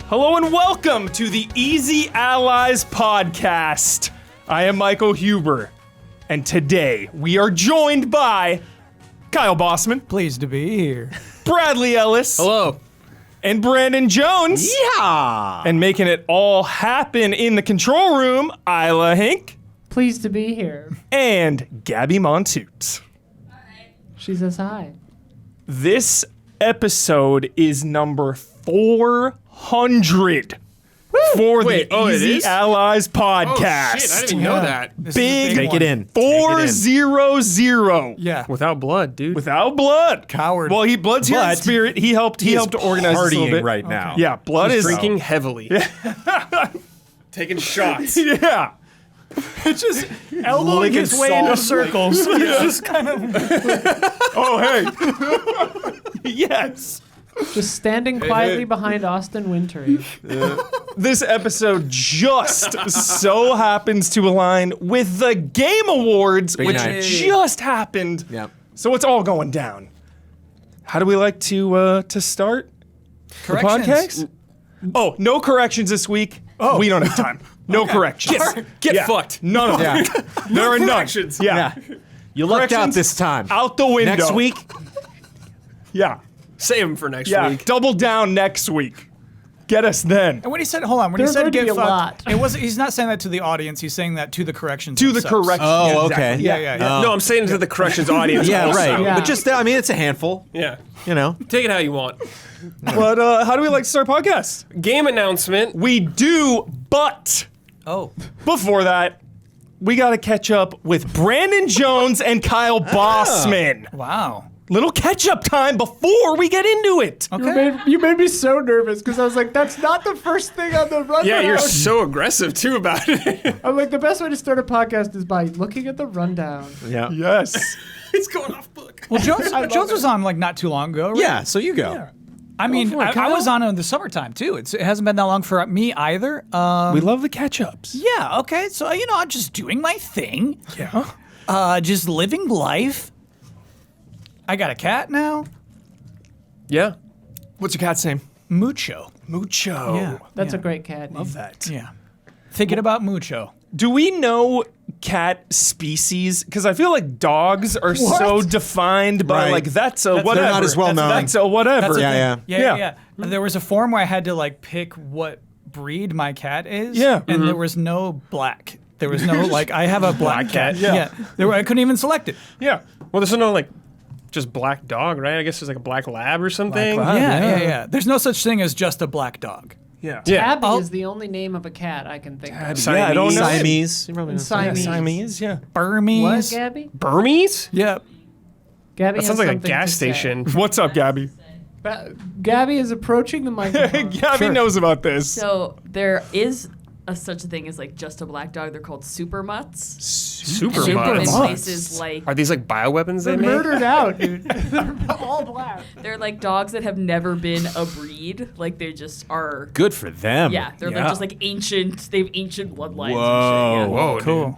Hello and welcome to the Easy Allies podcast. I am Michael Huber, and today we are joined by Kyle Bossman. Pleased to be here. Bradley Ellis. Hello. And Brandon Jones. Yeah. And making it all happen in the control room, Isla Hink. Pleased to be here. And Gabby Montoot. She says hi. This episode is number 400 for Wait, the it Easy is? Allies podcast. Oh, shit, I didn't even know that. Big Take it in. 400. Yeah. Without blood, dude. Without blood. Coward. Well, blood's here in But spirit. He helped to organize this a little partying bit. right now. Yeah, blood He's is drinking heavily. Taking shots. Yeah. It's just elbowing Licking his way into salt. circles. It's just kind of. Oh, hey. Yes. Just standing quietly behind Austin Wintory. This episode just so happens to align with the Game Awards, which night. just happened. Yep. So it's all going down. How do we like to start the podcast? Oh, no corrections this week. Oh. We don't have time. No corrections. Get fucked. None of them. Yeah. There are none. corrections. Yeah. You lucked out Corrections this time. Out the window. Next week, Yeah. Save him for next Yeah. week. Double down next week. Get us then. And when he said, hold on, when There's he said going to be get a fucked, lot. it wasn't. He's not saying that to the audience. He's saying that to the corrections. To the themselves. correction. Oh, Yeah, okay. exactly. Yeah. No, I'm saying to the corrections audience. yeah, also. right. Yeah. But just, I mean, it's a handful. Yeah. You know. Take it how you want. But how do we like to start podcast? Game announcement. We do, but Oh. before that, we got to catch up with Brandon Jones and Kyle Bossman. Wow. Little catch-up time before we get into it. Okay. You made me so nervous because I was like, that's not the first thing on the rundown. Yeah, you're so aggressive too about it. I'm like, the best way to start a podcast is by looking at the rundown. Yeah. Yes. He's going off book. Well, Jones love was on like not too long ago. Right? Yeah, so you go. I mean, for it, I Kyle. was on in the summertime too. It hasn't been that long for me either. We love the catch-ups. Yeah. Okay. So I'm just doing my thing. Yeah. Just living life. I got a cat now. Yeah. What's your cat's name? Mucho. Mucho. Yeah. That's a great cat name. Love that. Yeah. Thinking about Mucho. Do we know cat species? Because I feel like dogs are so defined by Right. like that's a whatever. They're not as well known. That's a whatever. That's a Yeah, thing. yeah. Yeah. There was a form where I had to like pick what breed my cat is. Yeah. And there was no black. There was no like I have a black cat. Yeah. I couldn't even select it. Yeah. Well, there's no like just black dog, right? I guess there's like a black lab or something. Black lab. Yeah. There's no such thing as just a black dog. Yeah. Yeah. Abby Oh. is the only name of a cat I can think of. Yeah, I don't know. Siamese. You probably know. And Siamese. Siamese, yeah. Burmese. What, Gabby? Burmese? Yeah. Gabby That sounds has like a something gas to say. station. What's up, Gabby? Gabby is approaching the microphone. Gabby knows about this. So there is such a thing as like just a black dog. They're called super mutts. Super And they live in mutts. places like Are these like bioweapons they They're make? murdered out, dude. They're all black. they're like dogs that have never been a breed. Like they just are. Good for them. Yeah, they're like just like ancient. They have ancient bloodlines. Whoa. And shit, Whoa, Cool. dude.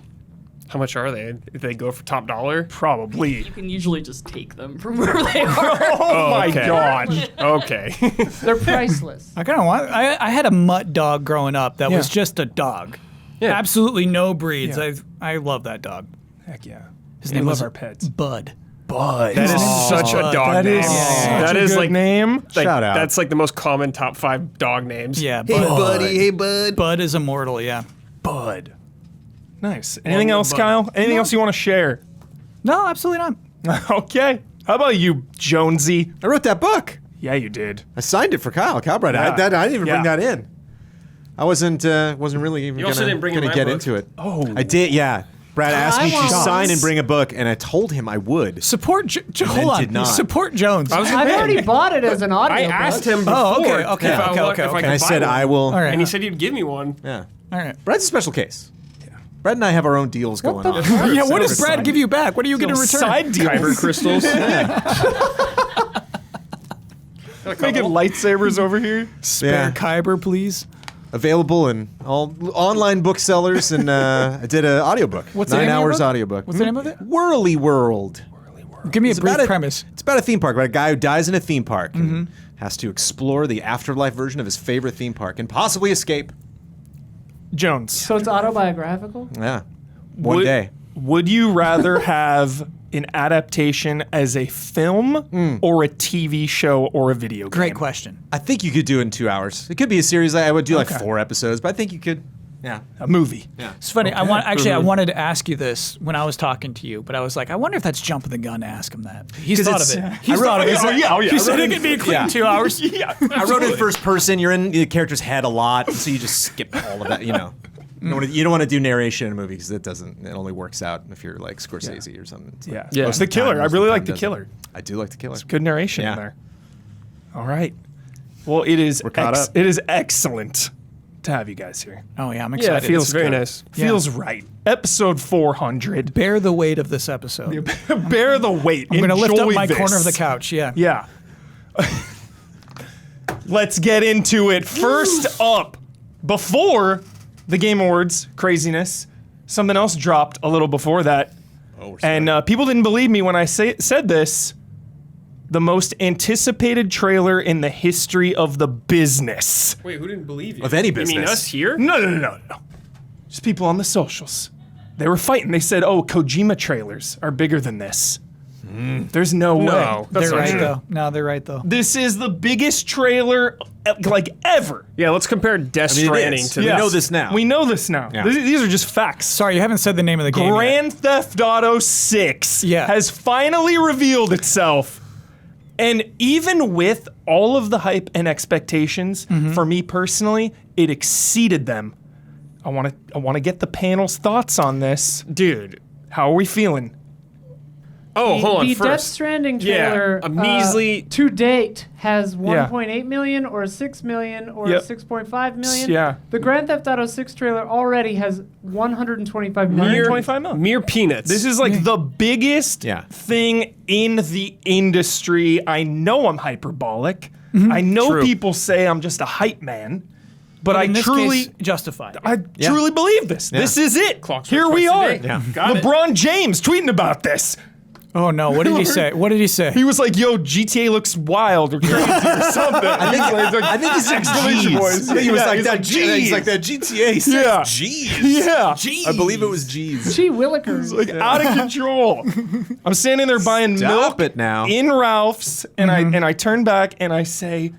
How much are they? If they go for top dollar? Probably. yeah. You can usually just take them from where they are. Oh my okay. god. Okay. They're priceless. I kind of want. I had a mutt dog growing up that was Yeah. just a dog. Yeah. Absolutely no breeds. Yeah. I love that dog. Heck yeah. His We name love was our pets. Bud. Bud. That is such a dog That name. is such That a is good like name. Like, Shout out. That's like the most common top 5 dog names. Yeah, Bud. Hey, bud. Bud is immortal. Yeah. Bud. Nice. Anything else, Kyle? Anything else you want to share? No, absolutely not. Okay. How about you, Jonesy? I wrote that book. Yeah, you did. I signed it for Kyle. Kyle brought it. Yeah. I didn't even bring Yeah. that in. I wasn't really even You also gonna, didn't bring in gonna my get book. into it. Oh. I did. Yeah. Brad asked me to want- sign and bring a book, and I told him I would. Support. Hold on. did not. Support Jones. I was I've already bought it as an audio I book. asked him before Oh, okay, okay, if I, okay, want- okay, if I okay. could And I buy said one. I will. All right. And he said he'd give me one. Yeah. All right. Brad's a special case. Brad and I have our own deals going on. Yeah. What does Brad give you back? What do you get in return? Side deals. Kyber crystals. Making lightsabers over here. Spare Yeah. Kyber, please. Available in all online booksellers, and I did an audiobook. What's the 9 name of your hours book? audiobook. What's the name of it? Whirly World. Give me a It's brief about premise. It's about a theme park, right? A guy who dies in a theme park. And has to explore the afterlife version of his favorite theme park and possibly escape. Jones. So it's autobiographical? Yeah. One day. Would you rather have an adaptation as a film or a TV show or a video game? Great question. I think you could do it in 2 hours. It could be a series. I would do like Okay. 4 episodes, but I think you could. Yeah. A movie. Yeah. It's funny. I wanted to ask you this when I was talking to you, but I was like, I wonder if that's jumping the gun to ask him that. He's thought of it. He's thought of it. Oh, yeah. He said it could be a clean 2 hours. Yeah. I wrote it in first person. You're in the character's head a lot, so you just skip all of that. You know, you don't want to do narration in a movie because it only works out if you're like Scorsese or something. It's like Yeah. most The of time- Killer. I most of really the like time The doesn't. Killer. I do like The Killer. Good narration Yeah. in there. All right. Well, it is caught up. it is excellent to have you guys here. Oh yeah, I'm Yeah, excited. it feels Feels very good. nice. Feels right. Episode 400. Bear the weight of this episode. Bear the weight. I'm going to lift up Enjoy my this. corner of the couch. Yeah. Yeah. Let's get into it. First up, before the Game Awards craziness, something else dropped a little before that. And people didn't believe me when I said this. The most anticipated trailer in the history of the business. Wait, who didn't believe you? Of any You mean business. us here? No. Just people on the socials. They were fighting. They said, oh, Kojima trailers are bigger than this. There's no way. No, that's They're not right true. though. No, they're right though. This is the biggest trailer like ever. Yeah, let's compare Death I mean, it Stranding is. to We this. know this now. We know this now. Yeah. These are just facts. Sorry, you haven't said the name of the game yet. Grand Theft Auto 6 Yeah. has finally revealed itself. And even with all of the hype and expectations, for me personally, it exceeded them. I want to get the panel's thoughts on this. Dude. How are we feeling? Oh, hold on The first. Death Stranding Yeah, trailer, a measly- to date, has 1.8 million or 6 million or Yep. 6.5 million. Yeah. The Grand Theft Auto 6 trailer already has 125 million. Mere, 25 mil. mere peanuts. This is like the biggest Yeah. thing in the industry. I know I'm hyperbolic. I know True. people say I'm just a hype man, but I In this truly case, justified. I truly believe this. Yeah. This is it. Clock's Here right we twice a are. day. Yeah. Got it. LeBron James tweeting about this. Oh no, what did he say? What did he say? He was like, "Yo, GTA looks wild or crazy or something." I think he said Exclamation G's. points. I think he was Yeah, like he's that. like, He's like that GTA 6. Yeah. G's. Yeah. I believe it was G's. Gee Willikers. Like out of control. I'm standing there buying Stop milk it now. in Ralph's, and I turn back and I say,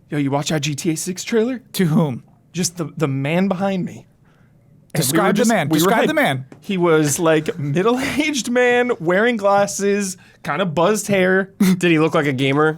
"Yo, you watch that GTA 6 trailer?" To whom? Just the man behind me. And Describe the man. Describe the man. He was like middle-aged man wearing glasses, kind of buzzed hair. Did he look like a gamer?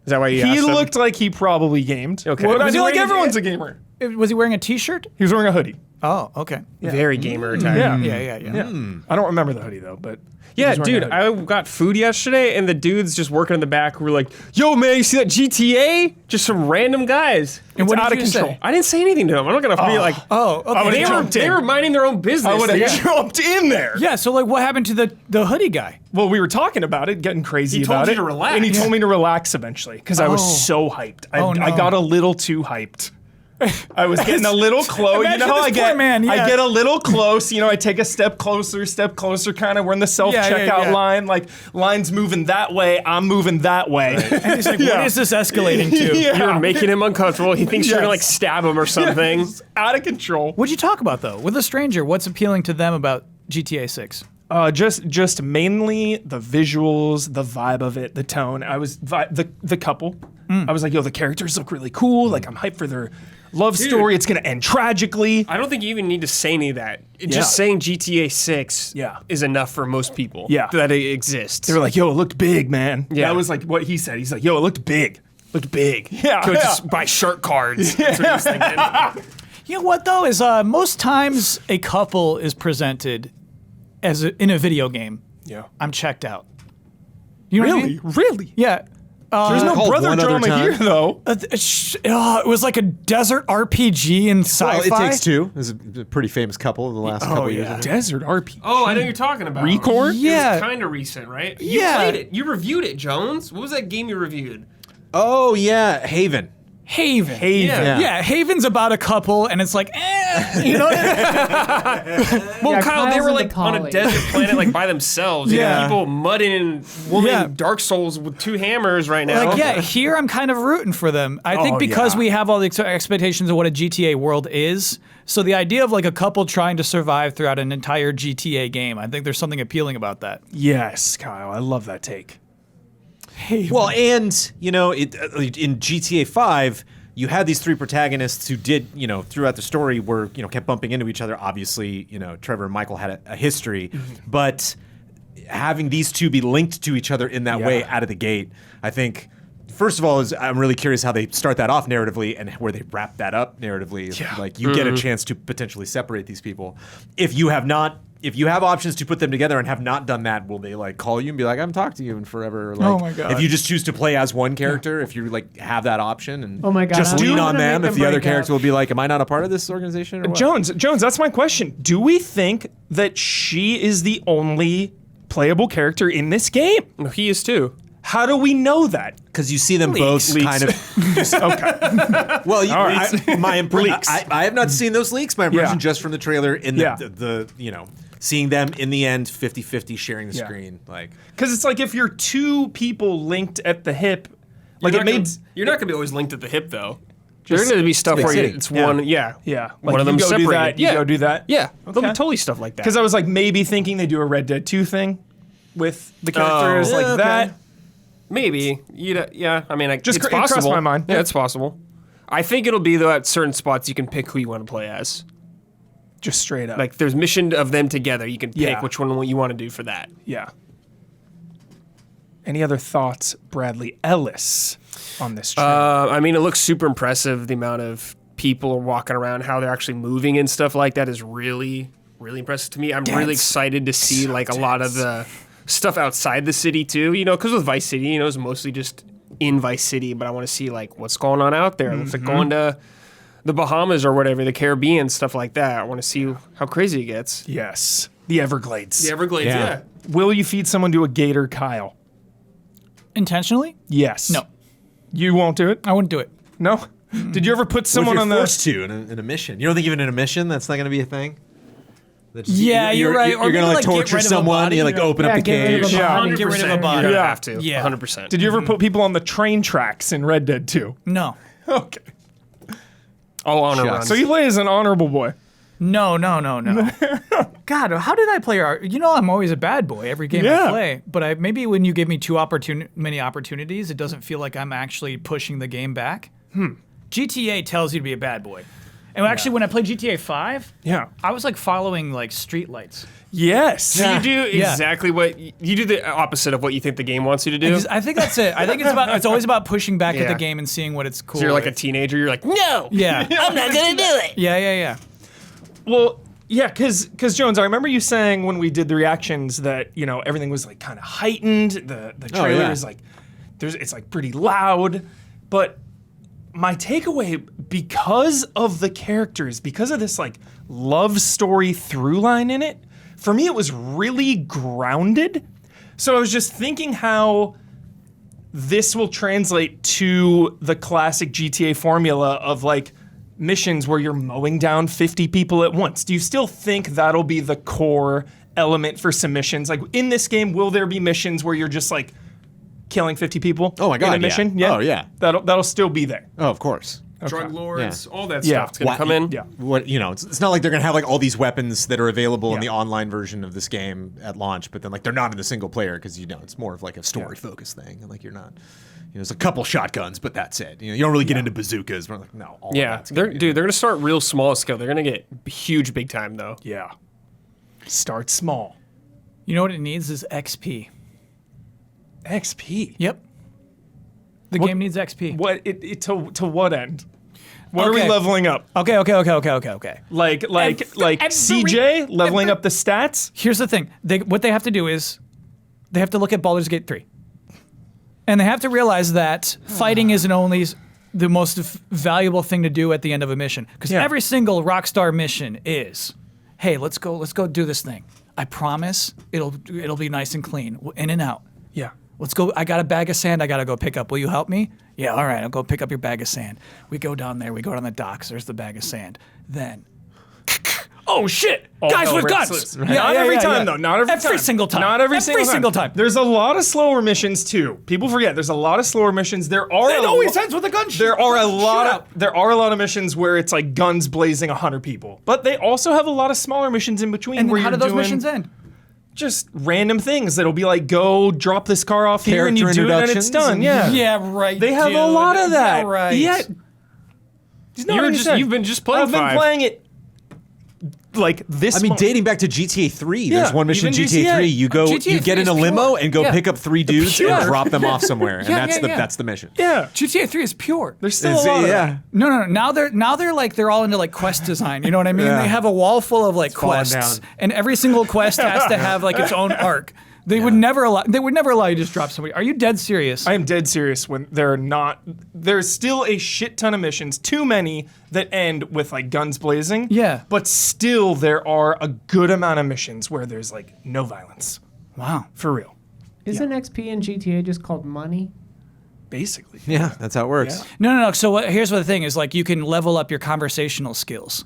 Is that why you He asked him? looked like he probably gamed. Okay. But I Was he feel like wearing a- everyone's a gamer. Was he wearing a T-shirt? He was wearing a hoodie. Oh, okay. very gamer attire. Yeah. Yeah. I don't remember the hoodie though, but he Yeah, was wearing dude, a hoodie. I got food yesterday, and the dudes just working in the back were like, "Yo, man, you see that GTA? Just some random guys." And It's what out did of you control. say? I didn't say anything to them. I'm not gonna be like, Oh, okay. would've they were jumped in. they were minding their own business. I would They- have jumped in there. Yeah. So like, what happened to the hoodie guy? Well, we were talking about it, getting crazy He told about you it. to relax. And he told me to relax eventually because I was Oh. so hyped. Oh, no. I got a little too hyped. I was getting a little close. You Imagine know how this I poor get? man, yeah. I get a little close. You know, I take a step closer, kind of. We're in the self-checkout yeah. line. Like line's moving that way, I'm moving that way. And he's like, what is this escalating to? Yeah. You're making him uncomfortable. He thinks you're gonna like Yes. stab him or something. It's out of control. What'd you talk about though? With a stranger, what's appealing to them about GTA 6? Just mainly the visuals, the vibe of it, the tone. I was the couple. I was like, yo, the characters look really cool. Like I'm hyped for their love story. It's gonna end tragically. I don't think you even need to say any of that. Yeah. Just saying GTA 6 Yeah. is enough for most people. Yeah. That it exists. They were like, yo, it looked big, man. Yeah. That was like what he said. He's like, yo, it looked big. Looked big. Yeah. Could yeah. just buy shark cards. That's what he was thinking. You know what though is most times a couple is presented as in a video game. Yeah. I'm checked out. You know what I Really? mean? Really? Yeah. There's no Called brother one other drama time. here, though. It was like a desert RPG in sci-fi. Well, It Takes Two is a pretty famous couple of the last couple years. yeah. Desert RPG. Oh, I know what you're talking about. Record? Yeah. It was kind of recent, right? You Yeah. played it. You reviewed it, Jones. What was that game you reviewed? Oh yeah, Haven. Haven. Haven. Haven's about a couple, and it's like, you know what I mean? Well, Yeah, Kyle, they Kyle's were into like on a Polly. desert planet, like by themselves. Yeah. People mudding and woman Yeah. Dark Souls with 2 hammers right now. Like, yeah, here I'm kind of rooting for them. I think Oh, because yeah. we have all the expectations of what a GTA world is. So the idea of like a couple trying to survive throughout an entire GTA game, I think there's something appealing about that. Yes, Kyle. I love that take. Well, and you know, in GTA 5, you had these 3 protagonists who did, you know, throughout the story were, you know, kept bumping into each other. Obviously, you know, Trevor and Michael had a history, but having these 2 be linked to each other in that way out of the gate, I think. First of all, I'm really curious how they start that off narratively and where they wrap that up narratively. Yeah. Like you get a chance to potentially separate these people. If you have options to put them together and have not done that, will they like call you and be like, "I'm talking to you in forever"? Like, Oh my God. If you just choose to play as one character, if you like have that option and Oh my God, just how are you lean on gonna them, make if them the other break up? character will be like, "Am I not a part of this organization?" Or what? Jones, that's my question. Do we think that she is the only playable character in this game? No, he is too. How do we know that? Because you see them both kind of. Okay. Well, right. leaks. I have not seen those leaks. My impression Yeah. just from the trailer in Yeah. the you know, seeing them in the end 50-50 sharing the Yeah. screen. Like, Because it's like if you're 2 people linked at the hip, like it made. You're not gonna be always linked at the hip though. There's gonna be stuff Big where city. it's Yeah. one. Yeah. Yeah. One Like, of them you go separated. do that, you yeah. go do that. Yeah. There'll be Okay. totally stuff like that. Because I was like maybe thinking they do a Red Dead 2 thing with the characters like okay. that. Maybe. Yeah. I mean, Just it's it crossed possible. my mind. Yeah, Yeah. it's possible. I think it'll be though at certain spots you can pick who you want to play as. Just straight up. Like there's mission of them together. You can pick Yeah. which one you want to do for that. yeah. Any other thoughts, Bradley Ellis, on this trailer? I mean, it looks super impressive. The amount of people walking around, how they're actually moving and stuff like that is really, really impressive to me. I'm really excited to see like a lot of the stuff outside the city too. You know, because with Vice City, you know, it's mostly just in Vice City, but I want to see like what's going on out there. It looks like going to the Bahamas or whatever, the Caribbean, stuff like that. I want to see how crazy it gets. Yes. The Everglades. The Everglades, Yeah. yeah. Will you feed someone to a gator, Kyle? Intentionally? Yes. No. You won't do it? I wouldn't do it. No? Did you ever put someone what on if you're the... forced to in a mission? You don't think even in a mission that's not going to be a thing? That Yeah, you're right. Or You're going to maybe, like get torture rid of a someone. body, You like you know? open up Yeah, the get rid of cage. a body. Get rid of a 100%, body. You're gonna Yeah. have to. Yeah. 100%. Did you ever put people on the train tracks in Red Dead 2? No. Okay. All honor Shucks. runs. So you play as an honorable boy. No. God, how did I play? You know, I'm always a bad boy every game Yeah. I play. But maybe when you give me many opportunities, it doesn't feel like I'm actually pushing the game back. GTA tells you to be a bad boy. And actually, when I played GTA 5, Yeah. I was like following like streetlights. Yes. You do Yeah. exactly what you do, the opposite of what you think the game wants you to do. I think that's it. I think it's always about pushing back at Yeah. the game and seeing what it's cool. So you're like a with. teenager. You're like, no, Yeah. I'm not gonna do it. Yeah. Well, yeah, because Jones, I remember you saying when we did the reactions that, you know, everything was like kind of heightened. The trailer yeah. is like, it's like pretty loud. But my takeaway, because of the characters, because of this like love story through line in it, for me it was really grounded. So I was just thinking how this will translate to the classic GTA formula of like missions where you're mowing down 50 people at once. Do you still think that'll be the core element for some missions? Like in this game, will there be missions where you're just like killing 50 people? Oh my God, in a yeah. mission? Oh, yeah. That'll still be there. Oh, of course. Drug lords, all that Yeah. stuff's gonna Wha- come in. Yeah. What you know, it's not like they're gonna have like all these weapons that are available in Yeah. the online version of this game at launch, but then like they're not in the single player because you know it's more of like a story focused thing, and like you're not. You know, there's a couple shotguns, but that's it. You know, you don't really get into bazookas. We're like, no, all of Yeah, that's gonna they're be- gonna start real small scale. They're gonna get huge big time though. Yeah. Start small. You know what it needs is XP. XP. Yep. The game needs XP. What to what end? What are we Okay. leveling up? Okay. Like CJ leveling up the stats? Here's the thing. What they have to do is they have to look at Baldur's Gate 3. And they have to realize that fighting isn't only the most valuable thing to do at the end of a mission. Because Yeah. every single Rockstar mission is, hey, let's go do this thing. I promise it'll be nice and clean, in and out. Yeah. Let's go. I got a bag of sand I got to go pick up. Will you help me? Yeah, all right. I'll go pick up your bag of sand. We go down there. We go down the docks. There's the bag of sand. Then, oh shit! Guys hell with breaks guns. loose. Not every time, though. Not every time. Every single time. Not every single time. There's a lot of slower missions too. People forget there's a lot of slower missions. There are. It always ends with a gun. There are a lot of missions where it's like guns blazing 100 people. But they also have a lot of smaller missions in between. And where how do you're those doing missions end? Just random things that'll be like, go drop this car off here and you Character do it and it's introductions done. and- Yeah. Yeah, right. They have a dude. lot of that. Yeah, right. Yeah. You've been just playing I've been 5. playing it like this. I mean, month. dating back to GTA 3, there's Yeah, one mission in even GTA 3. You go, GTA you get 3 in a is limo pure. and go Yeah. pick up 3 dudes Pure. and drop them off somewhere, and Yeah, that's the mission. Yeah. GTA 3 is pure. There's still a lot of that. No. Now they're like they're all into like quest design. You know what I mean? Yeah. They have a wall full of like falling quests, down. and every single quest has to have like its own arc. They would never allow you to just drop somebody. Are you dead serious? I am dead serious when there's still a shit ton of missions, too many that end with like guns blazing. Yeah. But still there are a good amount of missions where there's like no violence. Wow. For real. Isn't XP in GTA just called money? Basically. Yeah, that's how it works. No. So here's what the thing is: like you can level up your conversational skills.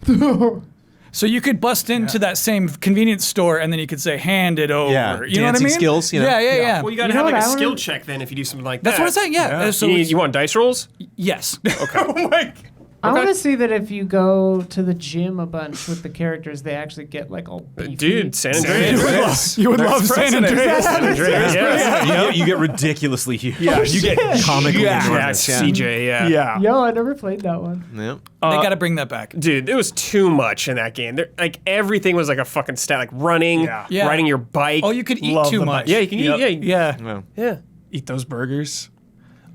So you could bust into that same convenience store and then you could say, "Hand it over." Yeah, You know what I dancing mean? skills, you know? Yeah. Well, you got to You know have like what a I skill wanna- check then if you do something like that. That's what I'm saying. Yeah. So You want dice rolls? yes. Oh my God. I want to see that if you go to the gym a bunch with the characters, they actually get like all beefy. Dude, San Andreas. You would love San Andreas. San Andreas, yeah. You get ridiculously huge. Yeah, you get comically jacked. enormous. Yeah, CJ, yeah. Yeah. Yo, I never played that one. Yeah. They got to bring that back. Dude, it was too much in that game. Like everything was like a fucking stat, like running, Yeah. riding your bike. Oh, you could eat Love too the much. yeah, you can eat. Yep. Yeah, Yeah. yeah. Eat those burgers.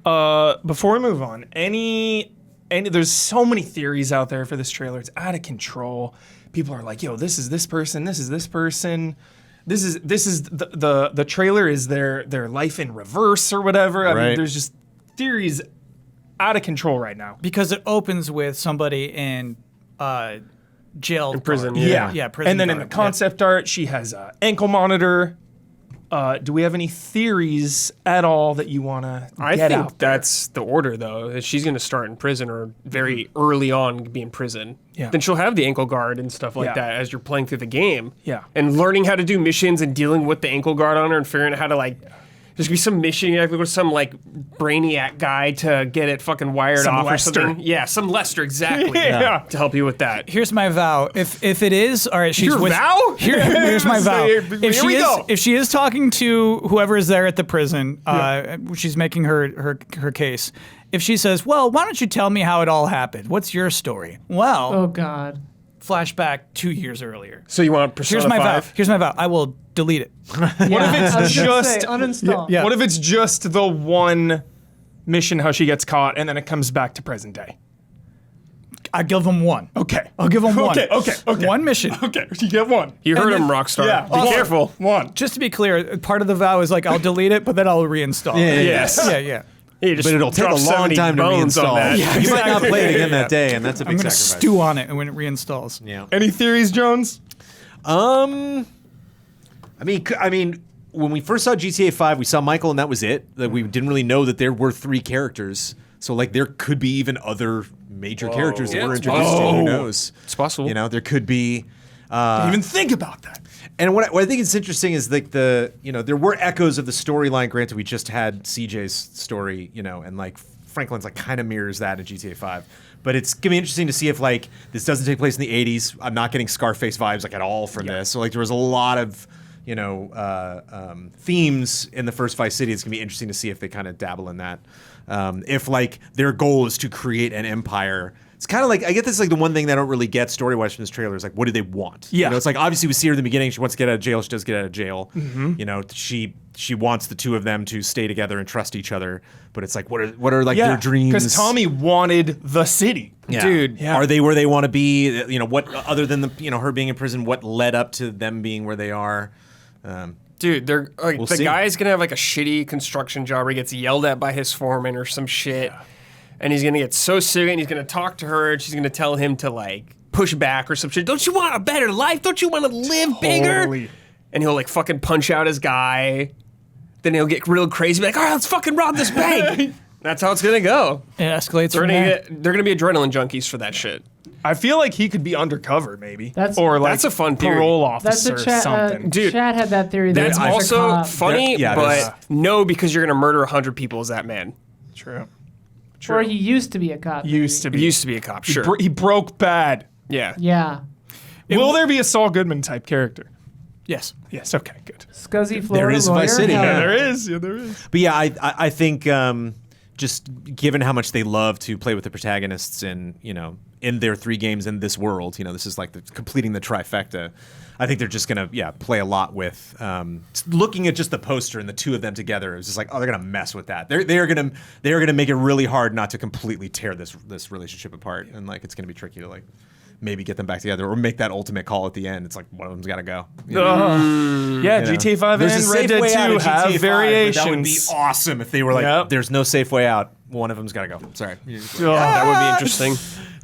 Before we move on, there's so many theories out there for this trailer. It's out of control. People are like, "Yo, this is this person. This is this person. This is the trailer is their life in reverse or whatever." I mean, Right. there's just theories out of control right now. Because it opens with somebody in jail. In prison, guard. yeah. Yeah, prison. And then in the guard, yeah. concept art, she has an ankle monitor. Do we have any theories at all that you want to I get think out there? that's the order, though. That she's going to start in prison or very early on be in prison. Yeah. Then she'll have the ankle guard and stuff like Yeah. that as you're playing through the game. Yeah. And learning how to do missions and dealing with the ankle guard on her and figuring out how to like. There's gonna be some mission. You have to go to some like brainiac guy to get it fucking wired Some off Lester. or something. Yeah, some Lester exactly. Yeah. To help you with that. Here's my vow. If it is, all right, she's Your with. vow? Here's my vow. Here we go. If she is talking to whoever is there at the prison, she's making her case. If she says, "Well, why don't you tell me how it all happened? What's your story?" Well, Oh God. flashback 2 years earlier. So you want Persona Here's my 5? vow. Here's my vow. I will delete it. What if I was it's gonna just say, uninstall. Yeah. What if it's just the one mission how she gets caught and then it comes back to present day? I give them one. Okay. I'll give them one. Okay. One mission. Okay. You get one. You heard And him, then- Rockstar. Yeah. Be One. careful. One. Just to be clear, part of the vow is like I'll delete it, but then I'll reinstall. it. Yes. Yeah. You just But it'll take a drop long 70 time to bones on reinstall. that. Yeah. You might not play it again Yeah. that day, and that's a big I'm gonna sacrifice. stew on it when it reinstalls. Yeah. Any theories, Jones? I mean, when we first saw GTA 5, we saw Michael, and that was it. Like, we didn't really know that there were 3 characters. So, like, there could be even other major characters that Yeah, we're it's introduced to. Who possible. knows? It's possible. You know, there could be. Didn't even think about that. And what I think is interesting is like there were echoes of the storyline. Granted, we just had CJ's story, and like Franklin's like kind of mirrors that in GTA 5. But it's gonna be interesting to see if like this doesn't take place in the 80s. I'm not getting Scarface vibes like at all from this. So like there was a lot of themes in the first Vice City. It's gonna be interesting to see if they kind of dabble in that. If like their goal is to create an empire. It's kind of like, I get this, like the one thing that I don't really get story-wise from this trailer is like, what do they want? Yeah. It's like, obviously we see her in the beginning, she wants to get out of jail, she does get out of jail. Mm-hmm. She wants the two of them to stay together and trust each other, but it's like, what are like their dreams? Because Tommy wanted the city. Yeah. Dude, yeah. Are they where they want to be? What, other than her being in prison, what led up to them being where they are? Dude, they're like We'll the see. guy's gonna have like a shitty construction job where he gets yelled at by his foreman or some shit. And he's gonna get so sick and he's gonna talk to her and she's gonna tell him to like push back or some shit. Don't you want a better life? Don't you want to live bigger? Totally. And he'll like fucking punch out his guy. then he'll get real crazy, be like, all right, let's fucking rob this bank. That's how it's gonna go. It escalates They're from gonna, there. they're gonna be adrenaline junkies for that shit. I feel like he could be undercover, maybe. That's- or like That's a fun theory. parole That's officer a or chat. something. Dude, Chad had that theory. That's that he was a also cop. funny, Yeah, but there's- no, because you're gonna murder 100 people as that man. True. Or he used to be a cop. Used to be. Used to be a cop, sure. He broke bad. Yeah. Yeah. Will there be a Saul Goodman type character? Yes. Yes. Okay. Good. Scuzzy Florida There is lawyer. Vice City, Hell yeah. There is. Yeah, there is. But yeah, I think just given how much they love to play with the protagonists and in their 3 games in this world, this is like completing the trifecta. I think they're just gonna play a lot with looking at just the poster and the 2 of them together. It was just like, oh, they're gonna mess with that. They're gonna make it really hard not to completely tear this relationship apart, and like it's gonna be tricky to like maybe get them back together or make that ultimate call at the end. It's like one of them's got to go. Yeah, GTA 5 There's and a Red safe Dead way out 2 of GTA have 5, but variations. That would be awesome if they were like, Yep. there's no safe way out. One of them's got to go. Sorry. That would be interesting.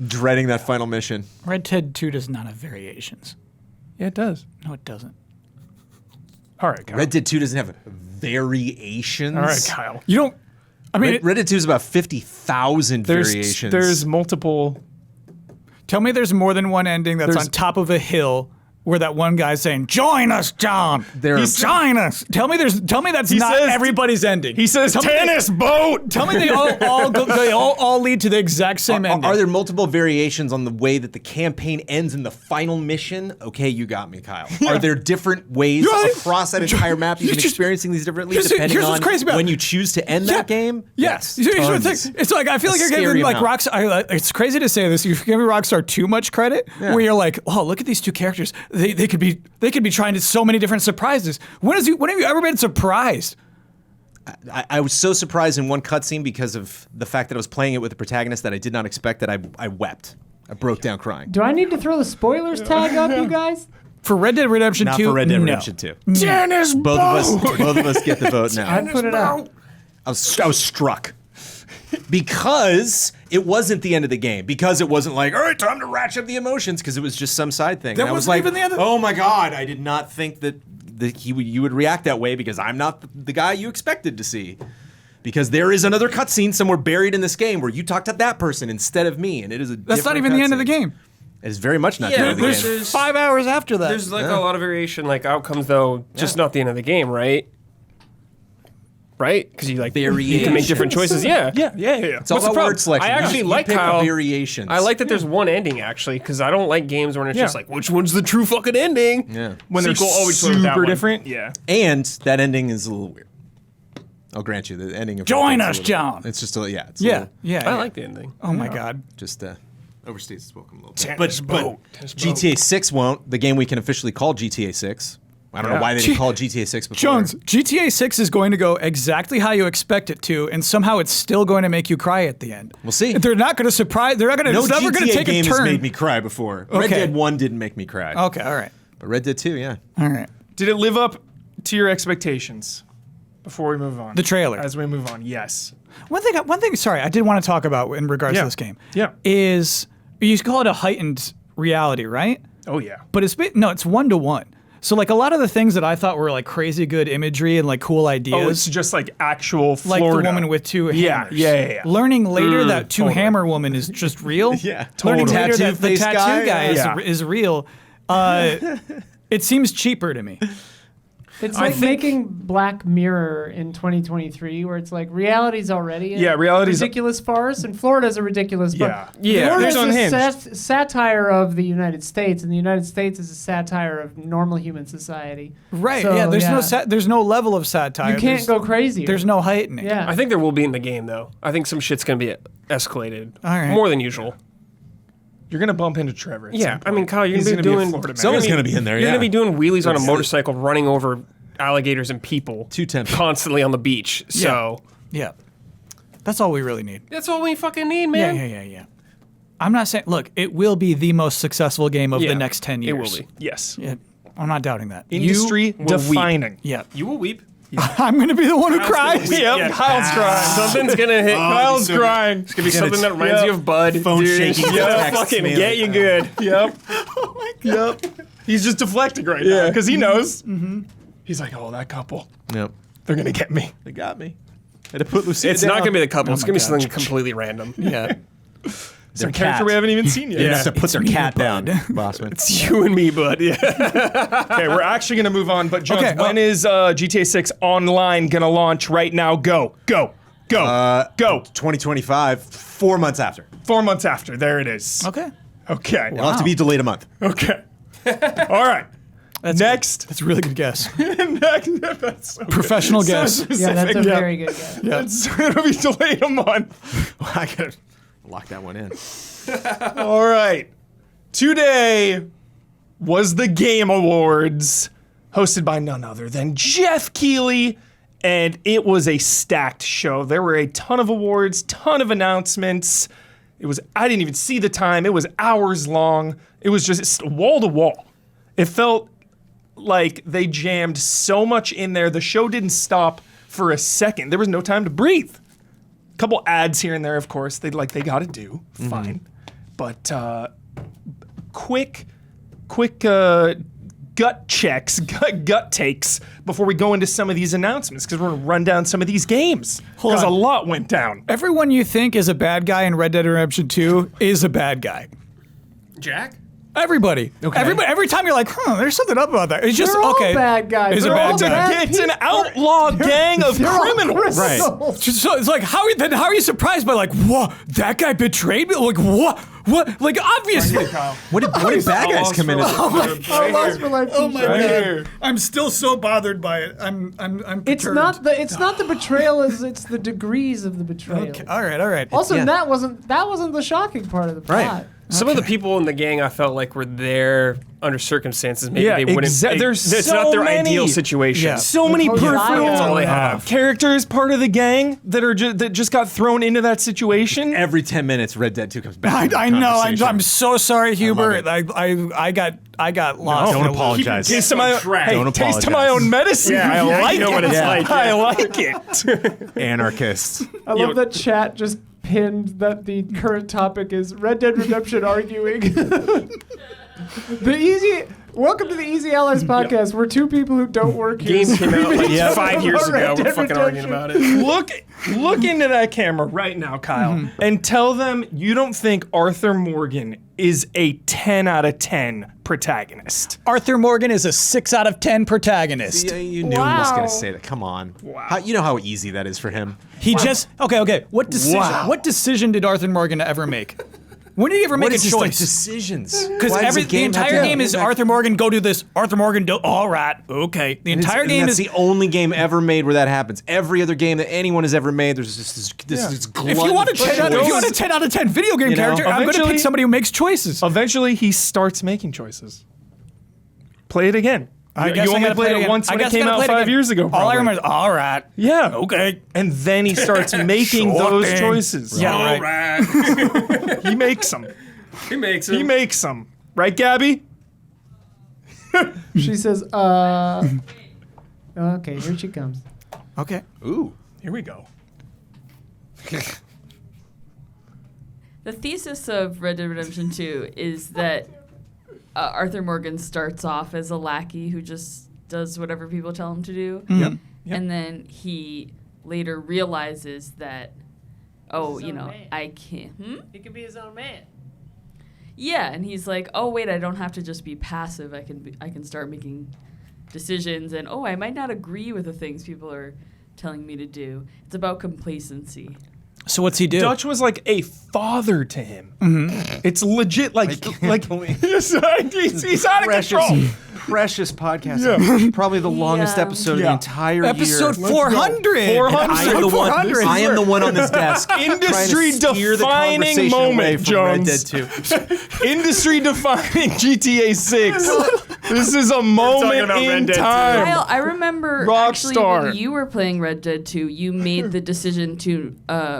Dreading that final mission. Red Dead 2 does not have variations. Yeah, it does. No, it doesn't. All right, Kyle. Red Dead 2 doesn't have variations. All right, Kyle. You don't. I mean, Red Dead 2 is about 50,000 variations. There's multiple. tell me there's more than one ending that's There's- on top of a hill where that one guy's saying, "Join us, John. Join us." Tell me that's He not says- everybody's ending. He says tennis boat. Tell me they all lead to the exact same ending. Are there multiple variations on the way that the campaign ends in the final mission? Okay, you got me, Kyle. Are there different ways Yeah. across that entire map you can Just- experiencing these differently here's depending what's on crazy about- when you choose to end that game? Yes. Yes. Here's the Tons. thing. It's like I feel like you're giving scary like amount. Rockstar. It's crazy to say this. You're giving Rockstar too much credit. Where you're like, oh, look at these 2 characters. They could be trying to so many different surprises. When have you ever been surprised? I was so surprised in one cutscene because of the fact that I was playing it with a protagonist that I did not expect that I wept. I broke down crying. Do I need to throw the spoilers tag up, you guys? For Red Dead Redemption Not 2, for Red Dead no. Redemption 2. Tennis Both of us get the vote now. I put it up. I was struck because it wasn't the end of the game. Because it wasn't like, all right, time to ratchet up the emotions. Because it was just some side thing. And I was wasn't like, even the end of- oh my god, I did not think that you would react that way because I'm not the guy you expected to see. Because there is another cutscene somewhere buried in this game where you talk to that person instead of me, and it is a. That's not even the end of the game. It is very much not the Yeah, end of the there's- game. there's- 5 hours after that. There's like a lot of variation, like outcomes, though, just not the end of the game, right? Right? Because you can make different choices. Yeah. Yeah. It's all What's the about problem? word selection. I You actually pick like up Kyle. variations. I like that there's one ending, actually, because I don't like games where it's Yeah. just like, which one's the true fucking ending? Yeah. When they're Sequel always went with that super one. different. Yeah. And that ending is a little weird. I'll grant you the ending of Join Red Dead's us, a little- John. It's just a it's a yeah, little- yeah. I like the ending. Oh my god. just overstates its welcome a little bit. Tennis boat. GTA 6 won't. The game we can officially call GTA 6. I don't know why they didn't call it GTA 6 before. Jones, GTA 6 is going to go exactly how you expect it to, and somehow it's still going to make you cry at the end. We'll see. They're not going to surprise. They're not going to. No It's never going to GTA take a game has turn. made me cry before. Red Okay. Dead 1 didn't make me cry. Okay, all right, But Red Dead 2, yeah. all right. Did it live up to your expectations? Before we move on. The trailer. As we move on, yes. One thing. Sorry, I did want to talk about in regards Yeah. to this game. Yeah. Is you call it a heightened reality, right? Oh yeah. But it's 1-to-1. So like a lot of the things that I thought were like crazy good imagery and like cool ideas. Oh, it's just like actual like Florida. the woman with 2 Yeah, hammers. yeah. Learning later that totally. hammer woman is just real. Yeah, Learning totally. later that the Tattoo-face tattoo guy? guy Yeah. is real. It seems cheaper to me. It's like making Black Mirror in 2023, where it's like reality's already a reality's ridiculous farce, and Florida's a ridiculous Yeah. farce. Yeah, Florida's there's a unhinged. satire of the United States, and the United States is a satire of normal human society. Right. So, yeah. There's no level of satire. You can't go crazy. There's no heightening. Yeah. I think there will be in the game, though. I think some shit's going to be escalated. All right. More than usual. You're gonna bump into Trevor. At Yeah, some I mean, point. Kyle, you're He's going to be a doing. Florida man. Someone's going to be in there, You're yeah. going to be doing wheelies on a That's- motorcycle, running over alligators and people. Too tempting. Constantly on the beach. So Yeah. That's all we really need. that's all we fucking need, Yeah, man. yeah. I'm not saying. Look, it will be the most successful game of Yeah, the next 10 years. It will be. Yes. Yeah, I'm not doubting that. Industry will weep. defining. Yeah. You will weep. I'm going to be the one who cries. weep. Yep. Yeah. Kyle's crying. Something's going to hit. Kyle's so crying. It's going to be something that reminds you of Bud. Phone dude. shaking Yeah, texts fucking me get like, you good. Yep. Oh my god. Yep. He's just deflecting right now because he knows. He's like, oh, that couple. Yep. They're gonna get me. They got me. Had to put Lucia It's down. not gonna be the couple. It's my gonna be God. something completely random. Yeah. Some cat. character we haven't even seen yet. They have to put their me, cat down, bud. Bossman. It's you and me, bud. Yeah. Okay, we're actually gonna move on. But Jones, Okay, when is GTA 6 online gonna launch? Right now, go. 2025, 4 months after. 4 months after. There it is. Okay. Okay. It'll have to be delayed a month. Okay. All right. Next. That's a really good guess. Next. That's so Professional good. guess. So Yeah, that's a specific. very good guess. It's gonna be delayed a month. I gotta lock that one in. All right. Today was the Game Awards, hosted by none other than Jeff Keighley, and it was a stacked show. There were a ton of awards, ton of announcements. I didn't even see the time. It was hours long. It was just wall to wall. It felt like they jammed so much in there. The show didn't stop for a second. There was no time to breathe. Couple ads here and there, of course. They got to do. Fine. But quick gut checks, gut takes before we go into some of these announcements, because we're going to run down some of these games. Because a on. lot went down. Everyone you think is a bad guy in Red Dead Redemption 2 is a bad guy. Jack? Everybody. Okay. Everybody. Every time you're like, there's something up about that. It's just They're all okay. bad guys. It's a They're bad all guy. bad It's an outlaw gang of criminals. Right. So it's like, how are you surprised by like, what? That guy betrayed me? Like, what? What? Like, obviously. What did bad guys come in as? I lost my life. Oh my Right god! here. I'm still so bothered by it. I'm It's perturbed. not the betrayal. It's the degrees of the betrayal. Okay. All right. Also, Yeah. that wasn't the shocking part of the plot. Right. Some of the people in the gang I felt like were there under circumstances maybe Yeah, they wouldn't. there's it's so not their many. ideal situation. Yeah. So many Hosea. peripheral That's all they have. characters part of the gang that just got thrown into that situation. Every 10 minutes, Red Dead 2 comes back. I know. I'm so sorry, Hubert. love I got lost. Don't in a- apologize. Taste of my own, track. hey, Don't taste of apologize. my own medicine. Yeah, I yeah, like you know it. what it's like, I yeah. like it. Anarchists. I love that chat just pinned that the current topic is Red Dead Redemption arguing. Welcome to the Easy Allies podcast. We're two people who don't work here. Game came out like Yeah. 5 years ago. Red We're Dead fucking arguing Redemption. about it. Look into that camera right now, Kyle, and tell them you don't think Arthur Morgan is a 10 out of 10 protagonist. Arthur Morgan is a 6 out of 10 protagonist. Yeah, you knew he was Wow. going to say that. Come on. You know how easy that is for him. He just okay. What decision? Wow. What decision did Arthur Morgan ever make? When did he ever make a What is just like choice? decisions? Because Why does the entire game is Arthur Morgan go do this. Arthur Morgan do. All right, okay. The entire game that's is. the only game ever made where that happens. Every other game that anyone has ever made, there's just this glut If you want a of 10 out of 10 video game You know, character, I'm going to eventually- pick somebody who makes choices. Eventually, he starts making choices. Play it again. I guess you I only gotta played play it again. once I when it guess I came gotta out play it 5 again. years ago. All I probably. remember is, all right. Yeah. Okay. And then he starts making Sure those thing. choices. Yeah, All right. right. He makes them. He makes He it. makes them. Right, Gabby? She says, okay, here she comes. Okay. Ooh. Here we go. The thesis of Red Dead Redemption 2 is that Arthur Morgan starts off as a lackey who just does whatever people tell him to do. Yep. And then he later realizes that, oh, His you own know, man. I can't. He can be his own man. Yeah, and he's like, oh wait, I don't have to just be passive. I can start making decisions, and oh, I might not agree with the things people are telling me to do. It's about complacency. So what's he do? Dutch was like a father to him. It's legit, like he's out of control. Precious podcast. Probably the longest Yeah. episode of the Yeah. entire Episode year. 400. 400. I am the one. 400. I am the one on this desk. Industry-defining away moment, from Red Jones. Dead 2. Industry defining GTA 6. This is a moment about in Red Dead 2. time. Kyle, I remember actually Rockstar. when you were playing Red Dead 2, you made the decision to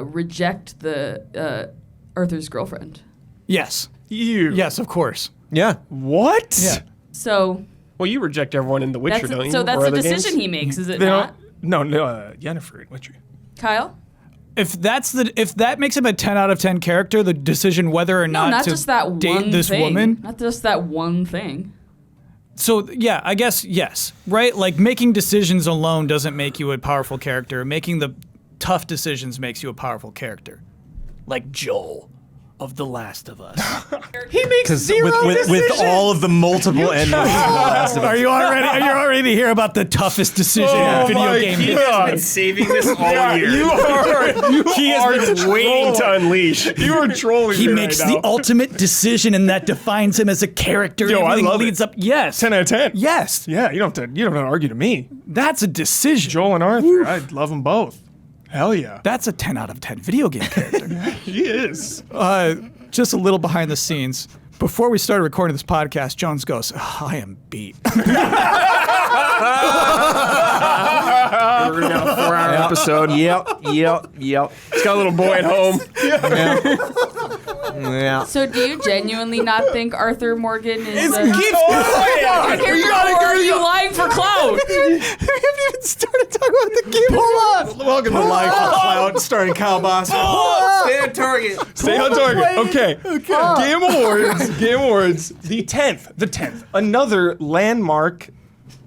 reject the Arthur's girlfriend. Yes. You. Yes, of course. Yeah. What? Yeah. So Well, you reject everyone in The Witcher, don't you? so that's Or a other decision games? he makes, is it They not? don't. No, Yennefer and Witcher. Kyle? If that makes him a 10 out of 10 character, the decision whether or No, not not to just that date one this thing. woman. Not just that one thing. So yeah, I guess yes, right? Like making decisions alone doesn't make you a powerful character. Making the tough decisions makes you a powerful character. Like Joel of The Last of Us. He makes zero decisions. with all of the multiple endings. Are you already to hear about the toughest decision in video game He history? has been saving this all year. He has been waiting to unleash. You are trolling He me makes right the now. ultimate decision, and that defines him as a character. Yo, I Everything love leads it. up. Yes. 10 out of 10. Yes. Yeah, you don't have to argue to me. That's a decision. Joel and Arthur, I love them both. Hell yeah. That's a 10 out of 10 video game character. He is. Just a little behind the scenes. Before we started recording this podcast, Jones goes, I am beat. We're gonna have a 4-hour episode. Yep. He's got a little boy at home. Yeah. So do you genuinely not think Arthur Morgan is a I character, or are you lying for clout? We haven't even started talking about the game. Hold on. Welcome to Live for Cloud, starring Kyle Boss. Stay on target. Stay on target. Okay. Game Awards. The 10th. Another landmark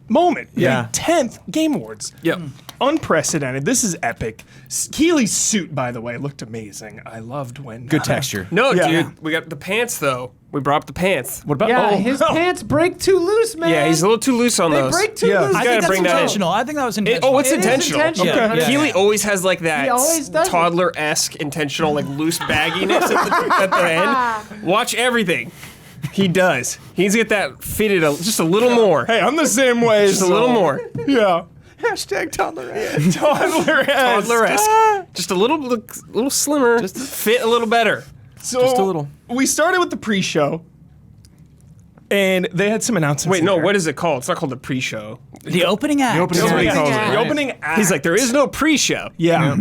moment. Yeah. The 10th Game Awards. Yep. Unprecedented. This is epic. Keely's suit, by the way, looked amazing. I loved when... Good texture. No, Yeah. dude, we got the pants though. We brought up the pants. What about... Yeah, his pants break too loose, man. Yeah, he's a little too loose on They those. break too Yeah. loose. I gotta think that's bring that in. intentional. I think that was intentional. It's It is intentional. intentional. Okay. Yeah. Keely always has like that He always does it. toddler-esque intentional like loose bagginess at the end. Watch everything. He does. He's get that fitted just a little more. Hey, I'm the same way. Just a little more. Yeah. Hashtag toddler. Toddler-esque. Just a little slimmer. Just fit a little better. So Just a little. We started with the pre-show, and they had some announcements. Wait, in no, there. what is it called? It's not called the pre-show. the opening act. That's what he calls The it. opening act. He's like, there is no pre-show. Yeah.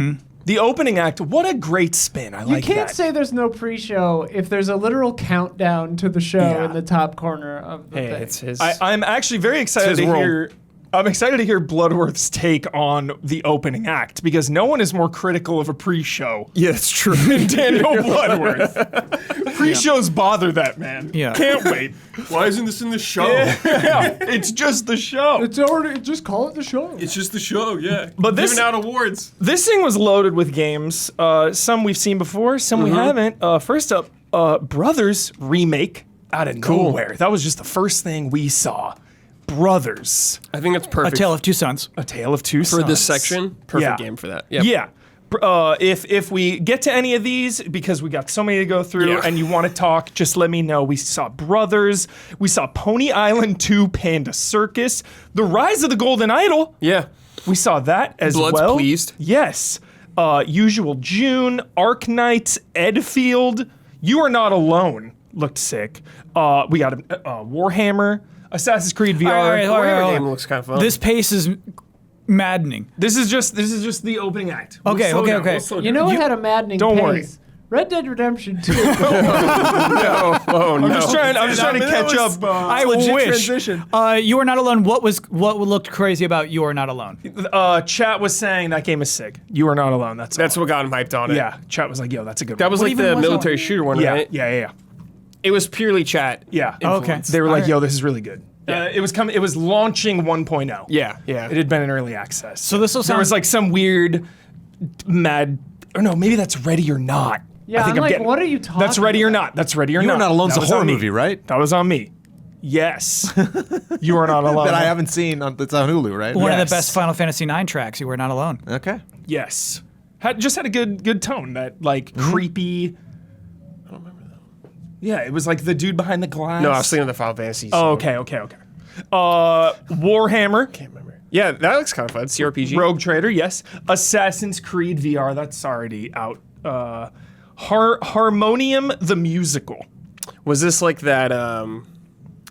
The opening act. What a great spin. I You like can't that. say there's no pre-show if there's a literal countdown to the show Yeah. in the top corner of the Hey, thing. it's his. I'm actually very excited his to world. hear. I'm excited to hear Bloodworth's take on the opening act because no one is more critical of a pre-show yeah, that's true. than Daniel Bloodworth. Pre-shows bother that man. Yeah. Can't wait. Why isn't this in the show? Yeah, it's just the show. It's already, just call it the show. It's just the show, yeah. But this- Giving out awards. This thing was loaded with games. Some we've seen before, some we haven't. First up, Brothers remake out of nowhere. That was just the first thing we saw. Brothers, I think that's A perfect Tale of Two Sons. A Tale of Two for Sons. this section. Perfect Yeah. game for that. Yep. Yeah. If we get to any of these, because we got so many to go through, Yeah. and you want to talk, just let me know. We saw Brothers, we saw Pony Island 2, Panda Circus, The Rise of the Golden Idol. Yeah. We saw that as Blood's well. Pleased. Yes. Usual June, Arc Knights, Edfield, You Are Not Alone looked sick. We got Warhammer, Assassin's Creed VR. All right, Warhammer all game right. looks kind of fun. This pace is maddening. This is just the opening act. Okay, We'll slow okay, down, okay. we'll slow You down. know what had a maddening don't pace? worry. Red Dead Redemption 2. oh no. I'm just trying to catch up. I legit wish. transition. You Are Not Alone. What looked crazy about You Are Not Alone? Chat was saying that game is sick. You Are Not Alone. That's all. What got him hyped on it. Yeah. Chat was like, yo, that's a good That one. was What like even the was that military one? shooter one, yeah, right? yeah. It was purely chat. Yeah. Okay. They were like, Alright. yo, this is really good. It was launching 1.0. Yeah, yeah. It had been in early access. So this will There was sound- like some weird mad or no, maybe that's Ready or Not. Yeah, I think I'm like, getting- what are you talking That's Ready or about? Not. That's Ready or You Not. Are Not Alone's That a was horror on me. movie, right? That was on me. Yes. You Are Not Alone. That I haven't seen. It's on Hulu, right? One of Yes. the best Final Fantasy IX tracks. You Were Not Alone. Okay. Yes. Just had a good tone. That like creepy. I don't remember that. Yeah, it was like the dude behind the glass. No, I was thinking of the Final Fantasy. Oh, okay. Warhammer. Can't remember. Yeah, that looks kind of fun. CRPG. Rogue Trader, yes. Assassin's Creed VR, that's already out. Harmonium the Musical. Was this like that?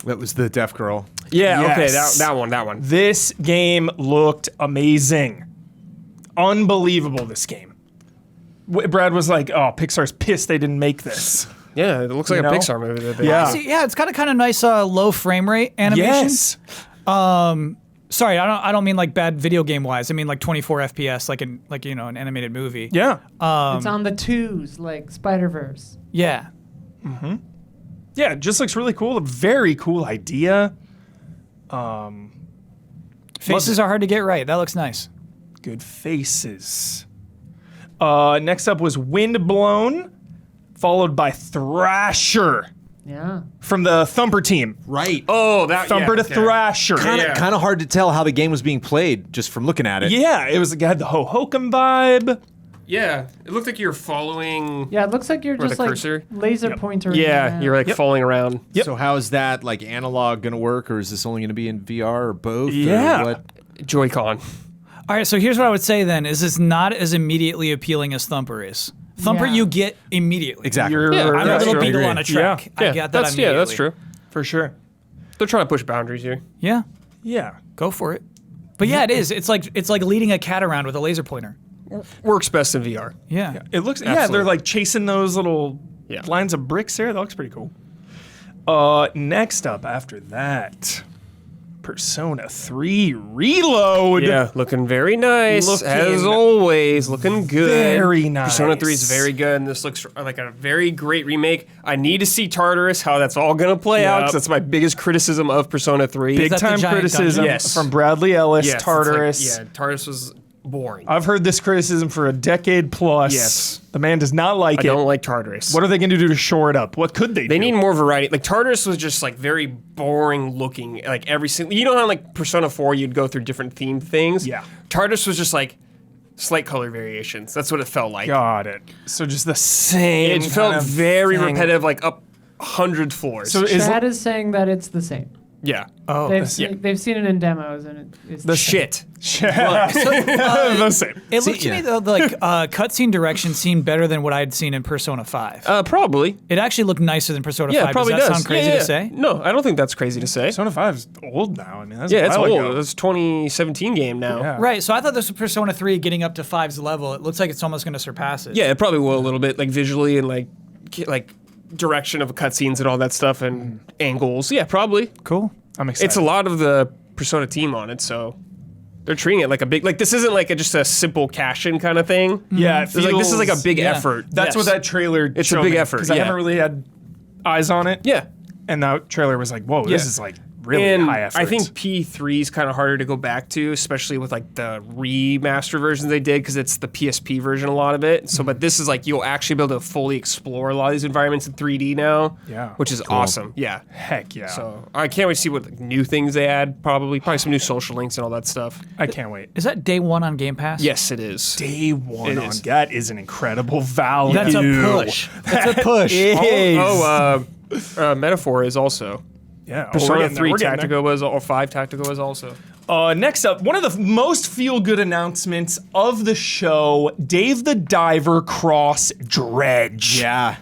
That was the deaf girl. Yeah. Okay. Yes. That one. This game looked amazing. Unbelievable, this game. Brad was like, oh, Pixar's pissed they didn't make this. Yeah, it looks like You a know? Pixar movie. That they Yeah. See, yeah, it's got a kind of nice low frame rate animation. Yes. Sorry, I don't mean like bad video game wise. I mean like 24 FPS, like an animated movie. Yeah. It's on the twos, like Spider-Verse. Yeah. Yeah, it just looks really cool. A very cool idea. Faces are hard to get right. That looks nice. Good faces. Next up was Windblown, followed by Thrasher Yeah. from the Thumper team. Right. Oh, that Thumper yeah, to okay. Thrasher. Kind of hard to tell how the game was being played just from looking at it. Yeah, it had the Ho-Hokum vibe. Yeah, it looked like you were following. Yeah, it looks like you're Where just the like cursor? laser pointer. Yeah, you're like falling around. Yep. So how is that like analog going to work, or is this only going to be in VR or both? Yeah. Or what? Joy-Con. All right, so here's what I would say then: is it's not as immediately appealing as Thumper is. Thumper, Yeah. you get immediately. Exactly. Yeah, I'm a that's little true. beetle on a track. I get that that's immediately. that's true. For sure. They're trying to push boundaries here. Yeah, Yeah. go for it. But yeah, it is. It's like leading a cat around with a laser pointer. Works best in VR. Yeah. It looks, yeah, Absolutely. they're like chasing those little Yeah. lines of bricks there. That looks pretty cool. Next up after that, Persona 3 Reload. Yeah, looking very nice Looking as always. Looking good. very nice. Persona 3 is very good, and this looks like a very great remake. I need to see Tartarus, how that's all gonna play out, Yep. because that's my biggest criticism of Persona 3. Big that the time giant criticism dungeon? Yes. from Bradley Ellis, Yes, it's like- Tartarus. yeah, Tartarus was boring. I've heard this criticism for a decade plus. Yes. The man does not like I it. don't like Tartarus. What are they going to do to shore it up? What could they do? They need more variety. Like Tartarus was just like very boring looking. Like every single, you know how like Persona 4 you'd go through different themed things. Yeah. Tartarus was just like slight color variations. That's what it felt like. Got it. So just the same. It felt kind of very thing. repetitive, like up 100 floors. So is Chad is saying that it's the same. yeah. oh They've seen it in demos and it's The shit. the same. It looked to yeah. me though like cutscene direction seemed better than what I'd seen in Persona 5. Probably. It actually looked nicer than Persona Yeah, 5. it probably does that does. sound crazy Yeah. to say? No, I don't think that's crazy to say. Persona 5 is old now. I mean, that's Yeah, a it's while old. ago. It's 2017 game now. Yeah. Right, so I thought this was Persona 3 getting up to 5's level. It looks like it's almost going to surpass it. Yeah, it probably will a little bit, like visually and like direction of cutscenes and all that stuff and angles. Yeah, probably. Cool. I'm excited. It's a lot of the Persona team on it, so they're treating it like a big, like this isn't like just a simple cash-in kind of thing. Yeah, it It's like this is like a feels- big yeah. effort. That's Yes. what that trailer. It's a showed big me, effort, 'cause I yeah. haven't really had eyes on it. Yeah. And that trailer was like, whoa, this Yeah. is like really And high effort. I think P3 is kind of harder to go back to, especially with like the remaster versions they did, because it's the PSP version, a lot of it. So, but this is like you'll actually be able to fully explore a lot of these environments in 3D now. Yeah. which is awesome. Yeah. heck yeah. So I can't wait to see what like, new things they add. Probably some new social links and all that stuff. I can't wait. Is that day one on Game Pass? Yes, it is. Day one It on is. that is an incredible value. That's a push. That's a push. Metaphor is also. Yeah. Persona 3 Tactical. Tactical was, or 5 Tactical was also. Next up, one of the most feel-good announcements of the show: Dave the Diver Cross Dredge. Yeah.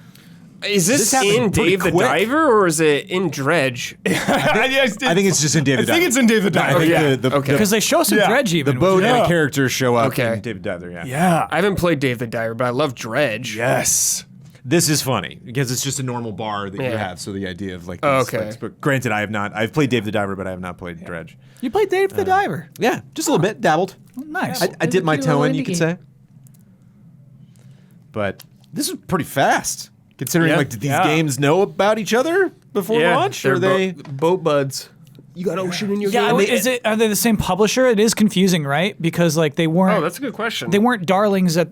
Is this happened in pretty Dave the quick. Diver or is it in Dredge? I I think it's just in David. I think it's in Dave the I Diver. think yeah. the Okay. Because they show some Yeah. dredge the even. boat which is- and the characters show up Okay. in David Deather. Yeah. Yeah. I haven't played Dave the Diver, but I love Dredge. Yes. This is funny because it's just a normal bar that you Yeah. have. So the idea of like, Oh, these, okay. like, but granted, I have not. I've played Dave the Diver, but I have not played Dredge. You played Dave the Diver. Yeah, just a little bit, dabbled. Nice. I It's dipped a my cute toe little in, you indie could game. say. But this is pretty fast, considering Yeah. like did these Yeah. games know about each other before launch? they're Or they? boat buds. You got ocean in your yeah, game? are they the same publisher? It is confusing, right? Because like they weren't Oh, that's a good question. they weren't darlings at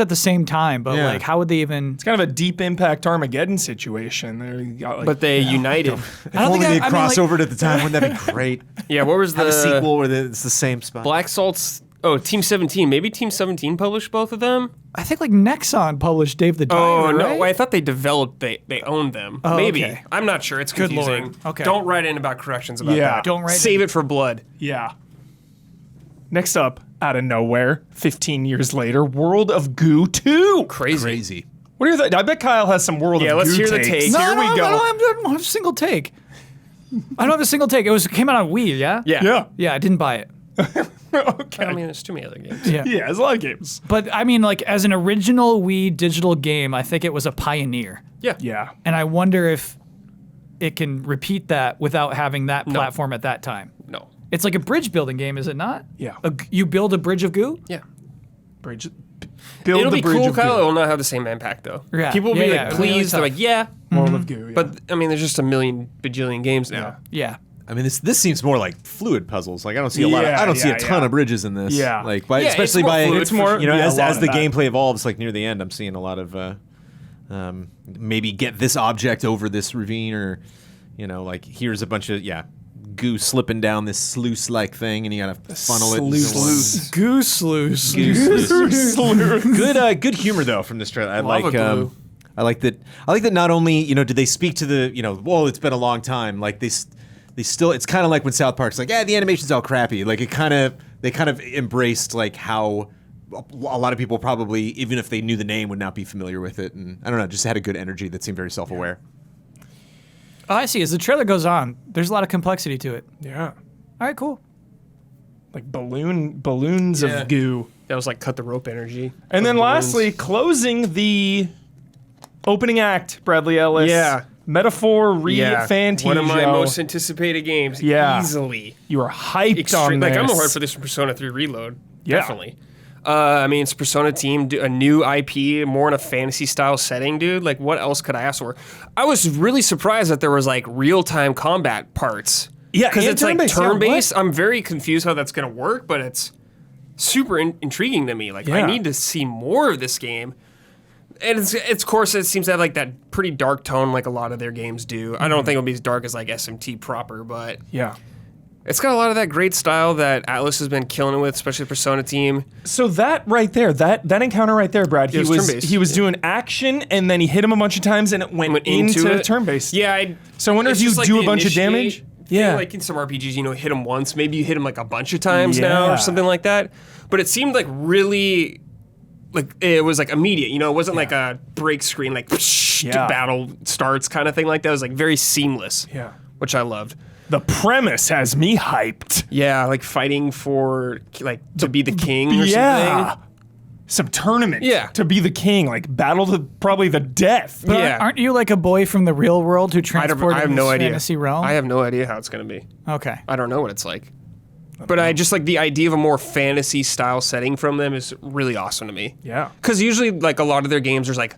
the same time, but Yeah. like how would they even It's kind of a Deep Impact Armageddon situation. There, you got, like, but they united. If I don't only think I- they'd I mean, like- crossover at the time, wouldn't that be great? Yeah, what was Have the a sequel where it's the same spot. Black Salt's? Oh, Team 17. Maybe Team 17 published both of them. I think like Nexon published Dave the Diver. Oh no! right? Well, I thought they developed. They owned them. Oh, Maybe okay. I'm not sure. It's Good confusing. Lord. Okay. Don't write in about corrections about Yeah. that. Don't write Save in. it for blood. yeah. Next up, out of nowhere, 15 years later, World of Goo 2. Crazy. What are your I bet Kyle has some World Yeah, of let's Goo hear the takes. takes. No, Here no, we no, go. I don't have a single take. I don't have a single take. It came out on Wii, yeah? Yeah. Yeah. Yeah, I didn't buy it. Okay. I mean, there's too many other games. Yeah. Yeah, there's a lot of games. But I mean, like as an original Wii digital game, I think it was a pioneer. Yeah. Yeah. And I wonder if it can repeat that without having that platform at that time. No. It's like a bridge building game, is it not? Yeah. You build a bridge of goo? Yeah. Bridge. Build It'll the be bridge cool, of Kyle. Goo. It will not have the same impact though. Yeah. People will be Yeah, like yeah. pleased. They're Really like, yeah. World of Goo. Yeah. But I mean, there's just a million bajillion games now. Yeah. I mean, this seems more like fluid puzzles. Like I don't see a lot. I don't see a ton of bridges in this. Yeah. Like it's more fluid it's more as the that. gameplay evolves, like near the end, I'm seeing a lot of maybe get this object over this ravine, or like here's a bunch of goo slipping down this sluice-like thing, and you gotta funnel it. Goose sluice. Good humor though from this trailer. I like that. Not only did they speak to the well, it's been a long time. Like they still, it's kind of like when South Park's like, the animation's all crappy. Like they kind of embraced like how a lot of people probably, even if they knew the name, would not be familiar with it. And I don't know, just had a good energy that seemed very self-aware. Oh, I see. As the trailer goes on, there's a lot of complexity to it. Yeah. All right, cool. Like balloons of goo. That was like cut the rope energy. And then Balloons. lastly, closing the opening act, Bradley Ellis. Yeah. Metaphor Fantasio. One of my most anticipated games. Yeah. Easily. You are hyped on this. Like I'm more hyped for this Persona 3 Reload. Yeah. Definitely. I mean, it's Persona team, a new IP, more in a fantasy style setting, dude. Like, what else could I ask for? I was really surprised that there was like real time combat parts. Yeah, because and it's like turn-based. Yeah, turn-based. I'm very confused how that's gonna work, but it's super intriguing to me. Like, I need to see more of this game. And it's of course, it seems to have like that pretty dark tone, like a lot of their games do. I don't think it'll be as dark as like SMT proper, but Yeah. it's got a lot of that great style that Atlas has been killing it with, especially the Persona team. So that right there, that encounter right there, Brad, It was turn-based. he was doing action, and then he hit him a bunch of times, and it went into it. turn-based. Yeah. So I wonder if it's you just like do the a bunch of initiate damage. thing, Yeah. like in some RPGs, hit them once. Maybe you hit them like a bunch of times now Yeah. or something like that. But it seemed like really, like it was like immediate. It wasn't like a break screen, like battle starts kind of thing like that. It was like very seamless. Yeah. Which I loved. The premise has me hyped. Yeah, like fighting for like to be the king or Yeah. Some tournament. Yeah. To be the king, like battle to probably the death. But Yeah. aren't you like a boy from the real world who I transported have in no this idea. fantasy realm? I have no idea how it's going to be. Okay. I don't know what it's like. But I just like the idea of a more fantasy style setting from them is really awesome to me. Yeah. Because usually, like a lot of their games, there's like,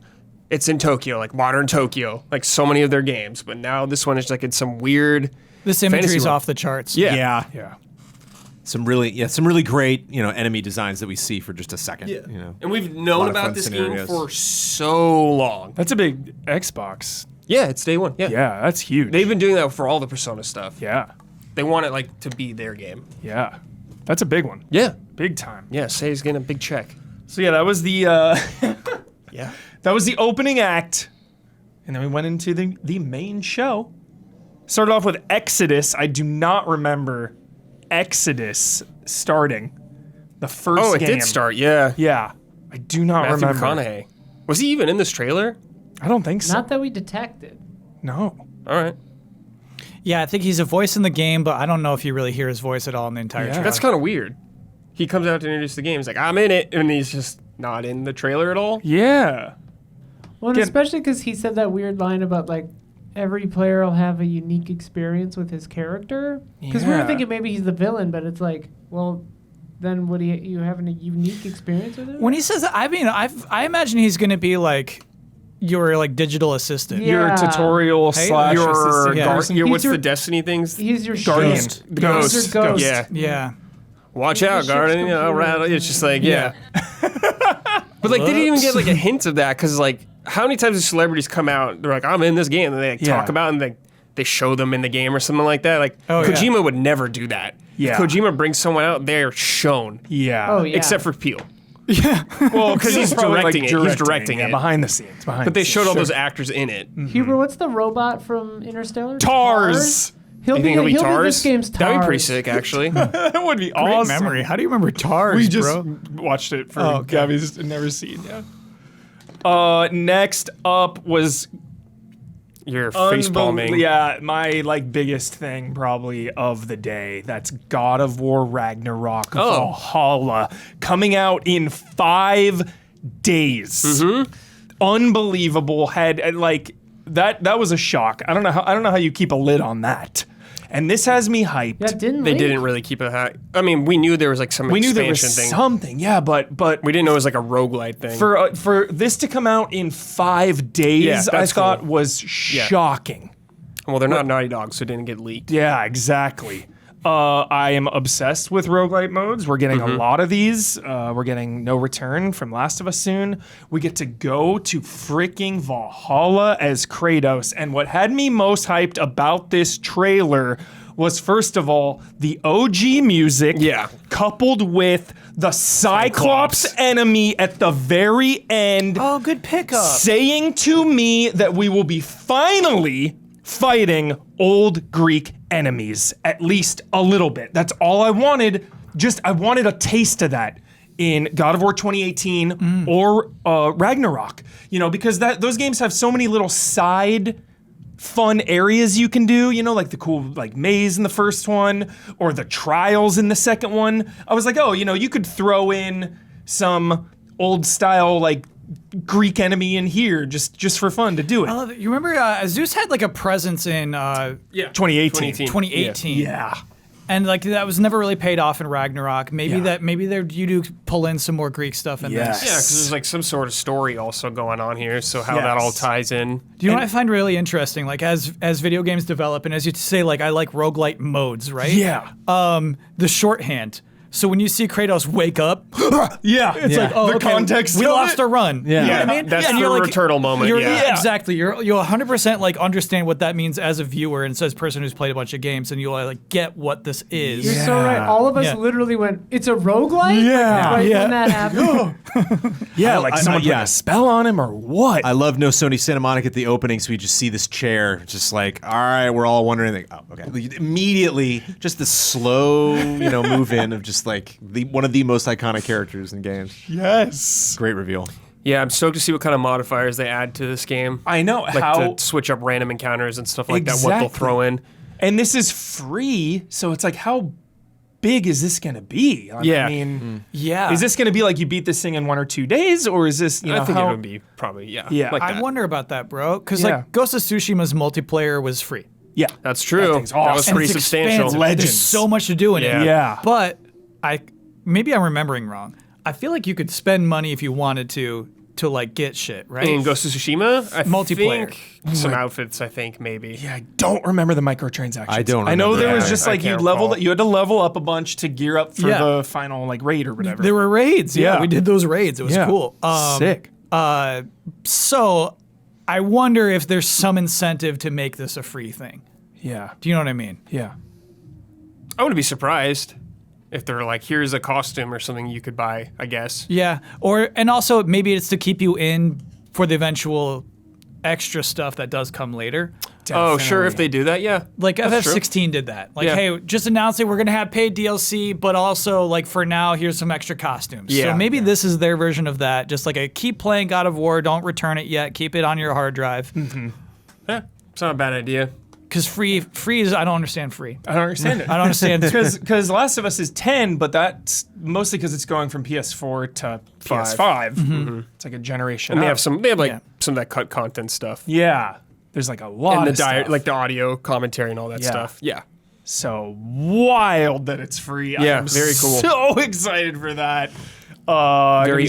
it's in Tokyo, like modern Tokyo, like so many of their games. But now this one is like in some weird. This imagery is world. off the charts. Yeah. Yeah. Some really great enemy designs that we see for just a second. And we've A lot known of about fun this scenarios. game for so long. That's a big Xbox. Yeah, it's day one. Yeah. Yeah, that's huge. They've been doing that for all the Persona stuff. yeah. They want it like to be their game. Yeah. That's a big one. Yeah. Big time. Yeah, Sei's getting a big check. So yeah, that was the Yeah. that was the opening act. And then we went into the main show. Started off with Exodus. I do not remember Exodus starting. The first Oh, it game. did start, yeah. Yeah. I do not Matthew remember. McConaughey. Was he even in this trailer? I don't think so. Not that we detected. No. All right. Yeah, I think he's a voice in the game, but I don't know if you really hear his voice at all in the entire trailer. That's kind of weird. He comes out to introduce the game. He's like, I'm in it. And he's just not in the trailer at all. Yeah. Well, and Again- especially because he said that weird line about like every player will have a unique experience with his character. Because we were Yeah. thinking maybe he's the villain, but it's like, well, then would you having a unique experience with him? When he says that, I mean, I imagine he's going to be like your like digital assistant. Yeah. Your tutorial Hey, slash Your, assistant Yeah. person. what's your- the Destiny things? he's your Guardian. ghost. Ghost. He's your ghost. Yeah. Yeah. Watch Your out, ship's Guardian. computer. Rattle. It's just like, yeah. But like, they didn't even get like a hint of that because like, how many times do celebrities come out? They're like, I'm in this game, and they like, talk Yeah. about it and they show them in the game or something like that. Like Oh, yeah. Kojima would never do that. Yeah. If Kojima brings someone out, they're shown. Yeah. Oh, yeah. Except for Peel. Well, Because he's probably, directing it. He's directing yeah, it. behind the scenes. But they showed all those actors in it. Huber, what's the robot from Interstellar? Tars. He'll You be, think it'll be he'll Tars? be this game's Tars. That'd be pretty sick, actually. That would be Great awesome. memory. How do you remember Tars, We just bro? watched it for Oh, okay. Gabby's never seen. Yeah. Next up was You're face palming. Yeah, my like biggest thing probably of the day. That's God of War Ragnarok Valhalla coming out in 5 days. Mm-hmm. Unbelievable. Had like that was a shock. I don't know how you keep a lid on that. And this has me hyped. Yeah, didn't They leak. didn't really keep it high. I mean, we knew there was like some we knew expansion there was thing. something, yeah, but We didn't know it was like a roguelite thing. for this to come out in 5 days, Yeah, I that's thought cool. was shocking. Well, they're not Naughty Dog, so it didn't get leaked. Yeah, exactly. I am obsessed with roguelite modes. We're getting a lot of these. We're getting No Return from Last of Us soon. We get to go to freaking Valhalla as Kratos. And what had me most hyped about this trailer was, first of all, the OG music coupled with the Cyclops enemy at the very end. Oh, good pickup. Saying to me that we will be finally fighting old Greek enemies, at least a little bit. That's all I wanted. I wanted a taste of that in God of War 2018 or Ragnarok. Because those games have so many little side fun areas you can do, like the cool maze in the first one or the trials in the second one. I was like, you could throw in some old style Greek enemy in here just for fun to do it. I love it. You remember Zeus had a presence in 2018. 2018. Yeah. And that was never really paid off in Ragnarok. Maybe you do pull in some more Greek stuff in Yes. this. Yeah, because there's some sort of story also going on here, so how that all ties in. Do you know what I find really interesting? As video games develop, and as you say, I like roguelite modes, right? Yeah. The shorthand. So when you see Kratos wake up, Yeah. it's the okay, context. We lost our run. Yeah. You know what I mean? That's and the you're Returnal moment. Exactly. You'll 100% understand what that means as a viewer and as a person who's played a bunch of games, and you'll get what this is. You're so right. All of us Yeah. literally went, it's a roguelite? Yeah. Right Yeah. when that happened. Someone put a spell on him or what? I love No Sony Santa Monica at the opening, so we just see this chair, just all right, we're all wondering, okay. Immediately, just the slow, move in of just one of the most iconic characters in games. Yes. Great reveal. Yeah, I'm stoked to see what kind of modifiers they add to this game. I know how. To switch up random encounters and stuff like that, what they'll Exactly. throw in. And this is free, so it's how big is this going to be? Yeah. I mean, Yeah. is this going to be you beat this thing in 1 or 2 days, or is this, I think how, it would be probably, Yeah. like I that. wonder about that, bro. Because Yeah. Ghost of Tsushima's multiplayer was free. Yeah. That's true. thing's That was awesome. And pretty it's substantial. expansive. Legends. There's so much to do in Yeah. it. Yeah. But maybe I'm remembering wrong. I feel like you could spend money if you wanted to get shit, right? In Ghost of Tsushima, I Multiplayer. think some outfits, I think, maybe. Yeah, I don't remember the microtransactions. I don't I know remember there was that. just I can't you had to level up a bunch to gear up for Yeah. the final raid or whatever. There were raids. Yeah, Yeah. we did those raids. It was Yeah. cool. Sick. So I wonder if there's some incentive to make this a free thing. Yeah. Do you know what I mean? Yeah. I wouldn't be surprised if they're here's a costume or something you could buy, I guess. Yeah. And also maybe it's to keep you in for the eventual extra stuff that does come later. Oh, sure, if they do that, yeah. That's true. FF16 did that. Yeah. Hey, just announcing we're going to have paid DLC, but also, for now, here's some extra costumes. Yeah. So maybe this is their version of that. Just keep playing God of War, don't return it yet, keep it on your hard drive. Yeah, it's not a bad idea. Because free is, I don't understand free. I don't understand it. I don't understand. Because Last of Us is 10, but that's mostly because it's going from PS4 to PS5. It's a generation. And they up. have some of that cut content stuff. Yeah. There's a lot And of stuff. the audio commentary and all that Yeah. stuff. Yeah. So wild that it's free. Yeah, I'm very cool. So excited for that. Very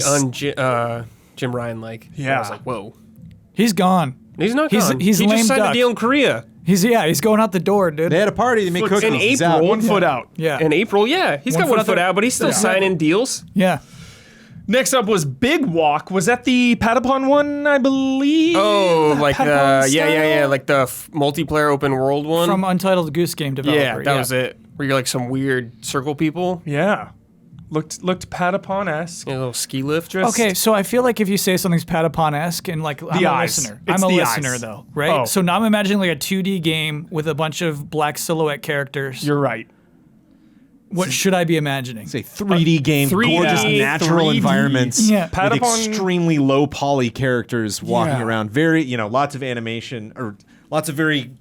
Jim Ryan like. Yeah. I was like, whoa. He's gone. He's not He's- gone. he's he lame just signed duck. a deal in Korea. He's going out the door, dude. They had a party. They made Look, cookies. in He's April, out. 1 foot out. Yeah. In April, yeah. He's got 1 foot out, but he's still signing deals. Yeah. Next up was Big Walk. Was that the Patapon one, I believe? Oh, Patapon yeah. style? Like the multiplayer open world one. From Untitled Goose Game developer. yeah, that was it. Where you're some weird circle people. Yeah. Looked Patapon-esque. A little ski lift dress. Okay, so I feel like if you say something's Patapon-esque and I'm a eyes. listener. It's I'm a the listener eyes. though, right? Oh. So now I'm imagining a 2D game with a bunch of black silhouette characters. You're right. What should I be imagining? It's a 3D game, 3D, gorgeous natural 3D. environments Yeah. with Patapon- extremely low poly characters walking Yeah. around. Very, lots of animation or lots of very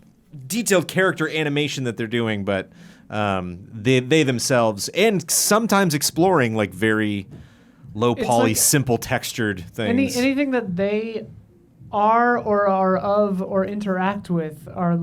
detailed character animation that they're doing, but they themselves and sometimes exploring very low It's poly, like- simple textured things. Anything that they are or are of or interact with are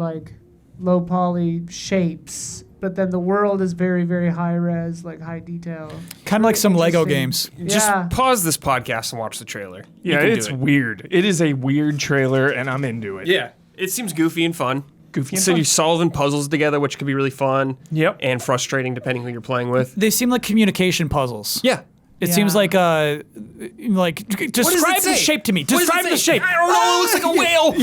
low poly shapes, but then the world is very, very high res, high detail. Kind of like some Lego Interesting. games. Just Yeah. pause this podcast and watch the trailer. You Yeah, can do it's it. weird. It is a weird trailer, and I'm into it. Yeah, it seems goofy and fun. goofy and So fun. you're solving puzzles together, which could be really fun. Yep. And frustrating depending who you're playing with. They seem like communication puzzles. Yeah. It Yeah. seems like describe the shape to me. Describe the shape. I don't know. It looks like a whale.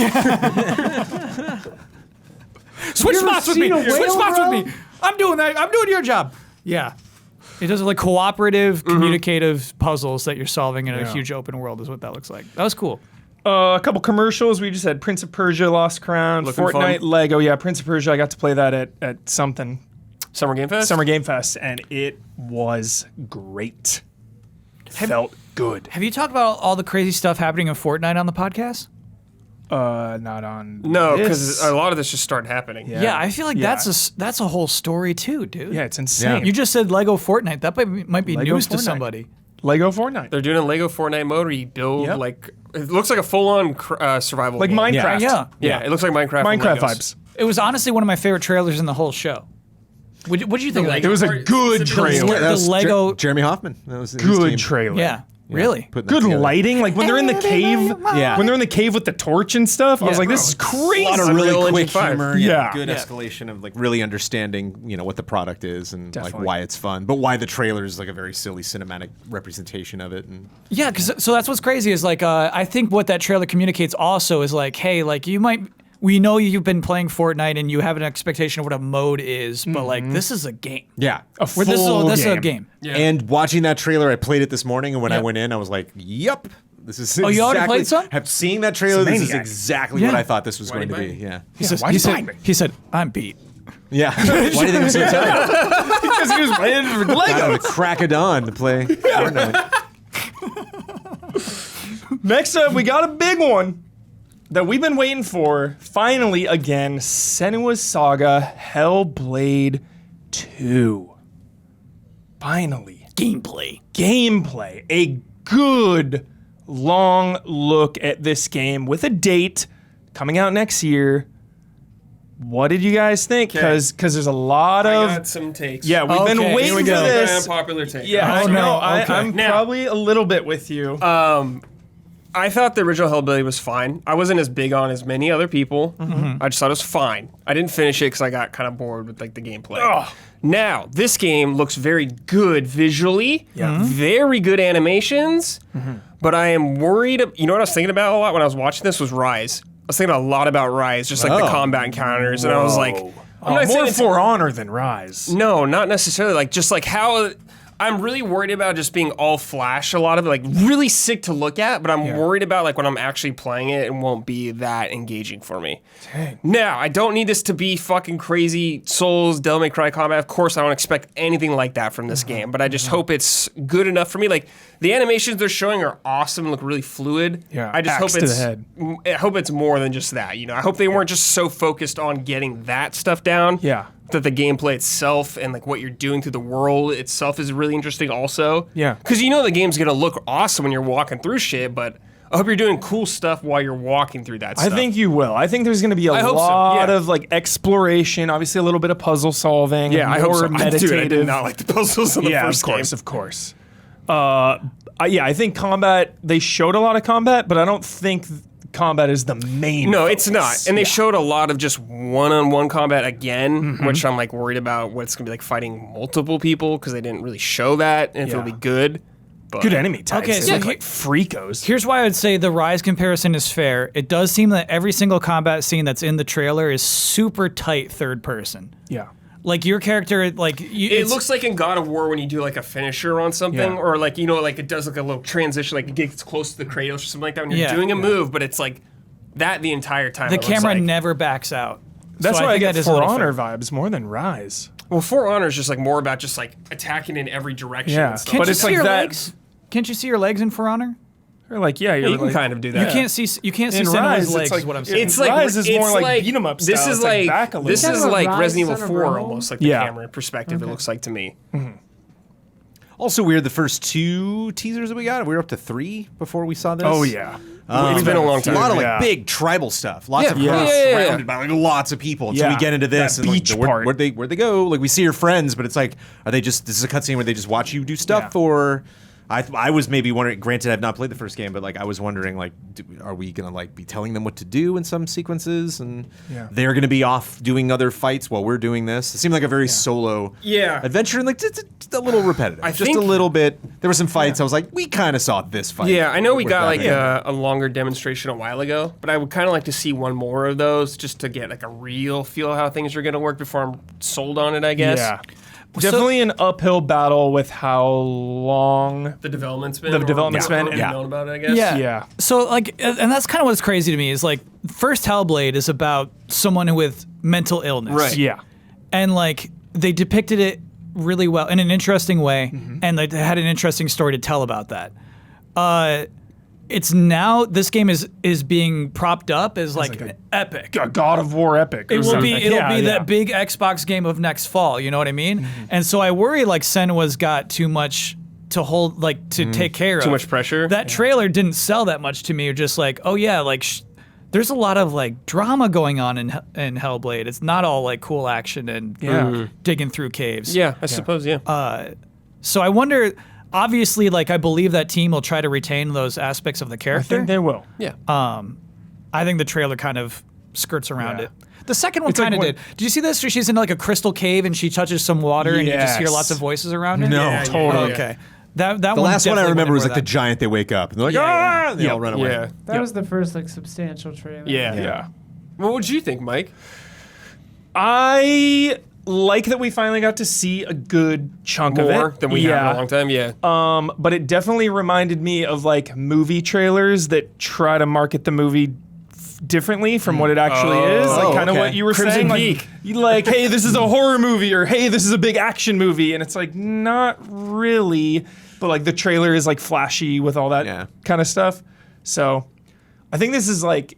Switch You ever spots with me. seen a Switch whale, spots bro? with me. I'm doing that. I'm doing your job. Yeah. It does like cooperative, communicative puzzles that you're solving in a huge open world is what that looks like. That was cool. A couple commercials. We just had Prince of Persia, Lost Crown, Looking Fortnite, fun. Lego. Yeah, Prince of Persia. I got to play that at something. Summer Game Fest? Summer Game Fest, and it was great. Felt good. Have you talked about all the crazy stuff happening in Fortnite on the podcast? Not on. No, this. because a lot of this just started happening. Yeah, I feel like Yeah. that's a whole story too, dude. Yeah, it's insane. You just said Lego Fortnite. That might be Lego news to Fortnite. somebody. Lego Fortnite. They're doing a Lego Fortnite mode where you build Yep. like it looks like a full-on survival Like game. Minecraft. Yeah. Yeah, it looks like Minecraft. with Minecraft Legos. vibes. It was honestly one of my favorite trailers in the whole show. What did you think of Lego that? It was a part- good specifically- trailer. The Lego- Jeremy Hoffman. That was his Good team. trailer. Yeah, really? Putting that Good together. lighting. Like when they're in the cave. Yeah. When they're in the cave with the torch and stuff. I was Yeah. like, this is crazy. A lot of Unreal really Engine quick 5. humor. Yeah. Good Yeah. escalation of like really understanding, what the product is and Definitely. like why it's fun, but why the trailer is like a very silly cinematic representation of it. And Yeah, so that's what's crazy is like I think what that trailer communicates also is like, hey, like we know you've been playing Fortnite and you have an expectation of what a mode is, but like this is a game. yeah, A This full is a game. game. Yeah. And watching that trailer, I played it this morning, and when I Yeah. went in, I was like, "Yep, this is." Oh, you already played some? Have seen that trailer. This is Maniac. exactly Yeah. what I thought this was Why going to do you be. buy Yeah, Why'd you buy me? He said, I'm beat. yeah. Why do you think I'm so excited? Because he was playing for Out Lego. of the crack of dawn to play Fortnite. Next up, we got a big one that we've been waiting for. Finally, again, Senua's Saga Hellblade 2. Finally. Gameplay. A good, long look at this game with a date coming out next year. What did you guys think? Because there's a lot I of... got some takes. Yeah, we've been Okay, waiting here we for go. this. Unpopular take. Yeah, I Oh, know. no. Okay. I'm Now- probably a little bit with you. I thought the original Hellblade was fine. I wasn't as big on as many other people. I just thought it was fine. I didn't finish it because I got kind of bored with like the gameplay. Ugh. Now this game looks very good visually, very good animations, but I am worried. You know what I was thinking about a lot when I was watching this was Rise. I was thinking a lot about Rise, just like the Oh. combat encounters, and I was like, I'm not saying more it's- For Honor than Rise. no, not necessarily. Like just like how I'm really worried about just being all flash. A lot of it, like really sick to look at, but I'm worried about like when I'm actually playing it, it won't be that engaging for me. Dang. Now, I don't need this to be fucking crazy Souls, Devil May Cry combat. Of course, I don't expect anything like that from this game, but I just hope it's good enough for me. Like the animations they're showing are awesome and look really fluid. Yeah, I just axe hope to the it's head. I hope it's more than just that. I hope they weren't just so focused on getting that stuff down. Yeah. That the gameplay itself and like what you're doing through the world itself is really interesting also. Yeah. Because the game's gonna look awesome when you're walking through shit, but I hope you're doing cool stuff while you're walking through that I stuff. think you will. I think there's going to be a I hope so, lot yeah. of like exploration, obviously a little bit of puzzle solving. Yeah, I hope so. more Dude, I did meditative. not like the puzzles in the Yeah, first of course, game. of course. I think combat. They showed a lot of combat, but I don't think combat is the main. No, it's not. focus. And they showed a lot of just one-on-one combat again, which I'm like worried about what it's gonna be like fighting multiple people because they didn't really show that and if it'll Yeah. be good. But good enemy types. Okay, They so look he- like freakos. Here's why I would say the Rise comparison is fair. It does seem that every single combat scene that's in the trailer is super tight third person. Yeah. Like your character, like it looks like in God of War when you do like a finisher on something, Yeah. or like like it does like a little transition, like it gets close to the Kratos or something like that when you're Yeah. doing a move, but it's like that the entire time. the it looks camera like. never backs out. That's So why I think get that is a For little Honor fair. vibes more than Rise. Well, For Honor is just like more about just like attacking in every direction. Yeah. and stuff. Can't But you it's see like your that- legs? Can't you see your legs in For Honor? Or like, yeah, you're you can like, kind of do You that. can't see In Senua's Rise, it's legs. like- is what I'm saying. It's like Rise is it's more like beat 'em up This style. is It's like like back a little this bit. is Kind of a like Rise, Resident Evil Son of 4 Rome? almost, like the Yeah. camera perspective. It looks like to me. Also weird, the first two teasers that we got, we were up to 3 before we saw this. Oh yeah. It's been a long A time. lot of like Yeah. big tribal stuff. Lots Yeah. of Yeah. her Yeah. surrounded by like lots of people. Until Yeah. we get into this That and like, beach where, part. where'd they go? Like we see your friends, but it's like, are they just? This is a cutscene where they just watch you do stuff, Yeah. or I was maybe wondering. Granted, I've not played the first game, but like I was wondering, like, are we gonna like be telling them what to do in some sequences, and they're gonna be off doing other fights while we're doing this? It seemed like a very solo adventure, and like just a little repetitive. Just a little bit. There were some fights. I was like, we kind of saw this fight. Yeah, I know we got like a longer demonstration a while ago, but I would kind of like to see one more of those just to get like a real feel of how things are gonna work before I'm sold on it. I guess. Yeah. Definitely an uphill battle with how long The development's been. Known about it, I guess. Yeah. So like, and that's kind of what's crazy to me is like, first Hellblade is about someone with mental illness. Right. Yeah. And like, they depicted it really well in an interesting way, and they had an interesting story to tell about that. It's now this game is being propped up as like an epic. A God of War epic. It'll be that big Xbox game of next fall. You know what I mean? And so I worry like Senua's got too much to hold, like to take care of. Too much pressure. That trailer didn't sell that much to me. Or just like, oh yeah, like there's a lot of like drama going on in Hellblade. It's not all like cool action and digging through caves. Yeah, I suppose. Yeah. So I wonder. Obviously, like I believe that team will try to retain those aspects of the I character. think they will. Yeah. I think the trailer kind of skirts around Yeah. it. The second one It's like kind of when- did. Did you see this? Where she's in like a crystal cave and she touches some water and you just hear Yes. lots of voices around her? No, Yeah, totally. Okay. That The one last one I definitely remember went was in like the more giant. They wake up and they're like, Yeah, and they all run away. Yeah. That was the first like substantial trailer. Yeah. What would you think, Mike? I like that we finally got to see a good chunk of More it. than we have in a long time. Yeah. But it definitely reminded me of like movie trailers that try to market the movie differently from what it actually is. Like kind of okay. what you were Crimson saying. Peak. Like, you like, hey, this is a horror movie, or hey, this is a big action movie, and it's like not really. But like the trailer is like flashy with all that kind of stuff. So I think this is like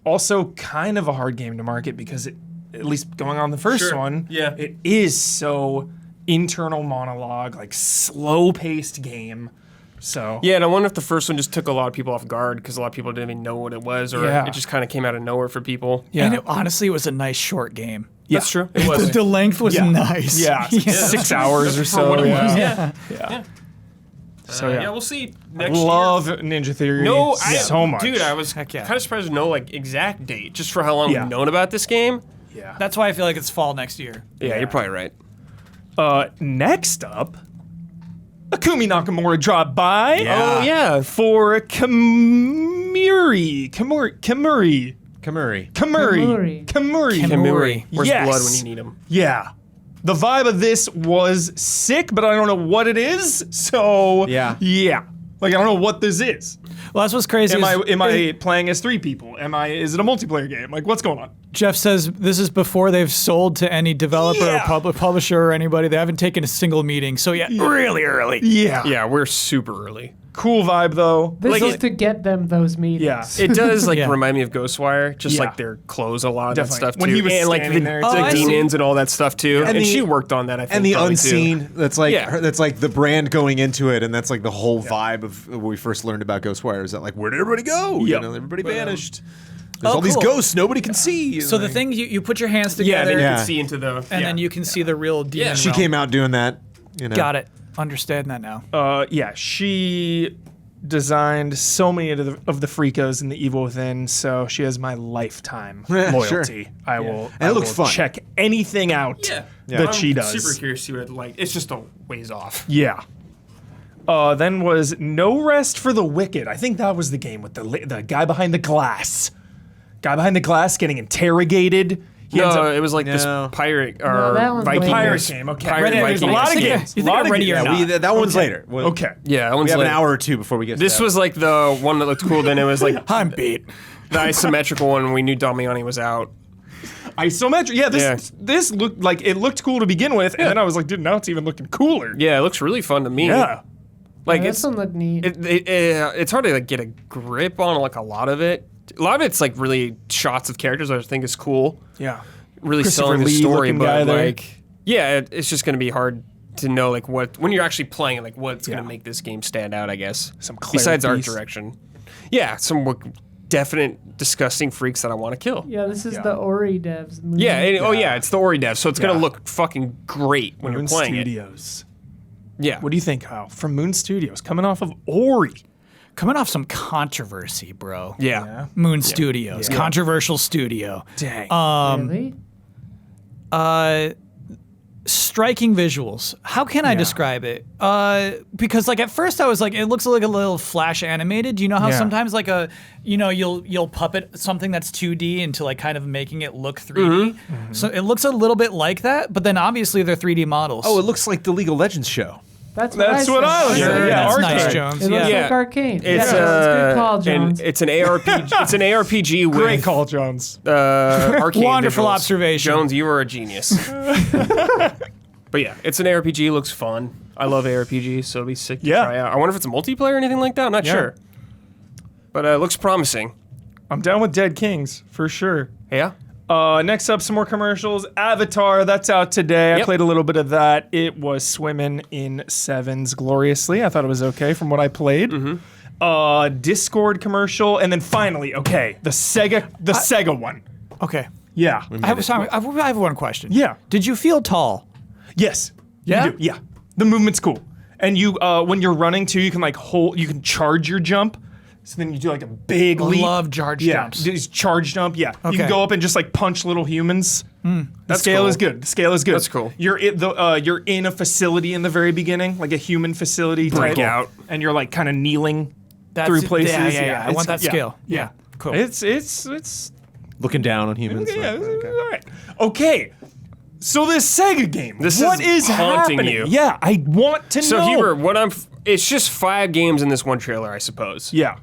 also kind of a hard game to market because it, at least going on the first one, it is so internal monologue, like slow-paced game. So Yeah, and I wonder if the first one just took a lot of people off guard because a lot of people didn't even know what it was, or it just kind of came out of nowhere for people. And honestly, it was a nice short game. That's true. It was. The length was nice. Yeah, it's like 6 hours or so. what it was. Yeah. So Yeah, we'll see next Love year. Ninja Theory So much. Dude, I was Heck yeah. kind of surprised to know like exact date just for how long Yeah. we've known about this game. Yeah. That's why I feel like it's fall next year. Yeah, you're probably right. Next up, Akumi Nakamura dropped by. Oh yeah. For Kamuri. Kamuri. Where's Yes. blood when you need him? Yeah. The vibe of this was sick, but I don't know what it is. So yeah. Like I don't know what this is. Well, that's what's crazy. Am I playing as 3 people? Is it a multiplayer game? Like what's going on? Jeff says this is before they've sold to any developer or publisher or anybody. They haven't taken a single meeting. So really early. Yeah. Yeah, we're super early. Cool vibe though. This is to get them those meetings. Yeah. It does like Yeah. remind me of Ghostwire, just Yeah. like their clothes, a lot of Definitely. that stuff too. When he was and like standing the, there, the I see. demons and all that stuff too. And the- she worked on that, I think. And the probably, unseen, too. that's like Yeah. that's like the brand going into it, and that's like the whole vibe of when we first learned about Ghostwire. Is that like where'd everybody go? Yep. You know, everybody vanished. There's all these cool. ghosts nobody can see. So the thing you put your hands Yeah, together then you Yeah. can see into the. and then you can see the real demon. she realm. came out doing that. You know. Got it. Understand that now. She designed so many of the Freakos in the Evil Within, so she has my lifetime Yeah, loyalty. sure. I will. And it I looks will fun. check anything out that I'm she does. Super curious to see what it like. It's just a ways off. Yeah. Then was No Rest for the Wicked. I think that was the game with the guy behind the glass. Guy behind the glass getting interrogated. He ends No, up- it was like this pirate or No, that one's Viking. later. pirate game. Okay. Pirate There's a Viking. lot of You think- games. you think lot I'm of ready games. or not? That one's later. Okay. Yeah, that one's We have later. an hour or two before we get to This that. was like the one that looked cool. Then it was like I'm beat. the isometrical one when we knew Damiani was out. Isometric. Yeah, this looked like it looked cool to begin with, and then I was like, dude, now it's even looking cooler. Yeah, it looks really fun to me. Yeah. Like This it's one looked neat. it's hard to like get a grip on like a lot of it. A lot of it's like really shots of characters, which I think is cool. Yeah. Really Christopher selling the Lee story, looking guy but there. like, yeah, it's just gonna be hard to know like what when you're actually playing it, like what's Yeah. gonna make this game stand out. I guess Some besides art clarities. direction. Yeah, some definite disgusting freaks that I want to kill. Yeah, this is the Ori devs movie. Yeah, and, oh yeah, it's the Ori dev, so it's Yeah. gonna look fucking great when Moon you're playing Studios. Yeah. What do you think, Kyle? From Moon Studios, coming off of Ori. Coming off some controversy, bro. Yeah. Moon Studios, controversial studio. Dang. Really? Striking visuals. How can I describe it? Because like at first I was like, it looks like a little flash animated. Do you know how sometimes like you'll puppet something that's 2D into like kind of making it look 3D? So it looks a little bit like that, but then obviously they're 3D models. Oh, it looks like the League of Legends show. That's what I was yeah, saying. that's Arcane. nice, Jones. It looks Yeah. like Arcane. It's That's a good call, Jones. and it's an ARPG. It's an ARPG with Great call, Jones. arcade Wonderful visuals. observation. Jones. You are a genius. But yeah, it's an ARPG. Looks fun. I love ARPGs, so it'll be sick to try out. I wonder if it's a multiplayer or anything like that. I'm not sure, but it looks promising. I'm down with Dead Kings for sure. Yeah. Next up, some more commercials. Avatar, that's out today. I Yep. played a little bit of that. It was swimming in sevens gloriously. I thought it was okay from what I played. Discord commercial, and then finally, the Sega one. Okay. Yeah. I have one question. Yeah. Did you feel tall? Yes. Yeah? You do. Yeah. The movement's cool, and you when you're running too, you can like you can charge your jump. So then you do like a big leap. Love charge jumps. Yeah, charge jump. Yeah, you Okay. can go up and just like punch little humans. The scale cool. is good. The scale is good. That's cool. You're in a facility in the very beginning, like a human facility. Break type, out. and you're like kind of kneeling through places. Yeah. I it's- want that scale. Yeah. Cool. It's Looking down on humans. yeah. like, It's all right. Okay. So this Sega game. This what is is haunting happening? you. Yeah, I want to So know. Hubert, it's just 5 games in this one trailer, I suppose. Yeah.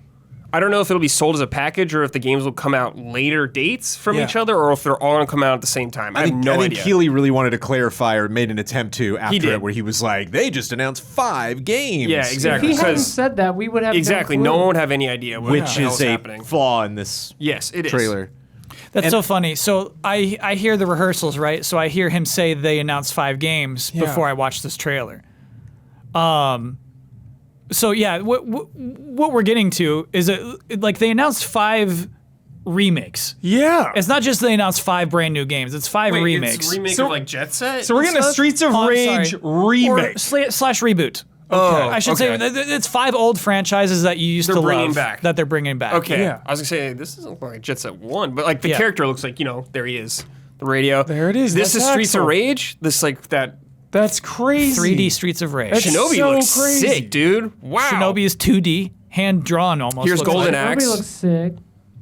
I don't know if it'll be sold as a package or if the games will come out later dates from Yeah. each other or if they're all going to come out at the same time. I have no I think idea. Keeley really wanted to clarify or made an attempt to after did. it, where he was like, "They just announced 5 games." Yeah, If exactly. he hadn't Because said that, we would have exactly, no clue. one would have any idea what Which the hell's is a happening. flaw in this Yes, it is. trailer. That's so funny. So I hear the rehearsals, right? So I hear him say they announced 5 games before I watch this trailer. So yeah, what we're getting to is like they announced 5 remakes. Yeah. It's not just they announced 5 brand new games. It's 5 Wait, remakes. It's a remake So- of like Jet Set? So we're getting a stuff? Streets of I'm Rage sorry. remake. Or slash reboot. Oh, I should say it's 5 old franchises that you used They're to bringing love back. that they're bringing back. Okay. Yeah. I was going to say, this doesn't look like Jet Set 1, but like the Yeah. character looks like, there he is. The radio. There it is. This That's is Streets Axel. of Rage? This like that That's crazy. 3D Streets of Rage. Shinobi so looks crazy. sick, dude. Wow. Shinobi is 2D, hand drawn almost. Here's looks Golden like. Axe. Nobody looks sick.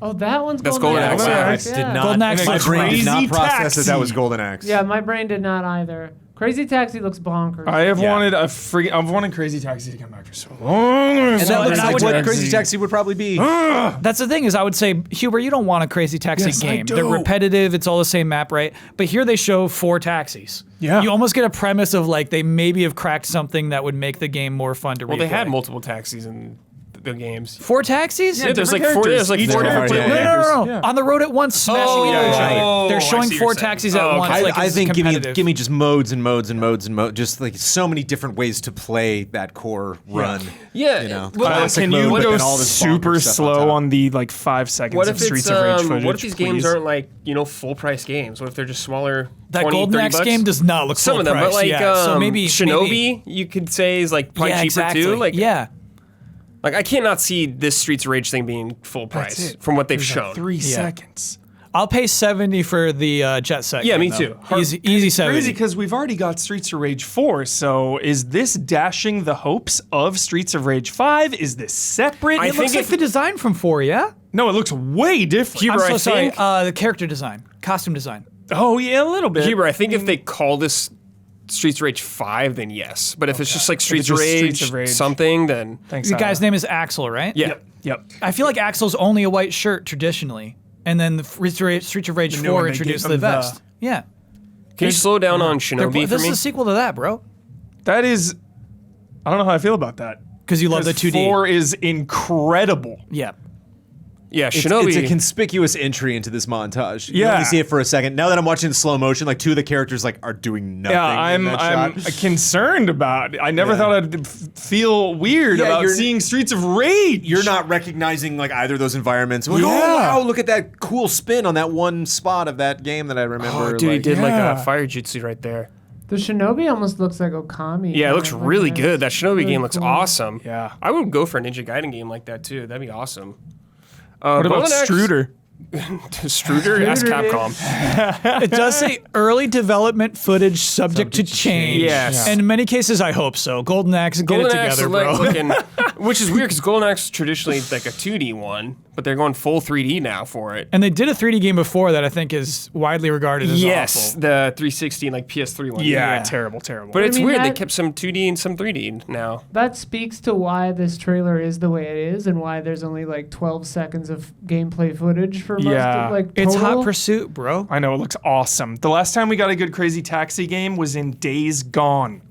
Oh, that one's That's Golden Golden Axe. Axe. Golden I Yeah. did not. Golden Axe And my a brain did not Crazy process that that was Taxi. Golden Axe. Yeah, my brain did not either. Crazy Taxi looks bonkers. I've Yeah. wanted Crazy Taxi to come back for so long. And that looks and I like would- what Crazy Taxi would probably be. That's the thing is I would say, Huber, you don't want a Crazy Taxi Yes, I game. do. They're repetitive. It's all the same map, right? But here they show 4 taxis. Yeah. You almost get a premise of like they maybe have cracked something that would make the game more fun to replay. Well, they had multiple taxis in the games. 4 taxis? Yeah, there's like different 4 characters. there's like Each 4 one different has players. different No. Yeah. On the road at once, smashing Oh, into each other. right. They're I showing see what 4 you're saying. taxis at Oh, once. okay. Like I it's think competitive. give me just modes and modes and modes and modes. Just like so many different ways to play that core run. Yeah. You know, Well, classic Can mode, you but go then all this super bonkers stuff slow top. on the like 5 seconds What of if Streets it's of Rage footage? what if these games please? aren't like, full price games? What if they're just smaller? that 20, Golden 30 Axe bucks? game does not look Some full of them, price. but like yeah. So maybe Shinobi, you could say is like probably yeah, cheaper exactly. too. Like yeah. Like I cannot see this Streets of Rage thing being full That's price it. from what they've There's like shown. 3 Yeah. seconds. I'll pay $70 for the Jet Set. Yeah, game, me though. too. Easy 70. Crazy because we've already got Streets of Rage 4. So is this dashing the hopes of Streets of Rage 5? Is this separate? I It looks think like if- the design from 4, yeah? No, it looks way different. Huber, I'm so I sorry. think- The character design, costume design. Oh yeah, a little bit. Huber, I think if they call this Streets of Rage 5, then yes. But if it's just like Streets, it's of, just Rage Streets of Rage. something, then Thanks. The guy's Tyler. name is Axel, right? yeah. Yep. I feel like Axel's only a white shirt traditionally, and then the Streets of Rage The new 4 one, they introduced gave the him the- vest. Yeah. Can you slow down on They're- Shinobi for this me? is a sequel to that, bro. That is. I don't know how I feel about that. Because you love the 'Cause 2D. 4 is incredible. Yeah. Yeah, It's, Shinobi. it's a conspicuous entry into this montage. You Yeah. only see it for a second. Now that I'm watching in slow motion, like 2 of the characters like are doing nothing. Yeah, in that I'm shot. concerned about it. I never Yeah. thought I'd feel weird Yeah, about you're- seeing Streets of Rage. You're not recognizing like either of those environments. Like, Yeah. oh wow, look at that cool spin on that one spot of that game that I remember. oh, dude, he like, did like Yeah. a fire jutsu right there. The Shinobi almost looks like Okami. Yeah, it looks really good. That Shinobi really game looks cool. awesome. Yeah. I would go for a Ninja Gaiden game like that too. That'd be awesome. What about Golden Axe- Struder? Struder? Ask Capcom. It does say early development footage subject to change. Yes. And in many cases, I hope so. Golden Axe, get Golden it Axe together, is like bro. looking, which is weird because Golden Axe is traditionally like a 2D one, but they're going full 3D now for it. And they did a 3D game before that I think is widely regarded as Yes, awful. the 360 and like PS3 one. Yeah, terrible. But it's I mean, weird. They that- kept some 2D and some 3D now. That speaks to why this trailer is the way it is and why there's only like 12 seconds of gameplay footage for most Yeah. of like It's total. Hot Pursuit, bro. I know, it looks awesome. The last time we got a good Crazy Taxi game was in Days Gone.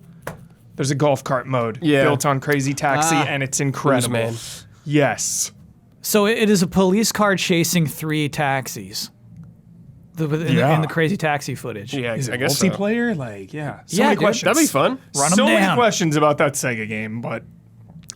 There's a golf cart mode built on Crazy Taxi, and it's incredible. Man. Yes. So it is a police car chasing 3 taxis. In the Crazy Taxi footage. Yeah, Is it I guess so. multiplayer? Like, yeah. So Yeah, many dude, questions. That'd be fun. Run 'em so many down. questions about that Sega game, but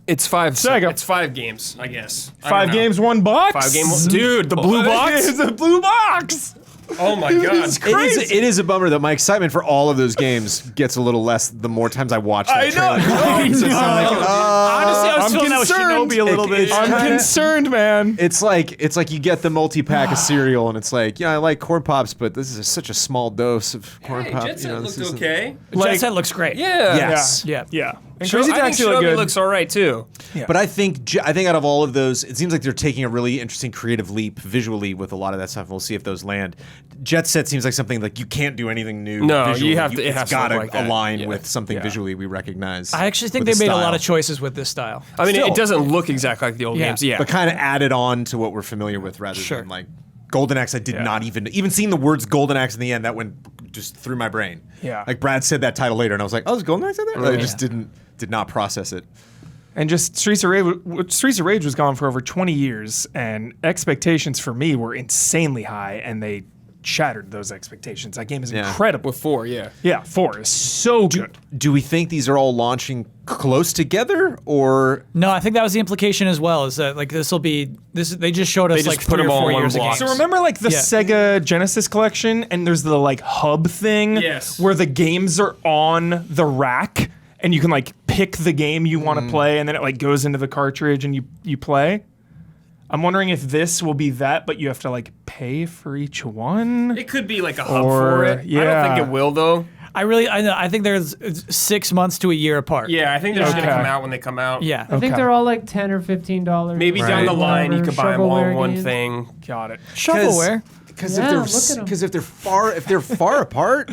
It's 5. Sega. It's 5 games, I guess. I 5 don't know. games, 1 box? 5 games. Dude, the blue box. It's a blue box! Oh my god. It's crazy. It is a bummer that my excitement for all of those games gets a little less the more times I watch that I know. trailer. I So it's know. like, Honestly, I was I'm feeling that with concerned. Shinobi a little bit. It's I'm kinda- concerned, man. It's like you get the multi-pack of cereal and it's like, yeah, I like corn pops, but this is such a small dose of corn Hey, pop. Jet Set this looked isn't- okay. Jet Set looks great. Yeah. Yes. Yeah. Yeah. And Sure, Crazy I think Taxi look Shinobi good. looks all right too. But I think out of all of those, it seems like they're taking a really interesting creative leap visually with a lot of that stuff. We'll see if those land. Jet Set seems like something like you can't do anything new. No, visually. you have to- it has It's to look got to like that. align Yeah. with something Yeah. visually we recognize. I actually think with they the made a lot style. of choices with this style. I mean, Still. it doesn't look exactly like the old Yeah. games. Yeah. but kind of added on to what we're familiar with rather Sure. than like Golden Axe. I did not even seeing the words Golden Axe in the end. That went just through my brain. Yeah. Like Brad said that title later, and I was like, oh, is Golden Axe in there? I just did not process it. And just Streets of Rage was gone for over 20 years, and expectations for me were insanely high, and they shattered those expectations. That game is Yeah. incredible. With 4, yeah. Yeah, 4 is so good. Do we think these are all launching close together, or No, I think that was the implication as well. Is that like this will be this? They just showed us just like put 3 them or all 4 in one years ago. block. So remember like the Yeah. Sega Genesis collection, and there's the like hub thing Yes. where the games are on the rack, and you can like pick the game you want to play, and then it like goes into the cartridge and you play. I'm wondering if this will be that, but you have to like pay for each one. It could be like a hub Or- for it. I yeah. don't think it will though. I think there's 6 months to a year apart. Yeah, I think they're just Okay. gonna come out when they come out. Yeah. I think Okay. they're all like $10 or $15. Maybe down the line you Whatever, could buy them all in shovelware one games. thing. Got it. Shovelware. because Yeah, look at 'em. if they're far apart,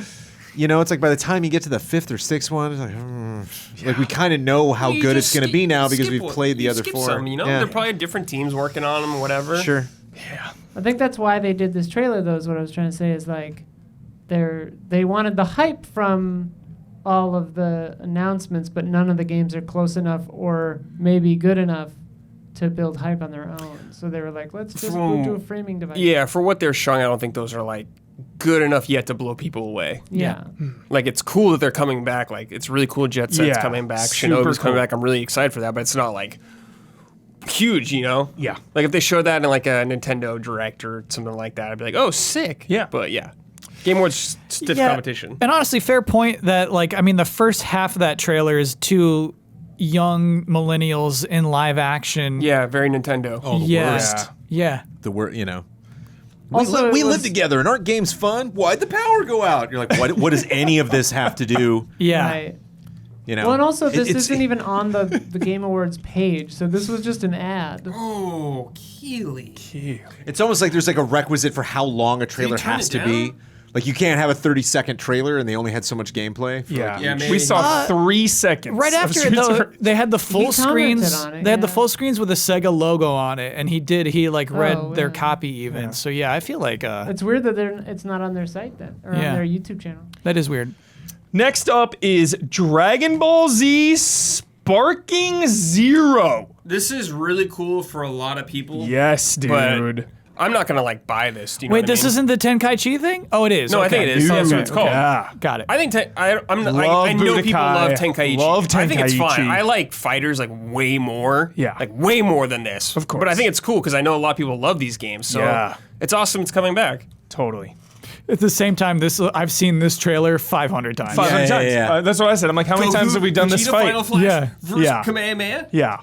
you know, it's like by the time you get to the 5th or 6th one, it's like, like we kind of know how You good just it's going to skip- be now you because skip we've one. played the You other skip 4. Some, you know, Yeah. they're probably different teams working on them, whatever. Sure. I think that's why they did this trailer, though, is what I was trying to say, is like they wanted the hype from all of the announcements, but none of the games are close enough or maybe good enough to build hype on their own. So they were like, let's just move to a framing device. Yeah, for what they're showing, I don't think those are like good enough yet to blow people away. Yeah. Like it's cool that they're coming back. Like it's really cool. Jet Set's Yeah, coming back. super Shinobi's coming cool. back. I'm really excited for that. But it's not like huge, you know. Yeah. Like if they showed that in like a Nintendo Direct or something like that, I'd be like, oh, sick. Yeah. But yeah, Game Awards stiff Yeah. competition. And honestly, fair point that like I mean the first half of that trailer is 2 young millennials in live action. Yeah, very Nintendo. Oh, the Yeah. worst. Yeah. The word, you know. Also, we it live was- together and aren't games fun? Why'd the power go out? You're like, what does any of this have to do? Yeah. Right. You know. Well, and also this It's- isn't even on the Game Awards page, so this was just an ad. Oh, Keely. It's almost like there's like a requisite for how long a trailer turn has it to be. down? Like you can't have a 30-second trailer and they only had so much gameplay. For Yeah. like Yeah, each- maybe. We saw 3 seconds. Right of after it, Streets of though, Rage. they had the full commented screens. on it, They had the yeah. full screens with the Sega logo on it, and he like read Oh, their yeah. copy even. So yeah, I feel like It's weird that it's not on their site then, or Yeah. on their YouTube channel. that is weird. Next up is Dragon Ball Z Sparking Zero. This is really cool for a lot of people. Yes, But dude. I'm not gonna like buy this. Do you know Wait, what I this mean? isn't the Tenkaichi thing? Oh, it is. No, I think Okay. it is. That's what it's called. Yeah. Got it. I think I'm not, Love I know people Budokai. love Tenkaichi. Love I think it's Tenkaichi. fine. I like fighters like way more. Yeah. Like way more than this. Of course. But I think it's cool because I know a lot of people love these games. So Yeah. it's awesome it's coming back. Totally. At the same time, I've seen this trailer 500 times. 500 Yeah, times. yeah. That's what I said. I'm like, how many times have we done this Vegeta fight? Final Flash Yeah. versus Yeah. Kamehameha? Yeah.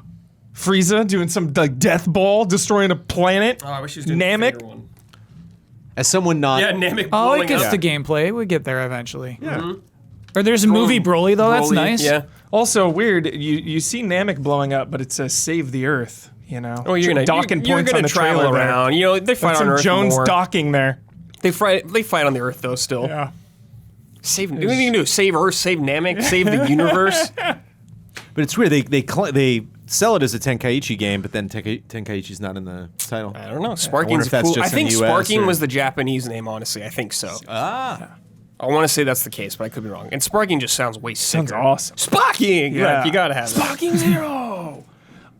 Frieza doing some like death ball, destroying a planet. Oh, I wish he was doing Namek. the Vader one. As someone not. Yeah, Namek Oh, blowing it gets up. to gameplay. We get there eventually. Yeah. Or there's a movie Broly though. That's Broly, nice. Yeah. Also weird. You see Namek blowing up, but it says "Save the Earth." You know. Oh, you're gonna docking you're points gonna on the travel trailer there. around. You know, they fight That's on some Earth Jones more. docking there. They fight on the Earth though. Still, Yeah. save. The only thing you can do is save Earth, save Namek, save the universe. But it's weird. They sell it as a Tenkaichi game, but then Tenkaichi's not in the title. I don't know. wonder Sparking's if that's cool. just I in think the US Sparking or- was the Japanese name. Honestly, I think so. Ah. I want to say that's the case, but I could be wrong. And Sparking just sounds way sicker. Sounds awesome. Sparking. Yeah. Right, you gotta have that. Fucking Zero.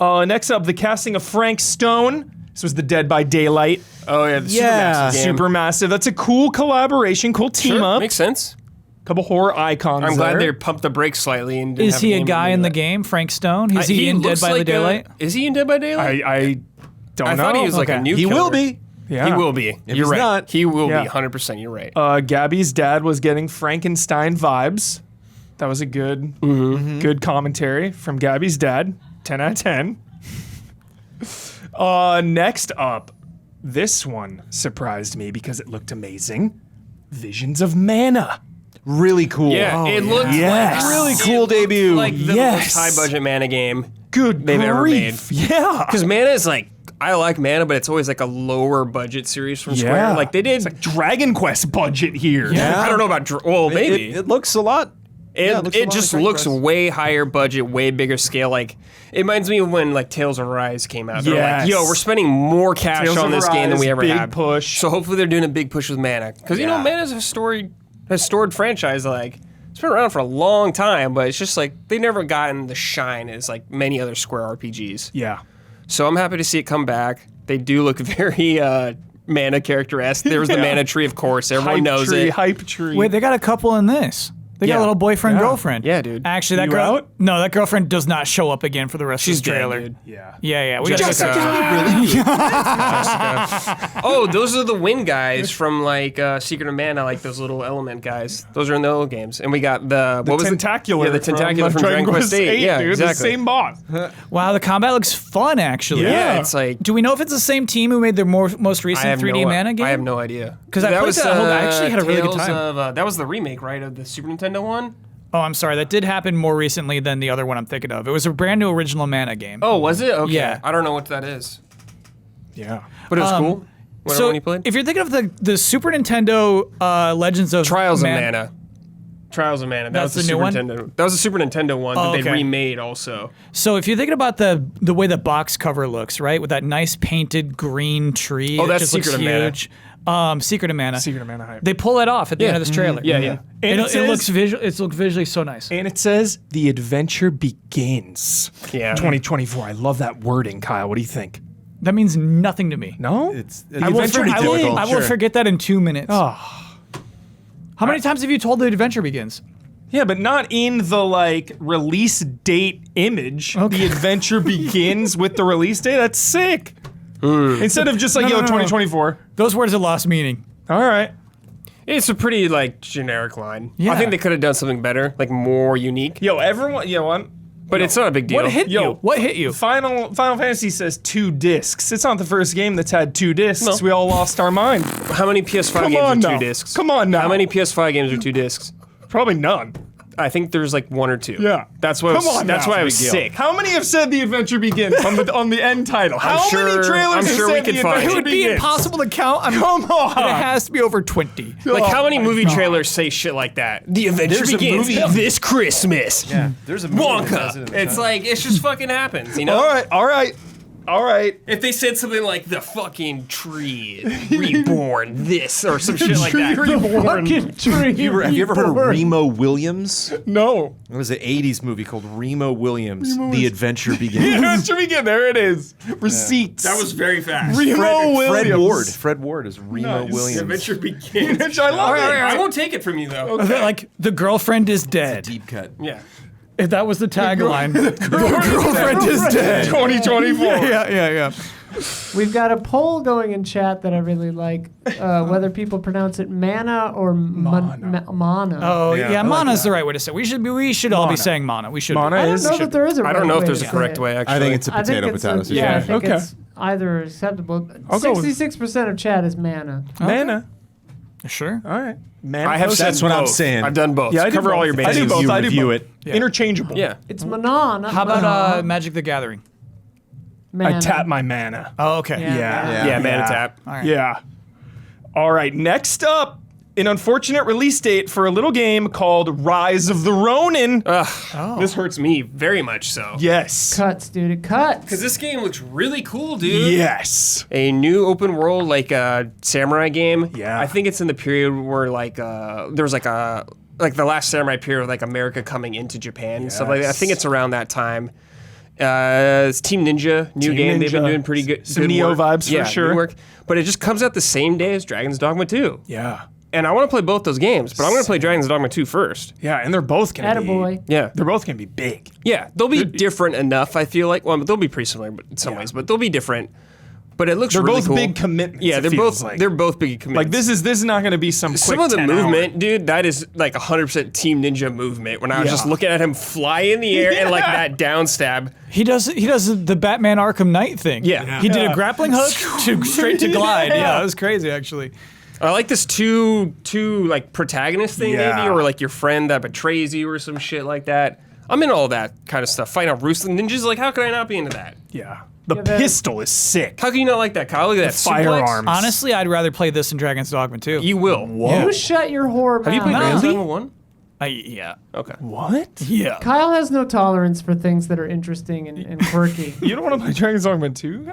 Next up, the casting of Frank Stone. This was the Dead by Daylight. Oh yeah, the Yeah. Supermassive game. Supermassive. That's a cool collaboration, cool team Sure, up. makes sense. Couple horror icons. I'm glad there. they pumped the brakes slightly and didn't Is have he a game guy to in do the that. game, Frank Stone? Is he in Dead looks by the like Daylight? Is he in Dead by Daylight? I don't I know. thought he was like a Okay. new He killer. will be. Yeah. He will be. If You're he's right. not- He will Yeah. be 100%. You're right. Gabby's dad was getting Frankenstein vibes. That was a good, good commentary from Gabby's dad. 10 out of 10. Next up, this one surprised me because it looked amazing. Visions of Mana. Really cool. Yeah, it looked Yes. like Really it cool looked debut. like the Yes. most high budget Mana game. Good They've ever grief. Yeah. Because Mana is like, I like Mana, but it's always like a lower budget series from Square. Like they did. It's like Dragon Quest budget here. Yeah. I don't know about. Well, maybe It looks a lot. yeah, it looks a it lot just like looks Dragon Quest. way higher budget, way bigger scale. Like it reminds me of when like Tales of Arise came out. They're Yes. like, yo, we're spending more cash Tales on of this game than we Arise, ever big had. push. So hopefully they're doing a big push with Mana because you know Yeah. Mana's a storied franchise. Like it's been around for a long time, but it's just like they never gotten the shine as like many other Square RPGs. Yeah. So I'm happy to see it come back. They do look very Mana character-esque. There's the Yeah. Mana tree, of course. Everyone Hype knows tree, it. hype tree. Wait, they got a couple in this. They got Yeah. a little boyfriend Yeah. girlfriend. Yeah, dude. Actually, that You girl. out? No, that girlfriend does not show up again for the rest She's of the trailer. dead, dude. yeah. Yeah. We gotta Jessica. Oh, those are the Wind guys from like Secret of Mana, like those little element guys. Those are in the old games. And we got the what was Tentacular. it? Yeah, the Tentacular from Dragon Quest 8. Yeah, dude, exactly. The same boss. Wow, the combat looks fun. Actually. Yeah, it's like Do we know if it's the same team who made their most I recent have 3D no, Mana game? I have no idea. 'Cause I played that whole- I actually had a really good Tales time. Of, that was the remake, right, of the Super Nintendo one? Oh, I'm sorry. That did happen more recently than the other one I'm thinking of. It was a brand new original Mana game. Oh, was it? Okay. Yeah. I don't know what that is, Yeah. but it was cool. Whatever So one you played. if you're thinking of the Super Nintendo Legends of Trials of Man- Mana. Trials of Mana. That That's was the the new Super one? Nintendo. That was the Super Nintendo one Oh, that they okay. remade also. So if you're thinking about the way the box cover looks, right, with that nice painted green tree, Oh, it that's just looks Secret of Mana. huge. Secret of Mana. Secret of Mana hype. They pull it off at the end of this trailer. Yeah, yeah. And It looks visually so nice. And it says the adventure begins. Yeah. 2024. I love that wording, Kyle. What do you think? That means nothing to me. No? It's I will, adventure I will- difficult, I will sure. forget that in 2 minutes. Oh. How many times have you told the adventure begins? Yeah, but not in the like release date image. Okay. The adventure begins with the release date. That's sick. Instead of just like, No, yo, no. 2024. Those words have lost meaning. All right. It's a pretty like generic line. Yeah. I think they could have done something better, like more unique. Yo, everyone, But it's not a big deal. What hit Yo, you? What hit you? Final Fantasy says 2 discs. It's not the first game that's had 2 discs. No. We all lost our mind. How many PS5 Come games on are now. 2 discs? Come on now. How many PS5 games are 2 discs? Probably none. I think there's like 1 or 2. Yeah. That's what. Come on That's now. why I was Big deal. sick. How many have said the adventure begins on the end title? How many sure- trailers I'm have sure we said could the find adventure It would be begins? impossible to count. Come on. It has to be over 20. Like how many Oh my movie God. trailers say shit like that? The adventure There's a begins movie- this Christmas. Yeah, there's a movie that does it in Wonka. the It's title. like it's just fucking happens, you know. All right. If they said something like the fucking tree reborn this or some shit like that. Fucking tree. Have you ever heard of Remo Williams? No. It was an 80s movie called Remo Williams. The Adventure Begins. The adventure begins. There it is. Receipts. very fast. Remo Williams. Fred Ward is Remo Nice. Williams. begins. Which I love it. I won't take it from you though. Like, the girlfriend is dead. Deep cut. Yeah. If that was the tagline. The girlfriend is dead. 2024. Yeah. We've got a poll going in chat that I really like, whether people pronounce it mana or mana. Oh Yeah, yeah, I like mana's that. the right way to say. We should all be Mana. saying mana. We should. Mana I don't is. know that there is a right I don't know if way there's to a say correct it. way, actually. I think it's a I think potato it's potato I situation. think Okay. it's either acceptable. I'll go with- 66% of chat is mana. Mana. Sure. All right. Mana. I have potion. said That's what I'm both. saying. I've done both. Yeah, I did Cover both. all your I bases. do both. You I did review both. it. Yeah. Interchangeable. Yeah. It's mana, not How about mana. Magic the Gathering? Mana. I tap my mana. Oh, okay. Yeah. Yeah, mana tap. All right. Yeah. All right. Next up, an unfortunate release date for a little game called Rise of the Ronin. This hurts me very much so. Yes. Cuts, dude. It cuts. Because this game looks really cool, dude. Yes. A new open world samurai game. Yeah. I think it's in the period where there was the last samurai period with America coming into Japan and stuff like that. I think it's around that time. It's Team Ninja, new Team game. They've been Ninja. doing pretty good. Some good Neo work. vibes for Yeah, sure. good work. But it just comes out the same day as Dragon's Dogma 2. Yeah. And I want to play both those games, but I'm going to play Dragon's Dogma 2 first. Yeah, and they're both gonna be. Attaboy. Yeah. They're both gonna be big. Yeah, they'll be different enough, I feel like. Well, they'll be pretty similar in some ways, but they'll be different. But it looks They're really both cool. big commitments. Yeah, it they're feels both big commitments. like this is not gonna be some Some quick of the 10 hour. movement, dude, that is like 100% Team Ninja movement. When I was just looking at him fly in the air and like that down stab. He does the Batman Arkham Knight thing. Yeah. He did Yeah. a grappling hook to straight to glide. Yeah, that was crazy actually. I like this two like protagonist thing Yeah. maybe, or like your friend that betrays you or some shit like that. I'm into all that kind of stuff. Fighting out ruthless ninjas, like how could I not be into that? Yeah. The Yeah, that- pistol is sick. How can you not like that, Kyle? Look at that firearms. suplex. Honestly, I'd rather play this than Dragon's Dogma 2. You will. Yeah. You shut your whore mouth. Have you played Dragon's Really? Dogma 1? Yeah. Okay. What? Yeah. Kyle has no tolerance for things that are interesting and quirky. You don't want to play Dragon's Dogma 2?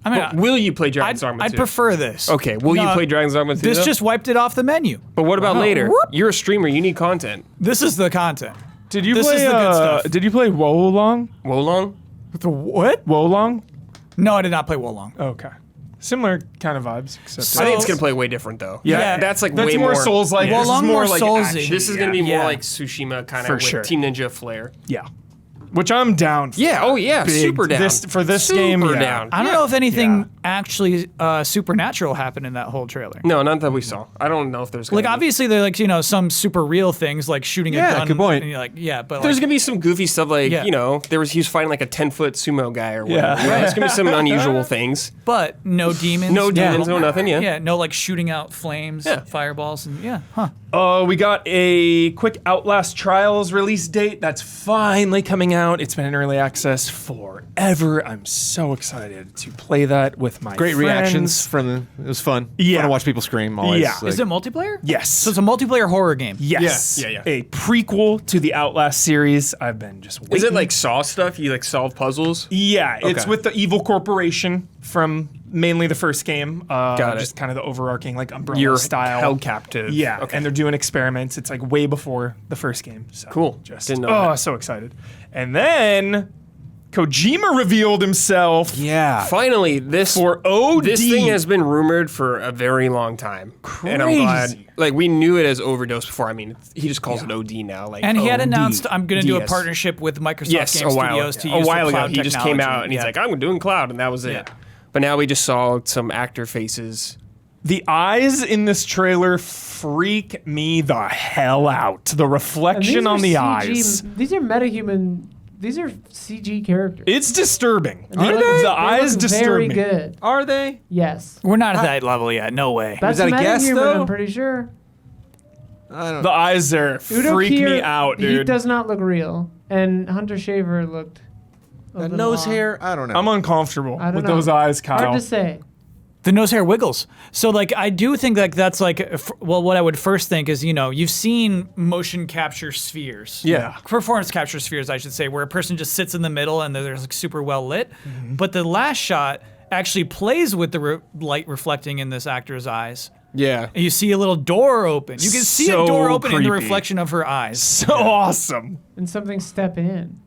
I mean, Will you play Dragon's Dogma 2? I'd prefer this. Okay, will you No, play Dragon's Dogma 2? This though? just wiped it off the menu. But what about later? Whoop. You're a streamer. You need content. This is the content. Did you This play is the good stuff. Did you play Wolong? Wolong? The what? Wolong? No, I did not play Wolong. Okay. Similar kind of vibes, except I think it's gonna play way different though. Yeah. that's like that's way more Souls like. Yeah. This is Wolong more more like Soulsy. action. This is gonna be more Yeah. like Tsushima kind For of with sure. Team Ninja flair. Yeah. Which I'm down for. Yeah. Oh yeah. Big. Super down. For this Super game, yeah. down. I don't know if anything actually supernatural happened in that whole trailer. No, not that we saw. I don't know if there's gonna Like be. obviously they're like some super real things like shooting a Yeah, gun. good point. And you're like but There's like, gonna be some goofy stuff like Yeah. he was fighting like a 10-foot sumo guy or whatever. Yeah. There's gonna be some unusual things. but no demons. No demons, no nothing. Yeah. Yeah, no like shooting out flames, Yeah. fireballs, and We got a quick Outlast Trials release date that's finally coming out. It's been in early access forever. I'm so excited to play that with my Great friends. reactions from the. It was fun. Yeah. Fun to watch people scream. Always. Yeah. Like, Is it multiplayer? Yes. So it's a multiplayer horror game. Yes. Yeah. A prequel to the Outlast series. I've been just waiting. Is it like Saw stuff? You like solve puzzles? Yeah, it's Okay. with the evil corporation from mainly the first game. Got it. Just kind of the overarching like umbrella You're style. held captive. Yeah, Okay. and they're doing experiments. It's like way before the first game. So Cool. Just Didn't know oh, that. so excited. And then Kojima revealed himself yeah. Finally, this for OD. This thing has been rumored for a very long time. And I'm glad. Crazy. Like, we knew it as Overdose before. I mean, he just calls it OD now. Like, And he had OD. announced, I'm going to do a Yes. partnership with Microsoft Yes, Game a while, Studios to a use while the ago. cloud He just came technology. out and he's Yeah. like, I'm doing cloud, and that was it. Yeah. But now we just saw some actor faces. The eyes in this trailer freak me the hell out. The And reflection on the eyes. These are metahuman. These are CG characters. It's disturbing. And they look- The they eyes look disturb very me. good. Are they? Yes. We're not at that level yet. No way. That's that a guess, metahuman, though? I'm pretty sure. I don't The know. eyes there Udo freak Kier, me out, dude. He does not look real. And Hunter Shaver looked a That little nose off. hair. I don't know. I'm uncomfortable I don't with know. those eyes, Kyle. Hard to say. The nose hair wiggles. So like I do think like that's like what I would first think is you've seen motion capture spheres. Yeah. Performance capture spheres, I should say, where a person just sits in the middle and they're like super well lit. But the last shot actually plays with the light reflecting in this actor's eyes. Yeah. And you see a little door open. You can see So a door open in the creepy. reflection of her eyes. So awesome. And something step in. And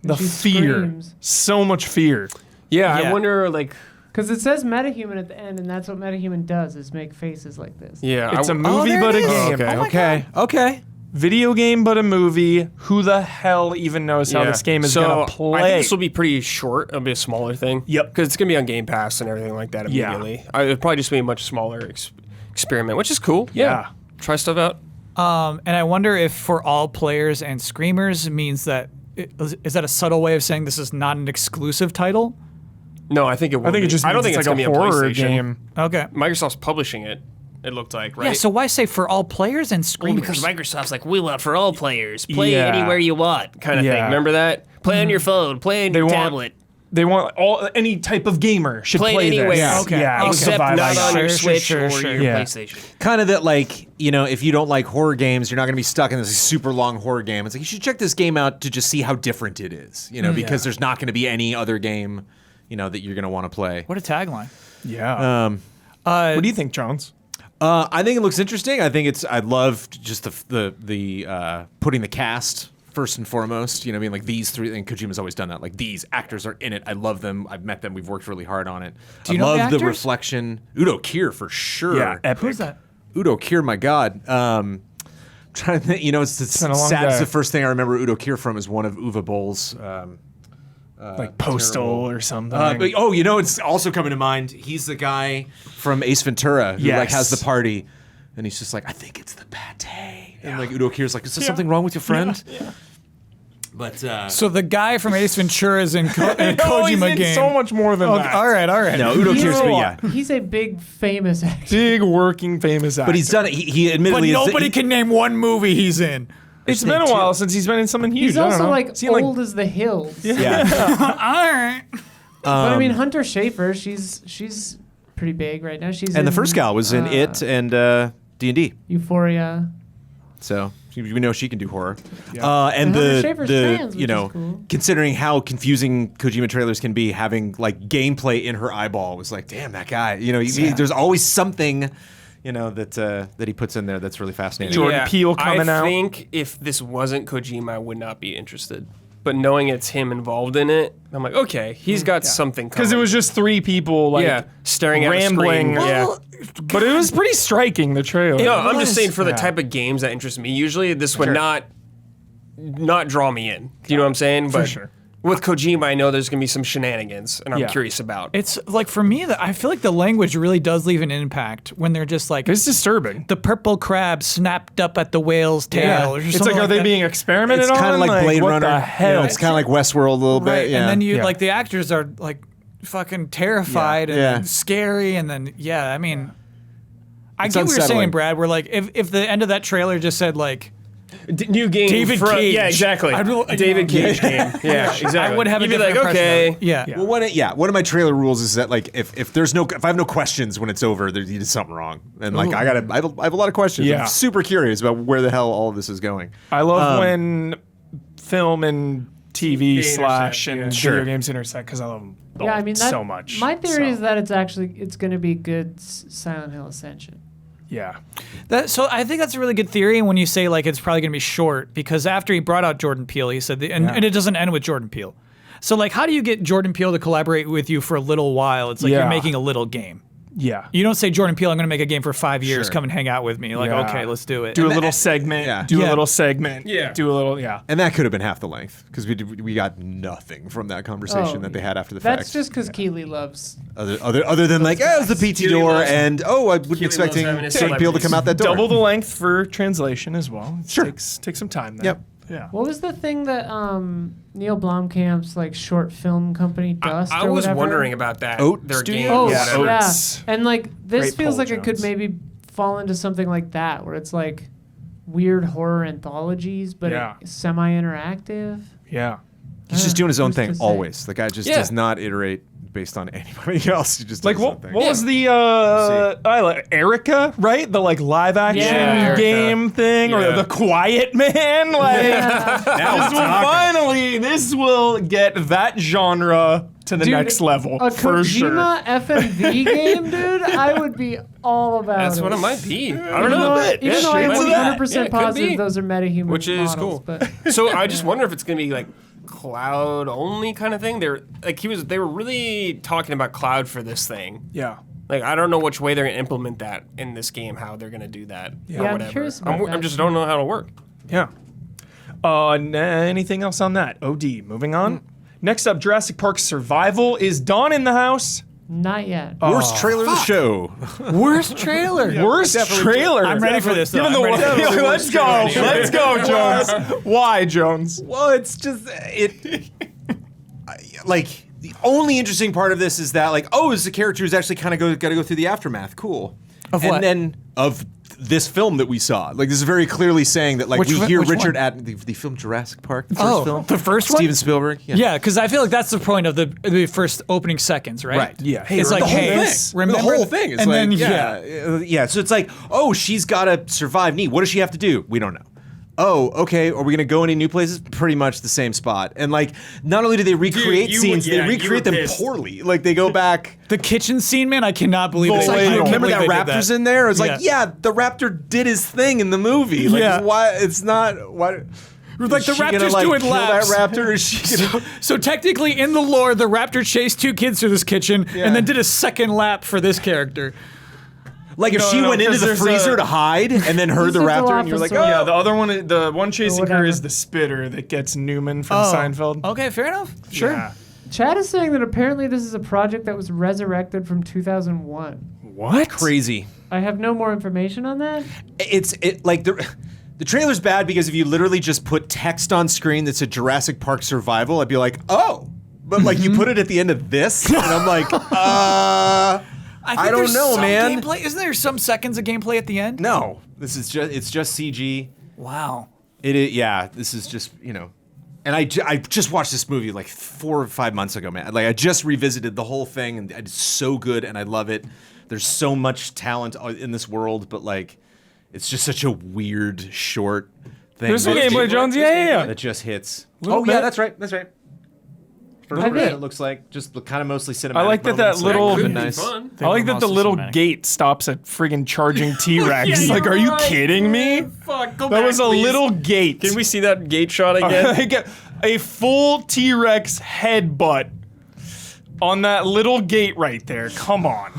The she fear. screams. So much fear. Yeah, Yeah. I wonder, like, Because it says metahuman at the end, and that's what metahuman does, is make faces like this. yeah. It's a movie, there but it a is. game. Okay. Oh my okay. Okay. video game but a movie. Who the hell even knows how this game is going to play? I think this will be pretty short. It'll be a smaller thing. Yep. Because it's going to be on Game Pass and everything like that immediately. It'll probably just be a much smaller experiment, which is cool. Yeah. Try stuff out. And I wonder if for all players and screamers means that is that a subtle way of saying this is not an exclusive title? No, I think it will. I think it just I don't means think it's it's like going a to be a horror PlayStation. game. Okay. Microsoft's publishing it. It looked like, right? Yeah, so why say for all players and screamers? because Microsoft's like, we want for all players. Play Yeah. anywhere you want, kind of Yeah. thing. Remember that? Play on your phone. Play on your tablet. They want any type of gamer should Play play anywhere. this. Yeah. Okay. Yeah, Okay. it's a Except vibe not I on got. your Switch sure, or sure. your Yeah. PlayStation. Kind of that, like, if you don't like horror games, you're not going to be stuck in this super long horror game. It's like, you should check this game out to just see how different it is, because there's not going to be any other game, that you're going to want to play. What a tagline. Yeah. What do you think, Jones? I think it looks interesting. I love just the putting the cast first and foremost, being like these three, and Kojima's always done that. Like, these actors are in it. I love them. I've met them. We've worked really hard on it. Do you I know the love the actors? reflection. Udo Kier for sure. Yeah, epic. Who's that? Udo Kier, my God. Trying to think, it's been a long sad. day. It's the first thing I remember Udo Kier from is one of Uwe Boll's. Like Postal or something. It's also coming to mind. He's the guy from Ace Ventura who Yes. has the party, and he's just like, I think it's the pate. And like Udo Kier's like, is there something wrong with your friend? Yeah. But So the guy from Ace Ventura is in, in a No, he's Kojima in game. so much more than that. All right. no, Udo He's Kier's, a- but yeah. He's a big famous actor. Big working famous actor. But he's done it. He But admittedly nobody can name one movie he's in. It's been a while since he's been in something huge. He's I don't also know. like Is he, old as the hills. Yeah. All right. But I mean, Hunter Schafer, she's pretty big right now. She's And in, the first gal was in It and D&D. Euphoria. So we know she can do horror. And And Hunter the Schafer's trans, which is cool. considering how confusing Kojima trailers can be, having like gameplay in her eyeball was like, damn, that guy. There's always something, that he puts in there that's really fascinating. Jordan Peele coming out. I think if this wasn't Kojima, I would not be interested. But knowing it's him involved in it, I'm like, okay, he's got something coming. Because it was just three people like staring at rambling. a screen. Yeah. But it was pretty striking, the trailer. No, I'm just saying for the Yeah. type of games that interest me, usually this would not draw me in. Do you know what I'm saying? But sure. with Kojima, I know there's going to be some shenanigans, and I'm Yeah. curious about. It's like for me, I feel like the language really does leave an impact when they're just like It's disturbing. the purple crab snapped up at the whale's tail. Or It's something like, are they that. being experimented It's on? kind of like Blade what Runner. The hell? It's kind of like Westworld a little Right, bit. Yeah. and then you Yeah. like the actors are like fucking terrified and Yeah. scary, and then I mean, I It's get what you're unsettling. saying, Brad. We're like, if the end of that trailer just said like New game. David Cage. Yeah, exactly. I'd- David Cage game. Yeah, exactly. I would have You'd a be like, different impression okay. of it. Yeah. Well, one of my trailer rules is that like if I have no questions when it's over, there's something wrong, and like I have a lot of questions. Yeah. I'm super curious about where the hell all of this is going. I love when film and TV slash intersect, and yeah. video games intersect because I love them Yeah, I mean, so much. My theory So, is that it's going to be good Silent Hill Ascension. yeah. So I think that's a really good theory. And when you say like it's probably going to be short, because after he brought out Jordan Peele, he said, and it doesn't end with Jordan Peele. So like, how do you get Jordan Peele to collaborate with you for a little while? It's like Yeah. you're making a little game. Yeah. You don't say, Jordan Peele, I'm going to make a game for 5 years. Sure. Come and hang out with me. Like, Yeah. okay, let's do it. Do a little segment. Yeah. Do Yeah. a little segment. Yeah. Do a little. Yeah. And that could have been half the length because we got nothing from that conversation that they had after the That's fact. just because Keeley loves. other than like, it was the PT door, loves- and I wasn't Keely expecting loves having his Jordan Peele to come out that door. Double the length for translation as well. It Sure. Takes some time there. Yep. Yeah. What was the thing that Neil Blomkamp's like short film company Dust? I or was whatever? wondering about that. Oat Their Studios? game. Oh, Yeah, whatever. yeah. Oats. And like this Great feels Paul like it could Jones. maybe fall into something like that, where it's like weird horror anthologies, but Yeah. semi-interactive. Yeah. He's just doing his own Who's to thing say? always. The guy just Yeah. does not iterate based on anybody else. He just Like does his own what? thing. What was the I like Erica, right? The like live action Yeah, Erica. game thing, or Yeah. the Quiet Man. Like this will get that genre to the Dude, next level A for sure. Kojima FMV game, dude, I would be all about That's it. what it might be. I Even don't know. though, even though I'm it might be. 100% Yeah, it could positive be. those are metahuman Which is models, cool. but So I just wonder if it's gonna be like cloud only kind of thing. They were really talking about cloud for this thing. Yeah. Like I don't know which way they're gonna implement that in this game, how they're gonna do that Yeah, or I'm whatever. curious about I that just don't know how to work. Yeah. Anything else on that? OD. Moving on. Next up, Jurassic Park Survival. Is Dawn in the house? Not yet. Worst trailer of the show. Worst trailer. Worst trailer. I'm ready for this. Though. Given the I'm ready for this. Let's go. Let's go, Jones. Why, Jones? Well, it's just like the only interesting part of this is that like, oh, it's a character who's actually kind of got to go through the aftermath. Cool. Of and what? then of this film that we saw. Like this is very clearly saying that like we hear which Richard one? at the film Jurassic Park, the first film. The first one? Steven Spielberg. Yeah, because I feel like that's the point of the first opening seconds, right? Right. Yeah. It's like, the whole hey, thing. remember the whole thing is and like, then yeah. So it's like, oh, she's got to survive Neat. What does she have to do? We don't know. Oh, okay. Are we gonna go any new places? Pretty much the same spot. And like, not only do they recreate scenes, they recreate them poorly. Like they go back. the kitchen scene, man, I cannot believe it. It's like, I can't remember believe that they did raptor's in there? It's like, Yeah. yeah, the raptor did his thing in the movie. Like, Yeah. why? It's not why. Like is the she gonna, raptor's like, doing kill laps. That raptor? Is she gonna? So technically, in the lore, the raptor chased 2 kids through this kitchen and then did a second lap for this character. Like if she went into 'cause the there's freezer to hide and then heard the He's a raptor, and you're like, Dilophosaurus. oh, Yeah, the other one, the one chasing her whatever. is the spitter that gets Newman from Seinfeld. Okay, fair enough. Sure. Yeah. Chad is saying that apparently this is a project that was resurrected from 2001. What? crazy. I have no more information on that. It's like the trailer's bad because if you literally just put text on screen that said Jurassic Park Survival, I'd be like, oh. But like you put it at the end of this, and I'm like, I don't there's know, some man. Gameplay. Isn't there some seconds of gameplay at the end? No, it's just CG. Wow. Yeah, this is just, and I just watched this movie like 4 or 5 months ago, man. Like I just revisited the whole thing, and it's so good, and I love it. There's so much talent in this world, but like, it's just such a weird short thing. There's some gameplay, Jones. Yeah. that just hits. Little Oh yeah, bit. that's right. That's right. First I person, think- it looks like just kind of mostly cinematic. I like that moments, little- like, Could be nice. Fun. I like that the mostly little cinematic. gate stops at friggin' charging T-Rex. Yeah, like, you're are you right. kidding me? Fuck, go That back, was a please. little gate. Can we see that gate shot again? I get a full T-Rex headbutt on that little gate right there. Come on.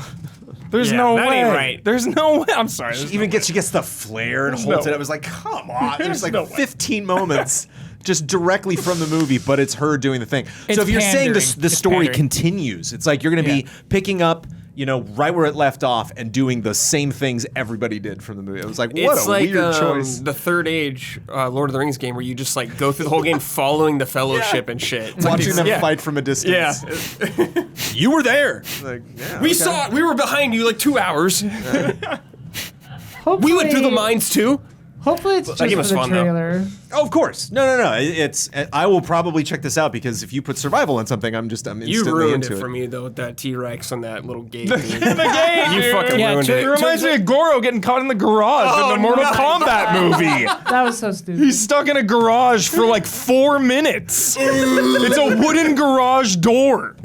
There's Yeah, no that way. ain't right. There's no way. I'm sorry. She gets the flare and There's holds no it. I way. was like, come on. There's There's like no way. 15 moments just directly from the movie, but it's her doing the thing. It's so if you're saying pandering. the It's story pandering. continues, it's like you're going to be picking up, right where it left off and doing the same things everybody did from the movie. I was like, what It's a like weird choice. the Third Age Lord of the Rings game where you just like go through the whole game following the Fellowship and shit. It's like Watching these- them yeah. fight from a distance. Yeah. You were there. Like, yeah, We okay. saw it. We were behind you like 2 hours. Hopefully, We went through the mines too. Hopefully it's just game for was the fun, though. trailer. Oh, of course. No. It's. I will probably check this out because if you put survival on something, I'm You instantly ruined into it for me though with that T-Rex on that little gate. The dude. game. You fucking Yeah, ruined to- It it. reminds me of Goro getting caught in the garage in the Mortal Kombat movie. That was so stupid. He's stuck in a garage for like 4 minutes. It's a wooden garage door.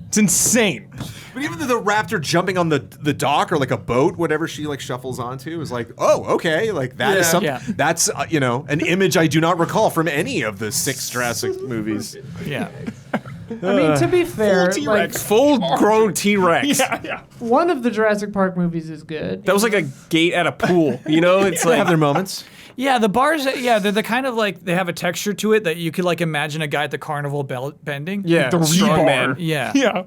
It's insane. But even the raptor jumping on the dock or like a boat, whatever she like shuffles onto, is like, oh, okay, like that is Yeah. something. Yeah. That's an image I do not recall from any of the 6 Jurassic movies. Yeah. I mean, to be fair, Full like T-Rex. Full-grown T-Rex. Yeah. one of the Jurassic Park movies is good. That was like a gate at a pool. It's They like have their moments. Yeah, the bars, they're the kind of like, they have a texture to it that you could like imagine a guy at the carnival bending. yeah, The strong rebar. man. Yeah. Yeah.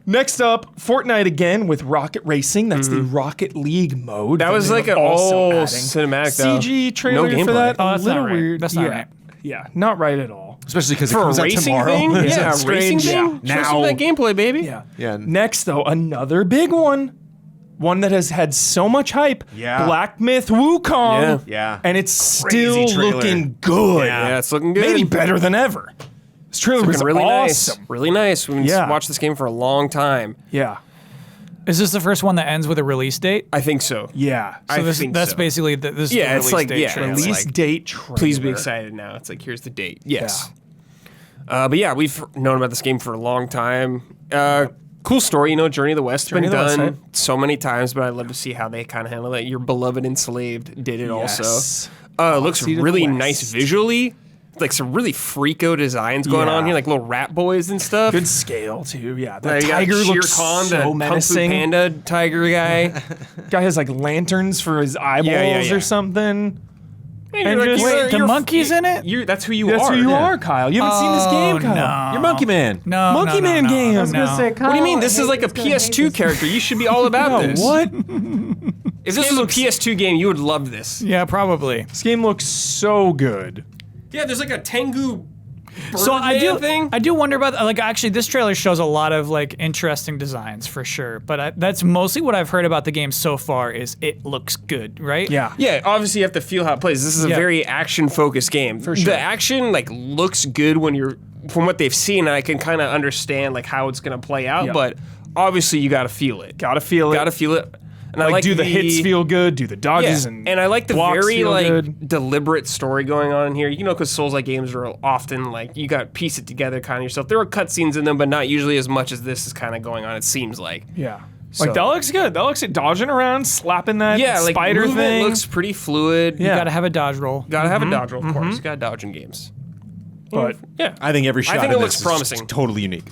Next up, Fortnite again with Rocket Racing. That's the Rocket League mode. That was like an also all adding cinematic though. CG trailer No for that. gameplay. Oh, a that's little not right. weird. That's not yeah. right. Yeah, not right at all. Especially because it For a comes out racing tomorrow. thing? It's Yeah, a racing strange. thing? Yeah. Show some of that gameplay, baby. Yeah. Yeah. Next, though, another big one. One that has had so much hype. Yeah. Black Myth Wukong. Yeah. And it's still trailer. looking good. Yeah, it's looking good. Maybe better than ever. This trailer was Looking really awesome. nice. Really nice. We've Yeah. watched this game for a long time. Yeah. Is this the first one that ends with a release date? I think so. Yeah. I So think that's so. basically this is Yeah, the it's release like- date yeah, trailer. it's Release like, date trailer. Please be excited now. It's like, here's the date. Yes. But yeah, we've known about this game for a long time. Cool story, Journey of the West has Journey been of the West, done right? so many times, but I'd love to see how they kind of handle that. Your beloved Enslaved did it Yes. also. It looks Seed of the really West. nice visually. Like some really freako designs going on Yeah. here, like little rat boys and stuff. Good scale, too. Yeah. The You got tiger Shere looks Khan, so the Kung Fu menacing. Panda tiger guy. Guy has like lanterns for his eyeballs yeah. or something. And You're just- Wait, the monkey's in it? That's who you That's are. who you yeah. are, Kyle. You haven't seen this game, Kyle. No. You're Monkey Man. No, Monkey no, Man no, game. no, I was gonna no. say, What do you mean? Kyle This is like a is gonna hate PS2 this. character. You should be all about this. What? If this was a PS2 game, you would love this. Yeah, probably. This game looks so good. Yeah, there's like a Tengu So I do, thing. I do wonder about like actually this trailer shows a lot of like interesting designs for sure, but that's mostly what I've heard about the game so far is it looks good, right? Yeah. Yeah, obviously you have to feel how it plays. This is a Yeah. very action-focused game. For sure. The action like looks good when you're from what they've seen. And I can kind of understand like how it's gonna play out, Yeah. but obviously you got to feel it. Gotta feel it. Got to feel it. And I Like, like do the hits feel good? Do the dodges Yeah, and I like the blocks very feel like good? deliberate story going on in here. You know, because Souls-like games are often like you got to piece it together kind of yourself. There are cutscenes in them, but not usually as much as this is kind of going on. It seems like. Yeah. So- Like that looks good. That looks at dodging around, slapping that Yeah, like spider movement thing. looks pretty fluid. You Yeah. gotta have a dodge roll. Gotta have a dodge roll, of course. You gotta dodge in games. but Yeah. I think every shot think in it looks this is promising. just totally unique.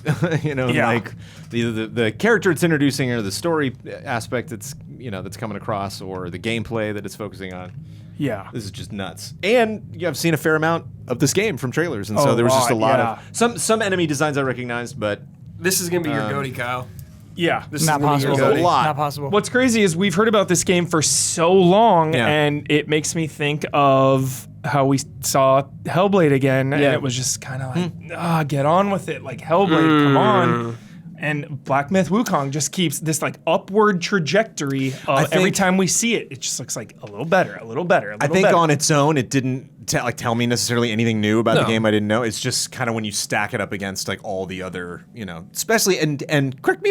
You know, Yeah. like the character it's introducing or the story aspect that's that's coming across or the gameplay that it's focusing on. yeah. This is just nuts. And I've seen a fair amount of this game from trailers, and Oh, so there was just a lot yeah. of some enemy designs I recognized, but This is gonna be your goatee, Kyle. Yeah. This Not is gonna be your possible. There's a goatee. lot. Not possible. What's crazy is we've heard about this game for so long, Yeah. and it makes me think of how we saw Hellblade again, and Yeah. it was just kind of like, get on with it, like Hellblade, come on. And Black Myth Wukong just keeps this like upward trajectory. Every think- time we see it, it just looks like a little better, a little better, a little I think better. on its own, it didn't tell me necessarily anything new about the No. game I didn't know. It's just kind of when you stack it up against like all the other, especially and correct me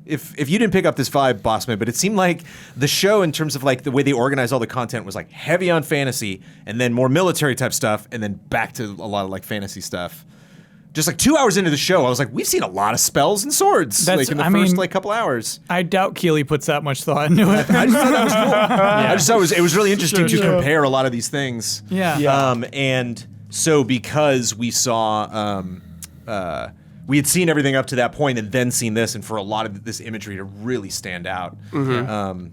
if you didn't pick up this vibe, Bossman, but it seemed like the show in terms of like the way they organized all the content was like heavy on fantasy and then more military type stuff and then back to a lot of like fantasy stuff. Just like 2 hours into the show, I was like, we've seen a lot of spells and swords That's- like in the I first mean- like couple hours. I doubt Keeley puts that much thought into it. I just thought that was cool. I just thought it was really interesting to compare a lot of these things. Yeah. Yeah. And so because we saw, we had seen everything up to that point and then seen this, and for a lot of this imagery to really stand out, and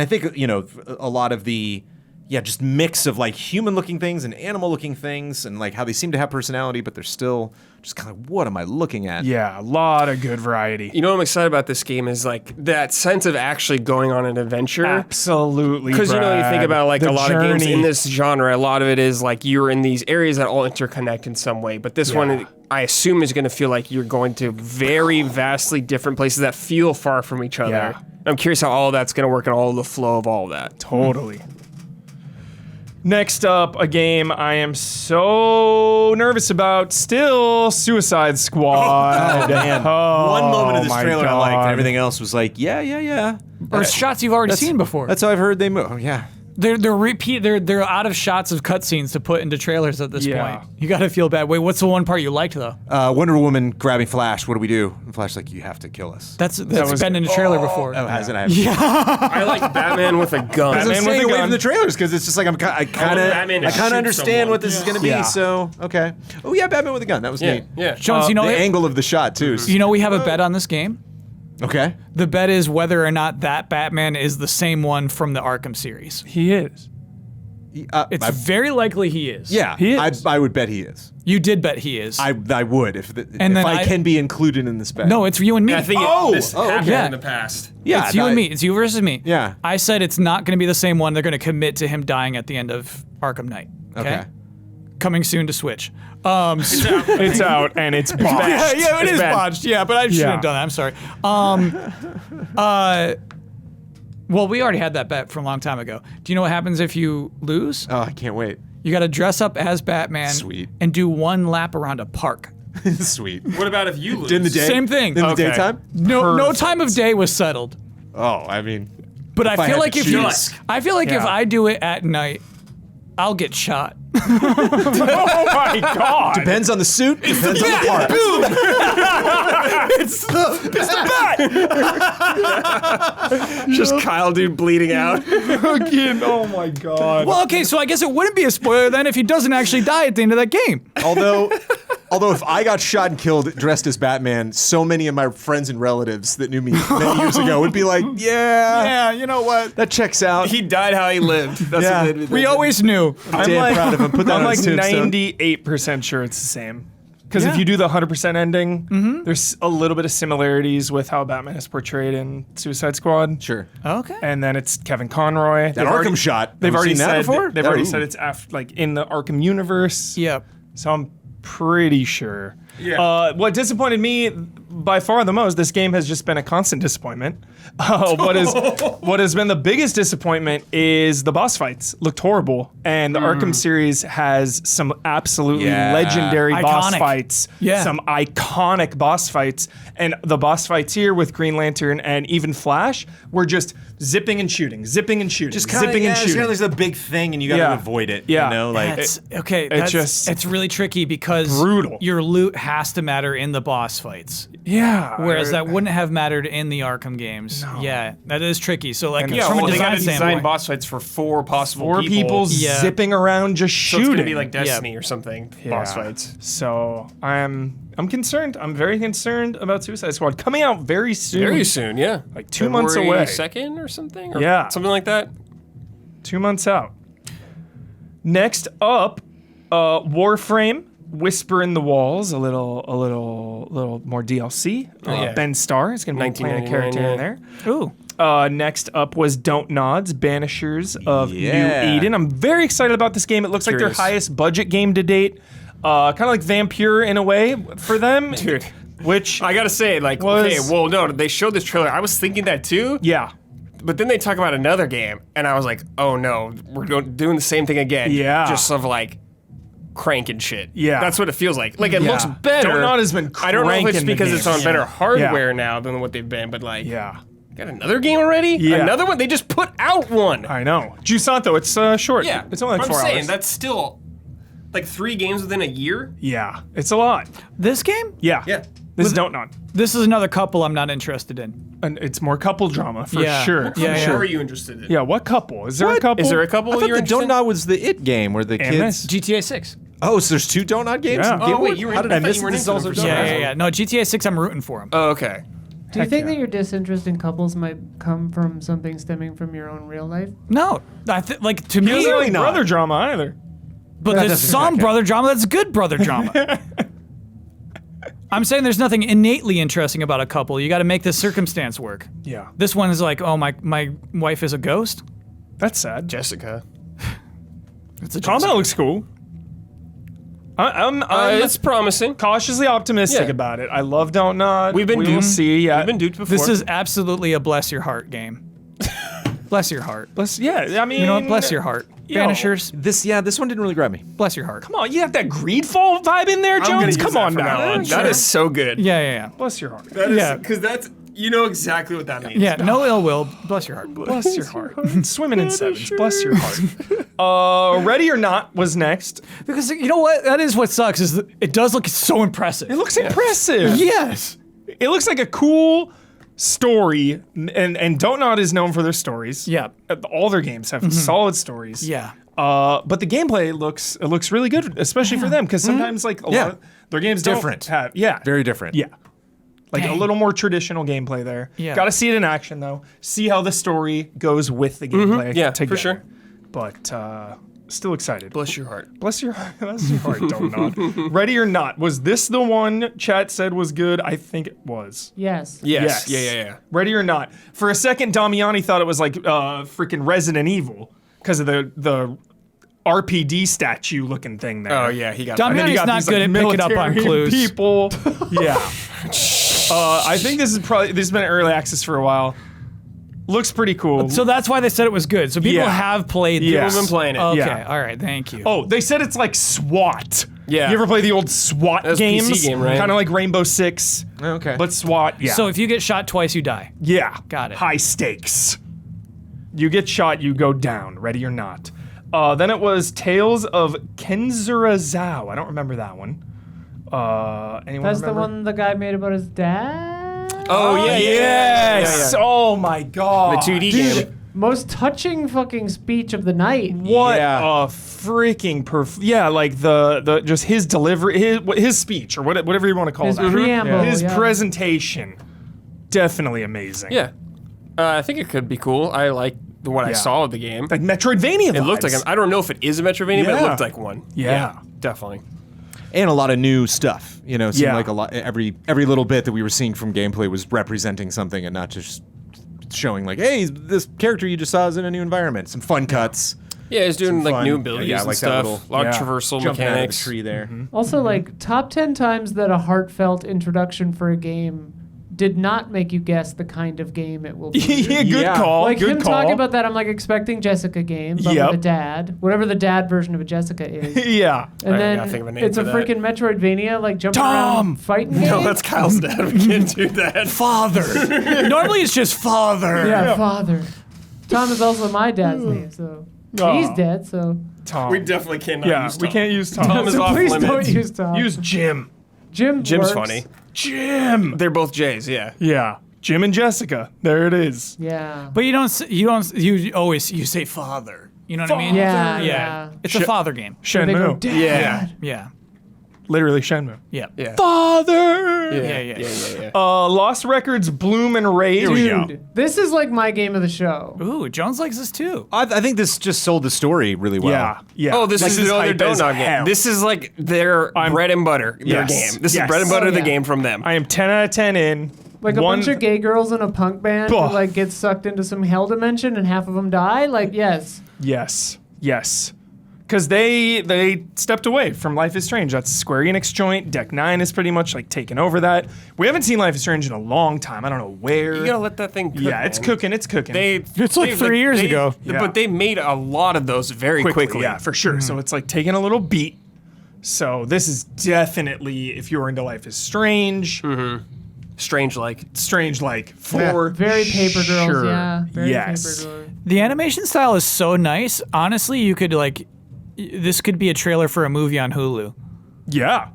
I think a lot of the just mix of like human-looking things and animal-looking things, and like how they seem to have personality, but they're still just kind of what am I looking at? Yeah, a lot of good variety. You know what I'm excited about this game is like that sense of actually going on an adventure. Absolutely. Because you think Brad. about like The a lot of games journey. in this genre, a lot of it is like you're in these areas that all interconnect in some way. But this one, I assume, is going to feel like you're going to very vastly different places that feel far from each other. Yeah. I'm curious how all of that's going to work and all of the flow of all of that. Totally. Next up, a game I am so nervous about still, Suicide Squad. Oh, man. Oh, One moment of this my trailer I liked, God. and everything else was like, yeah. Or shots you've already seen before. That's how I've heard they move. Oh, yeah. They're out of shots of cutscenes to put into trailers at this Yeah. point. You gotta feel bad. Wait, what's the one part you liked though? Wonder Woman grabbing Flash. What do we do? And Flash's like, you have to kill us. That's was- been in a trailer before. Oh, hasn't I? I like Batman with a gun. I'm Batman with staying a away gun. from the trailers because it's just like I kind Batman to of shoot understand someone. what this is going to be. Yeah. So okay. Oh yeah, Batman with a gun. That was Yeah, neat. yeah. Jones, The angle of the shot too. you know we have a bet on this game. Okay. The bet is whether or not that Batman is the same one from the Arkham series. He is. It's very likely he is. Yeah, He is. I would bet he is. You did bet he is. I would if And then I I- can be included in this bet. no, it's you and me. I think this happened yeah. in the past. yeah, it's you and me. It's you versus me. Yeah. I said it's not going to be the same one. They're going to commit to him dying at the end of Arkham Knight. Okay. Coming soon to Switch. It's out and it's botched. Yeah, it It's is bad. botched. Yeah, but I shouldn't Yeah. have done that. I'm sorry. Well, we already had that bet from a long time ago. Do you know what happens if you lose? Oh, I can't wait. You got to dress up as Batman. Sweet. And do one lap around a park. Sweet. What about if you lose? In the day. Same thing. In the Okay. daytime. No Perfect. time of day was settled. Oh, I mean. But If I I feel had like to if you, choose. I feel like if Yeah. I do it at night, I'll get shot. Oh my God. Depends on the suit. Depends on the part. Just Kyle dude bleeding out. Fucking, oh my God. Well, okay, so I guess it wouldn't be a spoiler then if he doesn't actually die at the end of that game. Although Although if I got shot and killed dressed as Batman, so many of my friends and relatives that knew me many years ago would be like, Yeah, you know what? that checks out. He died how he lived. That's Yeah. what they'd- We always knew. I'm damn proud of him. Put that I'm on like his tombstone. 98% sure it's the same. Because if Yeah. you do the 100% ending, there's a little bit of similarities with how Batman is portrayed in Suicide Squad. Sure. Okay. And then it's Kevin Conroy. That Arkham shot. They've Have you already seen that said before? They've already Ooh. said it's like in the Arkham universe. Yep. So I'm pretty sure. Yeah. What disappointed me by far the most, this game has just been a constant disappointment. What has been the biggest disappointment is the boss fights looked horrible, and the Arkham series has some absolutely Yeah. legendary boss Iconic. fights. Yeah. Some iconic boss fights, and the boss fights here with Green Lantern and even Flash were just zipping and shooting, zipping and shooting, Just kind of, zipping and shooting. there's a big thing and you got to Yeah. avoid it. Yeah. You know, like That's, okay, that's, just- it's really tricky because Brutal. your loot has to matter in the boss fights, Yeah. whereas that wouldn't have mattered in the Arkham games. Yeah, that is tricky. So like And Yeah, from well, a they design got to design standpoint, boss fights for 4 possible Four people Yeah. zipping around just So shooting. it's gonna be like Destiny or something. Boss Yeah. fights. So I'm concerned. I'm very concerned about Suicide Squad coming out very soon. Very soon, yeah. Like 2 months away. February 2nd or something. Or Yeah. something like that. 2 months out. Next up, Warframe. Whisper in the Walls, a little more DLC. yeah. Ben Starr is going to be playing a character in there. ooh, Next up was Don't Nods, Banishers of Yeah. New Eden. I'm very excited about this game. It looks like their Curious. highest budget game to date. Kind of like Vampire in a way for them. Dude. Which, I gotta say, like, Was- okay, well, no, they showed this trailer. I was thinking that too, yeah. but then they talk about another game, and I was like, oh no, we're doing the same thing again. Yeah. Just of like cranking shit. Yeah. That's what it feels like. Like, it Yeah. looks better. Don't Nod has been I don't know if it's cranking the because it's on games. better Yeah. hardware now than what they've been, but like, Yeah. got another game already? Yeah. Another one? They just put out one. I know. Jusanto, it's short. Yeah. It's only like I'm 4 saying, hours. that's still like 3 games within a year? Yeah. It's a lot. this game? Yeah. Yeah. This is Don't Nod. This is another couple I'm not interested in. And it's more couple drama for Yeah. sure. Yeah, What yeah. are you interested in? Yeah, what couple? Is there a couple? Is there a couple I thought you're the interested Don't in? Nod was the It game where the And kids. this. GTA 6. Oh, so there's 2 Don't Nod games? Yeah. in Oh, Game wait, Boy? you were How in- did I I thought miss you were this? into it Also for Don't some Yeah, Nod? yeah, yeah. No, GTA 6 I'm rooting for him. Oh, okay. Do you Heck think yeah. that your disinterest in couples might come from something stemming from your own real life? No, like to He me, doesn't like not. brother drama either. but there's doesn't some count. brother drama that's good brother drama. I'm saying there's nothing innately interesting about a couple. You got to make the circumstance work. Yeah. This one is like, oh, my wife is a ghost. That's sad. Jessica. It's a Combat looks cool. I'm It's promising. cautiously optimistic Yeah. about it. I love Don't Nod. We've been we will duped. see. Yeah. We've been duped before. This is absolutely a bless your heart game. Bless your heart. Yeah, I mean, You know what? Bless your heart. Yo. Banishers, This one didn't really grab me. bless your heart. Come on, you have that Greedfall vibe in there, I'm gonna Jones. use Come that on from now. on. That is so good. Yeah, yeah, yeah. Bless your heart. That is, Yeah. because that's, you know exactly what that means. Yeah, no ill will. Bless your heart. Bless your heart. Swimming in sevens. Bless your heart. Ready or Not was next. Because you know what? That is what sucks. Is that it does look so impressive. It looks impressive. Yes. It looks like a cool story, and Don't Nod is known for their stories. Yeah. All their games have solid stories. Yeah. But the gameplay looks really good, especially for them, because sometimes like a Yeah. lot of their games Different. don't have Very different. yeah. Like a Dang. little more traditional gameplay there. Yeah. Got to see it in action though. See how the story goes with the gameplay. Yeah, for together. sure. But still excited. Bless your heart. Bless your heart. Bless your heart. Don't nod. Ready or Not. Was this the one chat said was good? I think it was. Yes. Yes. Yes. Yeah. Ready or Not. For a second, Damiani thought it was like freaking Resident Evil because of the RPD statue looking thing there. Oh, yeah, he got And then you Damiani's got not these, good like, at picking up on military clues. People. Yeah. I think this has been early access for a while. Looks pretty cool. So that's why they said it was good. So people Yeah. have played this. Yes. People have been playing it. Okay. Yeah. All right. Thank you. Oh, they said it's like SWAT. Yeah. You ever play the old SWAT That's a games? PC game, right? Kind of like Rainbow Six. Okay. But SWAT, yeah. So if you get shot twice, you die. yeah. Got it. High stakes. You get shot, you go down. Ready or Not. Then it was Tales of Kenzurazao. I don't remember that one. Anyone That's remember? the one the guy made about his dad? Oh, yeah, yeah. Yes. Yeah, yeah. Oh my god. The 2D Dude, game. most touching fucking speech of the night. What Yeah. a freaking like the just his delivery, his speech or whatever you want to call His that. preamble, His yeah. presentation, definitely amazing. Yeah. I think it could be cool. I like what I Yeah. saw of the game. Like Metroidvania. It looked like I don't know if it is a Metroidvania, but it Yeah. looked like one. Yeah. Definitely. And a lot of new stuff. You know, it seemed Yeah. like a lot. Every little bit that we were seeing from gameplay was representing something, and not just showing like, hey, this character you just saw is in a new environment. Some fun cuts. Yeah, he's doing like fun- new abilities yeah, and like that stuff. little- A lot of yeah. traversal Jumping out of the mechanics. tree there. Also, like, top 10 times that a heartfelt introduction for a game did not make you guess the kind of game it will be. Yeah, good Yeah. call. Like good him call. talking about that, I'm like expecting Jessica game, but Yep. with a dad, whatever the dad version of a Jessica is. Yeah. And I then gotta think of a name it's a for that. freaking Metroidvania, like jumping Tom! around fighting game. No, that's Kyle's dad. We can't do that. Father. Normally it's just father. Yeah, father. Tom is also my dad's name, so he's Aw. dead. So Tom. We definitely cannot yeah, use Tom. we can't use Tom. Tom is so off please limits. don't use Tom. Use Jim. Jim's works. funny. Jim. They're both J's, yeah. Yeah. Jim and Jessica. There it is. Yeah. But you always say father. You know what I mean? Yeah, Yeah. yeah. It's a father game. They go, Shenmue. dad. Yeah. Yeah. Literally Shenmue. Yeah. Yeah. Father. Yeah. Lost Records, Bloom and Rage. Here we go. Dude, this is like my game of the show. Ooh, Jones likes this too. I think this just sold the story really well. Yeah. Yeah. Oh, this is the other hype as donut hell. game. This is like their bread and butter, their Yes. game. This Yes. is bread and butter, Oh, the yeah. game from them. I am 10 out of 10 in. Like a One- bunch of gay girls in a punk band who Ugh. like get sucked into some hell dimension and half of them die. Like, yes. Yes. Yes. Because they stepped away from Life is Strange. That's a Square Enix joint. Deck 9 is pretty much like taken over that. We haven't seen Life is Strange in a long time. I don't know where. You gotta let that thing cook, yeah, it's man. cooking. It's cooking. It's like 3 years ago. Yeah. But they made a lot of those very quickly. Yeah, for sure. So it's like taking a little beat. So this is definitely, if you're into Life is Strange, Strange like. Strange like for Very Paper Girls, sure. yeah. Very Yes. Paper Girls. The animation style is so nice. Honestly, you could this could be a trailer for a movie on Hulu. Yeah,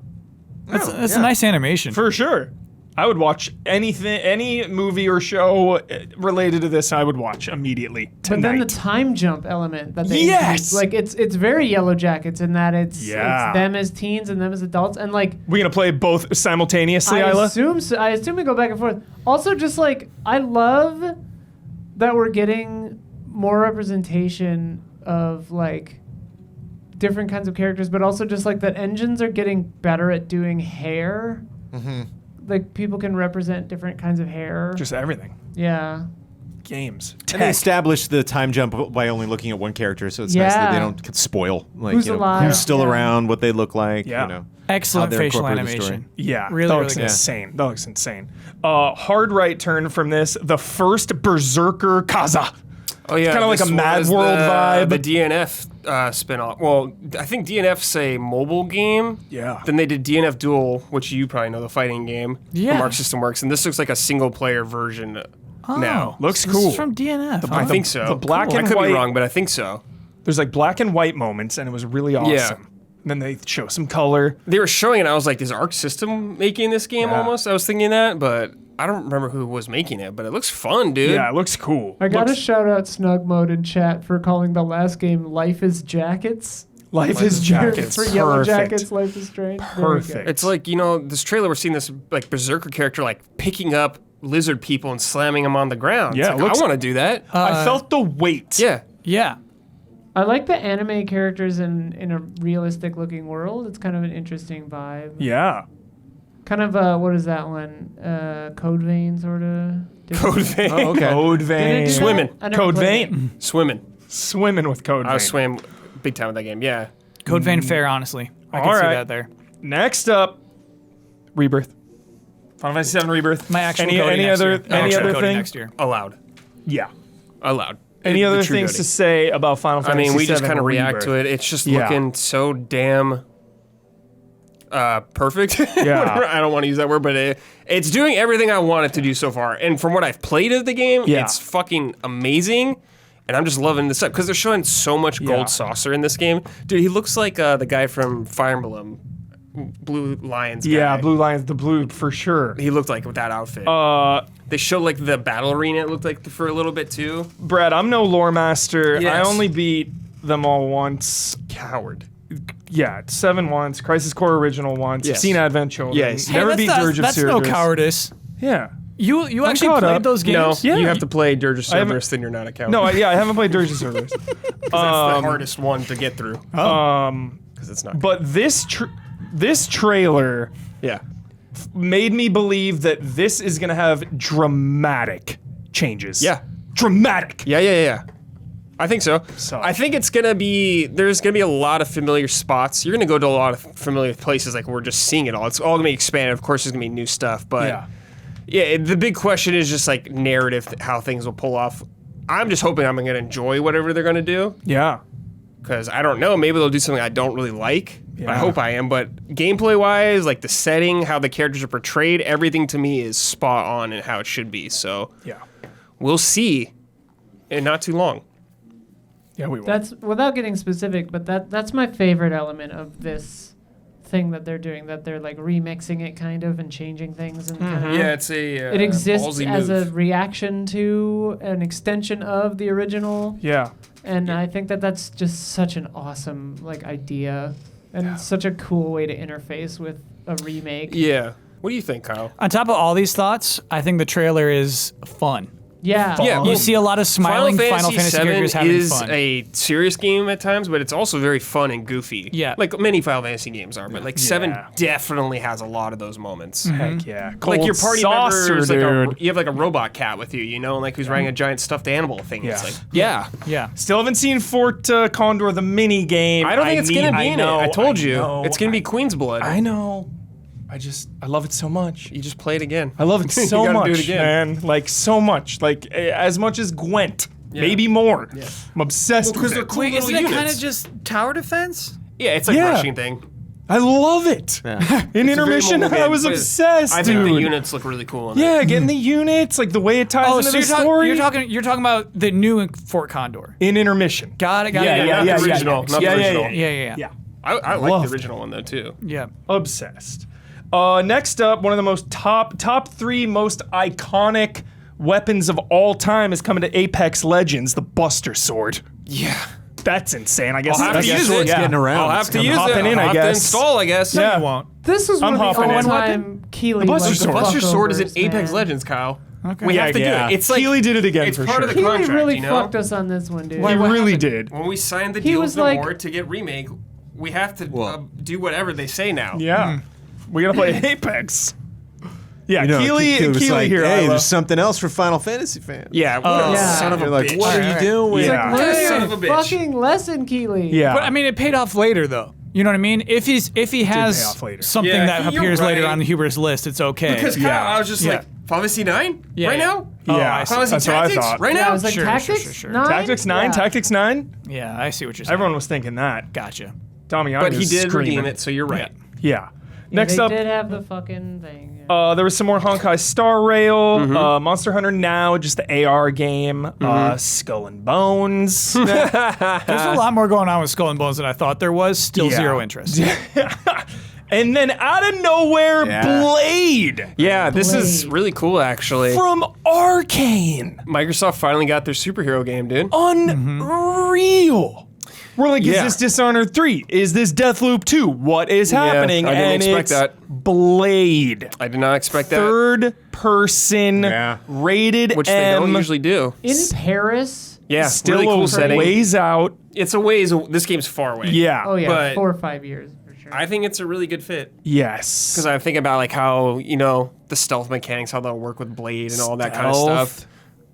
That's a nice animation. for sure. I would watch anything, any movie or show related to this. I would watch immediately But tonight. then the time jump element that they Yes! introduced, like it's very Yellow Jackets in that it's them as teens and them as adults, and like we gonna play both simultaneously, I Isla? assume we go back and forth. Also, just like I love that we're getting more representation of like different kinds of characters, but also just like that engines are getting better at doing hair. Like people can represent different kinds of hair. Just everything. Yeah. Games. And they Tech. established the time jump by only looking at one character, so it's nice that they Yeah. don't spoil like Who's alive, who's still yeah. around, what they look like. Yeah. You know, Excellent how they're facial incorporating the story. animation. Yeah, Really, that really looks good. insane. That looks insane. Hard right turn from this. The first Berserker Kaza. Oh yeah, kinda like this a Mad was World vibe. The DNF spinoff. Well, I think DNF's a mobile game. Yeah. Then they did DNF Duel, which you probably know, the fighting game. Yeah. From Arc System Works, and this looks like a single player version now. Looks This cool. is from DNF. I huh? think so. the black I and could white- be wrong, but I think so. There's like black and white moments, and it was really awesome. Yeah. And then they show some color. They were showing it, and I was like, is Arc System making this game Yeah. almost? I was thinking that, but I don't remember who was making it, but it looks fun, dude. Yeah, it looks cool. I gotta Looks- shout out Snug Mode in chat for calling the last game "Life is Jackets." Life is Jackets. for Yellow Perfect. Jackets, Life is Strange. Very good. Perfect. It's like, you know, this trailer, we're seeing this like Berserker character like picking up lizard people and slamming them on the ground. Yeah, It's it like, looks- I want to do that. I felt the weight. Yeah. Yeah. I like the anime characters in a realistic looking world. It's kind of an interesting vibe. Yeah. Kind of what is that one? Code Vein sort of. Code Vein. Oh, okay. Code Vein. Swimming. Code Vein. Swimming. Swimming with Code I Vein. swam big time with that game. Yeah. Code Vein fair, honestly. I can see Alright. that there. Next up, Rebirth. Final Fantasy VII Rebirth. My actual any Cody next other year. My any actual other Cody thing? next year. Allowed. Yeah. Allowed. Any The other true things Cody. to say about Final I Fantasy mean, we just VII kind of react Rebirth? to it. It's just Yeah. looking so damn perfect. Whatever. I don't want to use that word, but it's doing everything I want it to do so far. And from what I've played of the game, Yeah. it's fucking amazing. And I'm just loving this up because they're showing so much Yeah. gold saucer in this game. Dude, he looks like the guy from Fire Emblem, Blue Lions guy. Yeah, Blue Lions, the blue for sure. He looked like with that outfit. They showed like the battle arena. It looked like for a little bit too. Brad, I'm no lore master. Yes. I only beat them all once. Coward. Yeah, 7 once. Crisis Core Original once. Yes. Seen Advent Children. Yes. Hey, Never that's beat not- Dirge of That's Cerberus. no cowardice. Yeah. You actually caught played up. those No, games? Yeah, you have you- to play Dirge of haven't- Cerberus, then you're not a coward. No, I haven't played Dirge of Cerberus. that's the hardest one to get through. Because it's not. But this trailer Yeah. made me believe that this is going to have dramatic changes. Yeah. Dramatic. Yeah. I think so. So- I think it's gonna be there's gonna be a lot of familiar spots. You're gonna go to a lot of familiar places, like we're just seeing it all. It's all gonna be expanded. Of course, there's gonna be new stuff, but yeah, the big question is just like narrative, how things will pull off. I'm just hoping I'm gonna enjoy whatever they're gonna do, Yeah. because I don't know. Maybe they'll do something I don't really like. Yeah. I hope I am, but gameplay wise, like the setting, how the characters are portrayed, everything to me is spot on and how it should be. So Yeah. we'll see in not too long. Yeah, we will. That's without getting specific, but that's my favorite element of this thing that they're doing. That they're like remixing it kind of and changing things and kind of. Yeah, it's a It exists ballsy as a move. reaction to an extension of the original, Yeah. and I think that that's just such an awesome like idea and such a cool way to interface with a remake. Yeah. What do you think, Kyle? On top of all these thoughts, I think the trailer is fun. Yeah. Yeah, You see a lot of smiling Final Fantasy characters having is fun. a serious game at times, but it's also very fun and goofy. Yeah. Like many Final Fantasy games are, but like 7 definitely has a lot of those moments. Heck yeah. Like your party saucer, members, like dude. you have like a robot cat with you, and like who's riding a giant stuffed animal thing. It's Yeah. like, yeah. Yeah. Still haven't seen Fort Condor, the mini game. I don't think it's gonna be in it. I told you, know, it's gonna be Queen's Blood. I know. I love it so much. You just play it again. I love it You so gotta much, do it again. man. Like so much. Like as much as Gwent, maybe more. Yeah. I'm obsessed with it. cool Isn't it kind of just tower defense? Yeah, it's like Yeah. a rushing thing. I love it. In intermission, mobile I game, was but obsessed, I dude. think the units look really cool. In it. Yeah, getting the units, like the way it ties Oh, into so the story. you're talking about the new Fort Condor. in intermission. Got it. not the original. Not the original. Yeah. Yeah. I like Loved the original one though too. Yeah. Obsessed. Next up, one of the most top 3 most iconic weapons of all time is coming to Apex Legends, the Buster Sword. Yeah. That's insane. I guess I'll have that's to use it. yeah. getting around. I'll have It's to coming. use Hopping it. in, I'll I have guess. to install, I guess. Yeah. You won't. This is I'm one of the hopping only in. time Keeley Buster was Sword. Buster Sword is in fuckovers, Apex man. Legends, Kyle. Okay. We have to do it. It's like Keeley did it again it's for part sure. of the Keeley contract, really you know? fucked us on this one, dude. He what really happened? did. When we signed the He deal was with like- Nomura to get remake, we have to do whatever they say now. Yeah. We gotta play Apex. Yeah, You know, Keeley was like, here. hey, I there's love. something else for Final Fantasy fans. Yeah. What a Yeah. son of a You're like, bitch. what are you doing? Yeah. Learn Yeah, your son of a bitch. fucking lesson, Keeley. Yeah. But I mean, it paid off later, though. You know what I mean? If he pay has off later. something Yeah, that you're appears later right. on the Hubris list, it's okay. Because Kyle, Yeah. I was just Yeah. like, Final Fantasy 9? Yeah, Right yeah. now? Oh, Yeah, I see. Final Fantasy that's what I Tactics? thought. Right Yeah, now? I was like, Sure, Tactics? sure. 9? Tactics 9? Yeah. Tactics 9? Yeah, I see what you're saying. Everyone was thinking that. Gotcha. Damiani But he was did screaming. redeem it, so you're right. Yeah. Yeah, Next they up, did have the fucking thing. Yeah. there was some more Honkai Star Rail, Monster Hunter Now, just the AR game, Skull and Bones. There's a lot more going on with Skull and Bones than I thought there was. Still Yeah. zero interest. And then out of nowhere, Yeah. Blade Yeah, this is Blade. really cool, actually. from Arcane. Microsoft finally got their superhero game, dude. Unreal. We're like, Yeah. is this Dishonored 3? Is this Deathloop 2? What is happening? I didn't and expect it's that. Blade. I did not expect that. Third person, Yeah. rated Which they M, don't usually do. In Paris. Yeah, still really cool a setting. ways out. It's a ways. This game's far away. Yeah. Oh yeah, But- 4 or 5 years for sure. I think it's a really good fit. Yes. Because I think about like how, the stealth mechanics, how they'll work with Blade and all that kind of Stealth. stuff.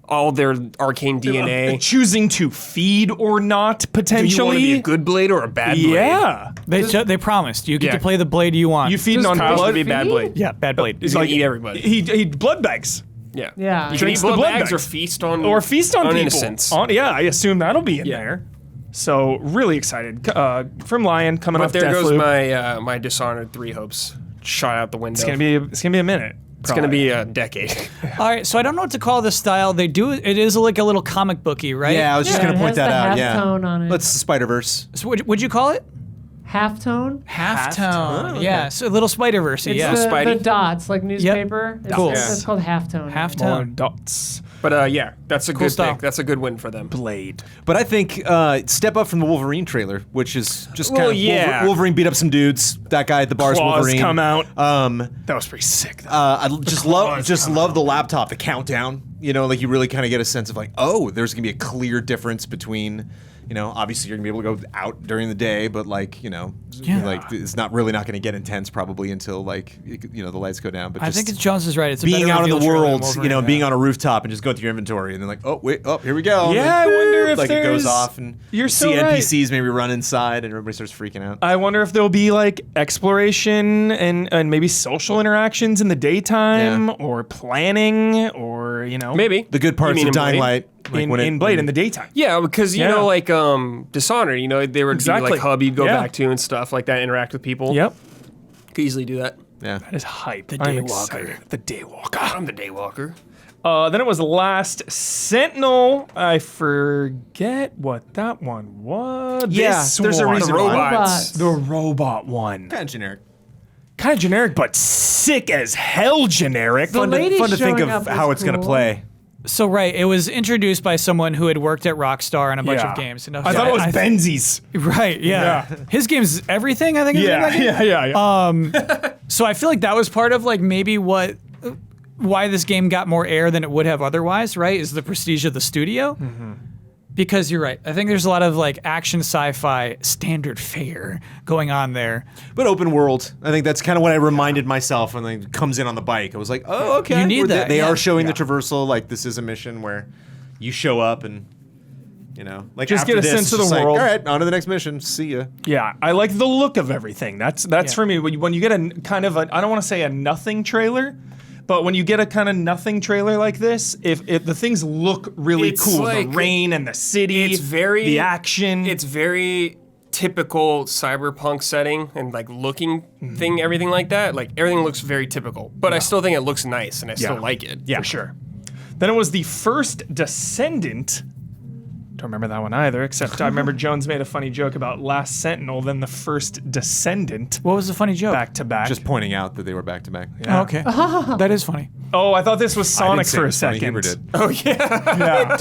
All their arcane DNA. Choosing to feed or not, Do you potentially. want to be a good Blade or a bad Blade? Yeah. They promised you get Yeah. to play the Blade you want. You feeding Does on Kyle Kyle's blood. gonna be a bad feed? Blade. yeah, bad Blade. He's gonna eat everybody. He blood bags. Yeah. Yeah. You can Drinks eat the blood blood bags or bags. feast on Or feast on people. innocents. Yeah, I assume that'll be in Yeah. there. So really excited. From Lion coming But off there goes Deathloop. my Dishonored 3 hopes. Shot out the window. It's gonna be a minute. It's gonna be a decade. All right, so I don't know what to call this style. They do it is like a little comic booky, right? Yeah, I was just Yeah, going it to point has that the out. half Yeah. tone on it. Let's Spider-Verse. So would you call it? Halftone. Halftone. Yeah, so a little Spider-Verse. It's Yeah. the dots, like newspaper. Cool. It's called halftone. More Halftone. dots. But yeah, that's a good style. pick. That's a good win for them. Blade. But I think step up from the Wolverine trailer, which is just kind Well, of yeah. Wolverine beat up some dudes. That guy at the bar's Claws Wolverine. come out. That was pretty sick. Though. I just love the laptop, the countdown. You know, like you really kind of get a sense of like, oh, there's gonna be a clear difference between, you know, obviously you're gonna be able to go out during the day, but like, you know, like it's not gonna get intense probably until like you know the lights go down. But I just think it's Jones is right. It's a being better out in the reveal trailer than world, Wolverine, you know, yeah. being on a rooftop and just going through your inventory and then like, oh wait, oh here we go. Yeah, I wonder if like it goes there's- off and You're you so see right. NPCs maybe run inside and everybody starts freaking out. I wonder if there'll be like exploration and maybe social interactions in the daytime Yeah. or planning or, you know. Maybe The good parts You mean of in Dying Blade? Light. Like in Blade in the daytime. Yeah, because you Yeah. know, like Dishonored, you know, there would be Exactly. like hub you'd go Yeah. back to and stuff like that, interact with people. Yep. Could easily do that. Yeah. That is hype. The Daywalker. excited. The Daywalker. I'm the Daywalker. Then it was Last Sentinel. I forget what that one was. Yeah, This there's a one. reason The why. robots. The robot one. Kind of generic. Kind of generic, but sick as hell generic. The Fun lady to think showing of up how was it's gonna cool. play. So right, it was introduced by someone who had worked at Rockstar on a bunch Yeah. of games. And I thought it was Benzies. Right, yeah. Yeah. His game's everything, I think. Is the name of that game? yeah. So I feel like that was part of like maybe why this game got more air than it would have otherwise, right? Is the prestige of the studio. Because you're right. I think there's a lot of like action sci-fi standard fare going on there. But open world, I think that's kind of what I reminded myself when it comes in on the bike. I was like, oh, okay. You need that, They yeah. are showing the traversal, like this is a mission where you show up and, you know, like Just after get a this, sense it's of the just like, world. All right, on to the next mission. See ya. Yeah, I like the look of everything. That's for me. When you get a kind of a, I don't want to say a nothing trailer, but when you get a kind of nothing trailer like this, if the things look really It's cool, like- the rain and the city, It's very the action. It's very typical cyberpunk setting and like looking thing, everything like that. Like everything looks very typical, but I still think it looks nice and I still like it. for sure. Then it was the first Descendant. Don't remember that one either, except I remember Jones made a funny joke about Last Sentinel, then the first Descendant What was the funny joke? back to back. Just pointing out that they were back to back. Oh, okay. That is funny. Oh, I thought this was Sonic for a Sonny second. Huber did. Oh yeah, Yeah. It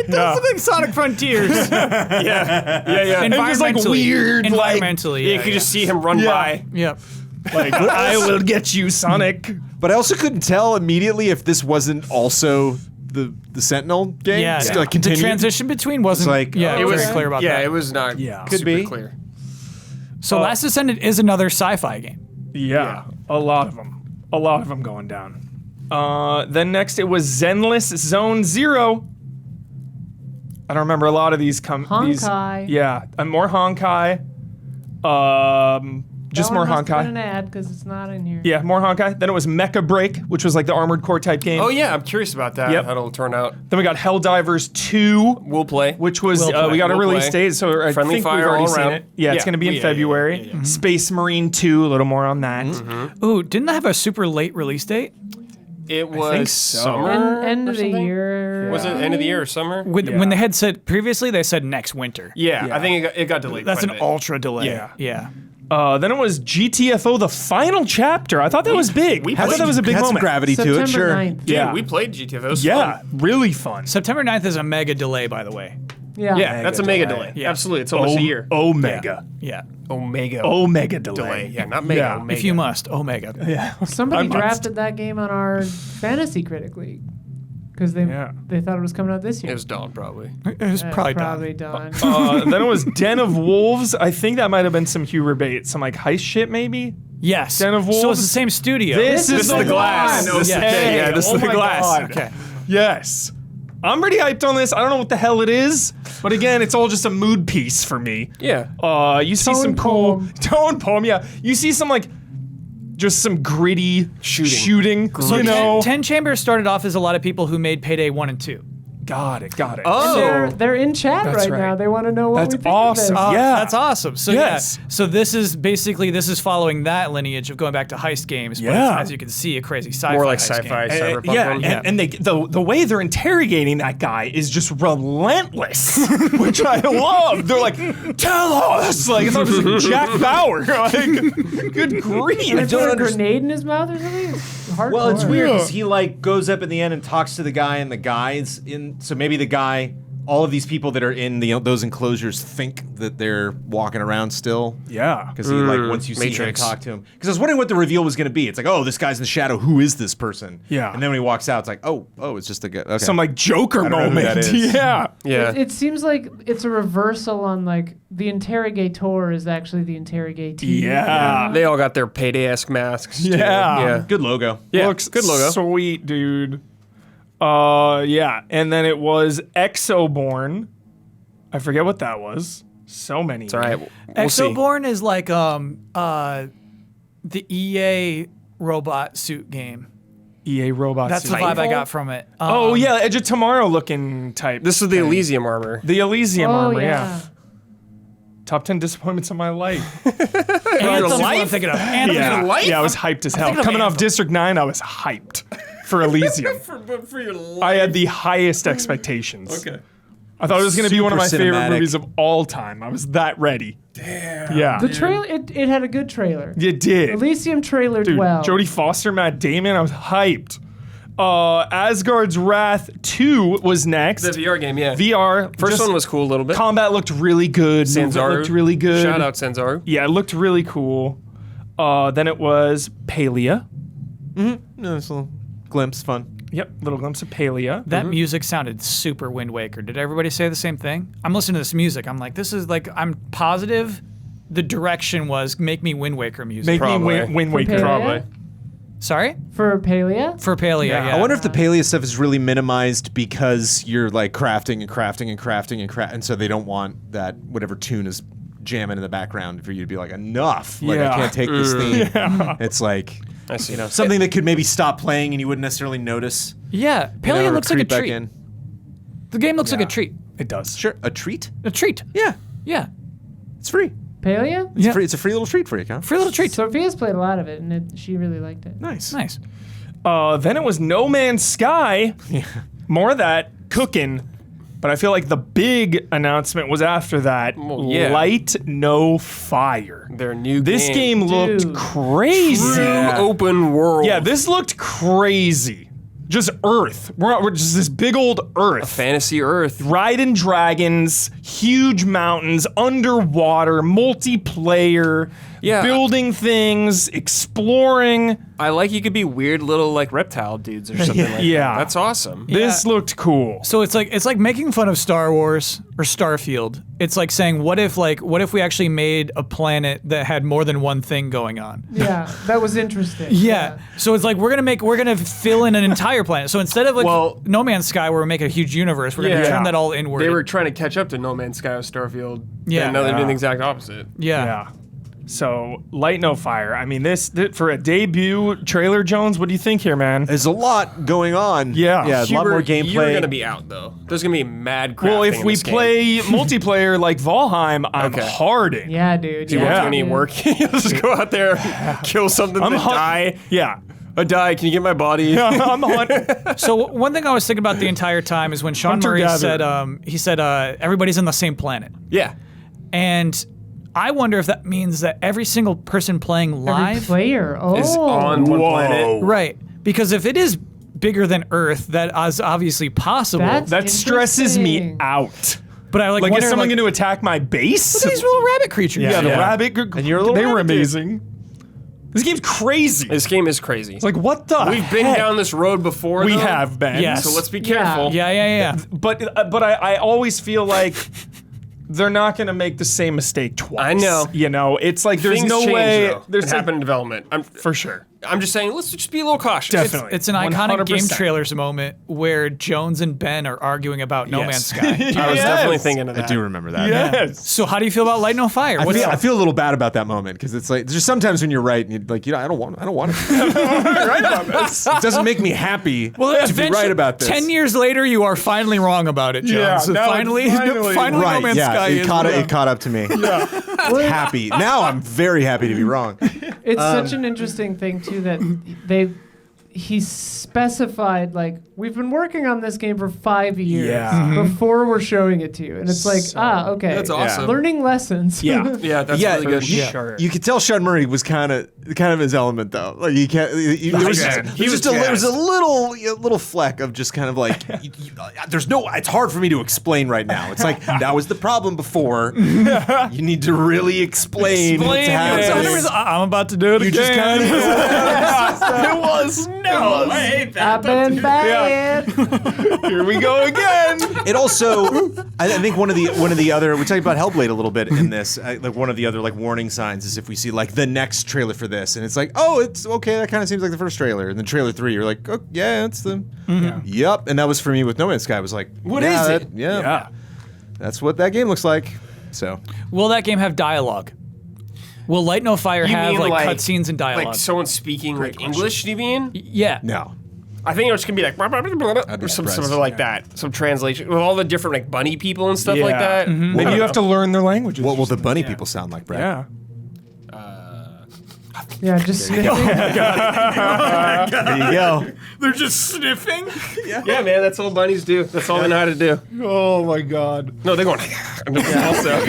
does look like Sonic Frontiers. yeah. And just like Environmentally. weird, like, Environmentally, You yeah. could just see him run Yeah. by. Yep. like I will get you, Sonic. But I also couldn't tell immediately if this wasn't also the Sentinel game. Yeah. Still, The like, continued. transition between wasn't like, yeah, oh, it was okay. very clear about Yeah, that. it was not. Yeah. Could super be. clear. So Last Descendant is another sci-fi game. Yeah, a lot of them. A lot of them going down. Then next it was Zenless Zone Zero. I don't remember a lot of these. Honkai. Yeah, and more Honkai. Just That more one must have been Honkai. an ad because it's not in here. Yeah, more Honkai. Then it was Mecha Break, which was like the Armored Core type game. Oh yeah, I'm curious about that. Yep. How it'll turn out. Then we got Helldivers 2, We'll play. which was We'll play. we got a We'll release play. date, so I Friendly think fire we've already all seen around. it. Yeah, it's Yeah. going to be in Yeah, February. yeah. Space Marine 2, a little more on that. Ooh, didn't that have a super late release date? It was so. summer. End or of the something? year. Was it end of the year or summer? When they had said previously, they said next winter. Yeah, I think it got delayed. That's quite an a bit. ultra delay. Yeah. Yeah. Then it was GTFO, the final chapter. I thought that was big. I thought that was a big Had some moment. gravity to September it, sure. 9th. Dude, Yeah. we played GTFO. It was Yeah, fun. really fun. September 9th is a mega delay, by the way. Yeah. Yeah, that's a mega delay. Yeah. Absolutely, it's almost a year. Omega. Yeah. Omega. Omega delay. delay. Yeah, not mega. Yeah. Omega. If you must, Omega. Yeah. Somebody I must. drafted that game on our Fantasy Critic League because they thought it was coming out this year. It was Dawn, probably. It was probably done. done. Then it was Den of Wolves. I think that might have been some Huber bait, some like heist shit maybe. Yes. Den of So it's Wolves? the same studio. This is the glass. one. Yeah. Okay. Yeah, this is Oh the my glass. God. Okay. Yes. I'm pretty hyped on this. I don't know what the hell it is, but again, it's all just a mood piece for me. Yeah. You see Tone some cool poem. tone poem. Yeah, you see some like just some gritty shooting. So You know, 10 Chambers started off as a lot of people who made Payday 1 and 2. Got it. And they're in chat That's right right. now. They want to know what That's we think awesome. of this. Yeah. That's awesome. So Yes. yeah, so this is following that lineage of going back to heist games. But Yeah. it's, as you can see, a crazy sci-fi. More like heist sci-fi, game. cyberpunk Yeah, one. and they the way they're interrogating that guy is just relentless, which I love. They're like, "Tell us!" Like I thought it was like Jack Bauer. Like, good grief! Is there a grenade in his mouth or something? It's hardcore. Well, it's weird Yeah. because he like goes up in the end and talks to the guy, and the guy's in. So maybe the guy, all of these people that are in those enclosures think that they're walking around still. Yeah, Because he like once you Matrix. see him talk to him. Because I was wondering what the reveal was going to be. It's like, oh, this guy's in the shadow. Who is this person? Yeah. And then when he walks out, it's like, oh, it's just a guy. Okay. some like Joker don't know who moment. that is. Yeah, Yeah. It seems like it's a reversal on like the interrogator is actually the interrogatee. yeah, They all got their payday-esque masks. too. Yeah. Yeah. Good logo. Yeah, Looks good logo. sweet, dude. Yeah, and then it was Exoborn. I forget what that was. So many. It's all right. We'll see. Exoborn is like the EA robot suit game. EA robots. That's the vibe I got from it. Oh yeah, Edge of Tomorrow looking type. This is the Elysium armor. The Elysium Oh armor. yeah. Top 10 disappointments of my life. Anthem's what I'm thinking of. Anthem's Yeah, life? yeah, I was hyped as hell. thinking of Coming off Anthem. District 9, I was hyped for Elysium. for your life. I had the highest expectations. Okay. I thought it was going to be one of my Super favorite cinematic. movies of all time. I was that ready. Damn. Yeah. The trailer it had a good trailer. You did. Elysium trailered Dude, well. Jodie Foster, Matt Damon, I was hyped. Asgard's Wrath 2 was next. The VR game, yeah. VR. First just one was cool a little bit. Combat looked really good. Movement Sanzaru. looked really good. Shout out Sanzaru. Yeah, it looked really cool. Then it was Palia. No, it's a little glimpse, fun. Yep, little glimpse of Palia. That music sounded super Wind Waker. Did everybody say the same thing? I'm listening to this music. I'm like, this is like, I'm positive the direction was make me Wind Waker music. Make me Probably. Wind Waker. Palia? Probably. Sorry? For Palia? For Palia, yeah. I wonder if the Paleo stuff is really minimized because you're like crafting and crafting and crafting and so they don't want that whatever tune is jamming in the background for you to be like enough. Like Yeah. I can't take this theme. It's like I see. something that could maybe stop playing and you wouldn't necessarily notice. Yeah, You Palia know, or looks like a creep back treat. in. The game looks like Yeah. a treat. It does. Sure, a treat. A treat. Yeah, Yeah. it's free. Palia? Yeah. It's a free little treat for you, Con. Free little treat. Sophia's played a lot of it, and she really liked it. Nice. Nice. Then it was No Man's Sky. More of that cooking. But I feel like the big announcement was after that. Well, yeah. Light No Fire. Their new This game looked Dude. crazy. True open world. Yeah, this looked crazy. Just Earth. We're just this big old Earth. Fantasy Earth. Riding dragons, huge mountains, underwater, multiplayer, Yeah. building things, exploring. I like you could be weird little like reptile dudes or something like Yeah. that. That's awesome. This looked cool. So it's like making fun of Star Wars or Starfield. It's like saying, what if we actually made a planet that had more than one thing going on? Yeah, that was interesting. Yeah. So it's like we're gonna fill in an entire planet. So instead of like Well- No Man's Sky where we make a huge universe, we're gonna Yeah. turn that all inward. They were trying to catch up to No Man's Sky with Starfield. Yeah. And now they're Yeah. doing the exact opposite. yeah. So, Light No Fire. I mean, this for a debut trailer, Jones, what do you think here, man? There's a lot going on. Yeah. Yeah, a lot more gameplay. You're gonna be out though. There's gonna be mad crafting Well, if in we this game. play multiplaer like Valheim, I'm Okay. hard in. Yeah, dude. Do you Yeah. want any work? You just go out there, kill something, I'm then hun- die. Yeah. I die. Can you get my body? I'm hunting. So one thing I was thinking about the entire time is when Sean Murray Hunter-gatherer. said everybody's on the same planet. Yeah. And I wonder if that means that every single person playing Every live, player. Oh. Is on one Whoa. planet. right? Because if it is bigger than Earth, that is obviously possible. That's That stresses me interesting. out. but I like Like, is wonder, someone like, going to attack my base? these little rabbit creatures. Yeah, the Yeah. rabbit. And you're a little They were rabbit dude. amazing. This game's crazy. This game is crazy. It's like, what the We've been heck? down this road before. We though, have been. Yes. So let's be Yeah. careful. Yeah. But I always feel like they're not going to make the same mistake twice. I know. You know, it's like there's Things no change, way. though. There's it like, happened in development. for sure. I'm just saying, let's just be a little cautious. Definitely. It's an iconic game 100%. trailers moment where Jones and Ben are arguing about No Man's Sky. I was definitely thinking of I that. do remember that. Yes. So how do you feel about Light No Fire? I feel a little bad about that moment because it's like there's sometimes when you're right and you're like, I don't want it. right about this. It doesn't make me happy to be eventually- right about this. 10 years later, you are finally wrong about it, Jones. Yeah, now finally, finally- finally Right, No Man's yeah, Sky it is caught real. it caught up to me. Happy. Now I'm very happy to be wrong. It's such an interesting thing too that he specified like we've been working on this game for 5 years Yeah. before we're showing it to you, and it's like okay, That's awesome. learning lessons. Yeah. Yeah, that's Yeah, really good. Sure. You could tell Sean Murray was kind of his element though. Like you can't. There was jazzed. just a little fleck of just kind of like there's no. It's hard for me to explain right now. It's like that was the problem before. You need to really explain. what's happening. I'm about to do it You again. just kind of. It was. No. I hate that. I've been bad. Here we go again. It also, I think one of the other, we talked about Hellblade a little bit in this. Like one of the other like warning signs is if we see like the next trailer for this, and it's like, oh, it's okay. That kind of seems like the first trailer, and then trailer 3, you're like, oh yeah, it's the, yep. And that was for me with No Man's Sky. I was like, What yeah, is that- it? Yeah, that's what that game looks like. So Will that game have dialogue? Will Light No Fire You have mean, like like- cutscenes and dialogue? Like someone speaking like English, do you mean? yeah. no, I think it's gonna be like be or surprised. something like that. Some translation with all the different like bunny people and stuff like Yeah. that. Maybe you have to learn their languages. what will the bunny people sound like, Brad? Yeah. Yeah, just sniffing. There you go. They're just sniffing. Yeah, man, that's all bunnies do. That's all they know how to do. Oh my God. No, they're going also.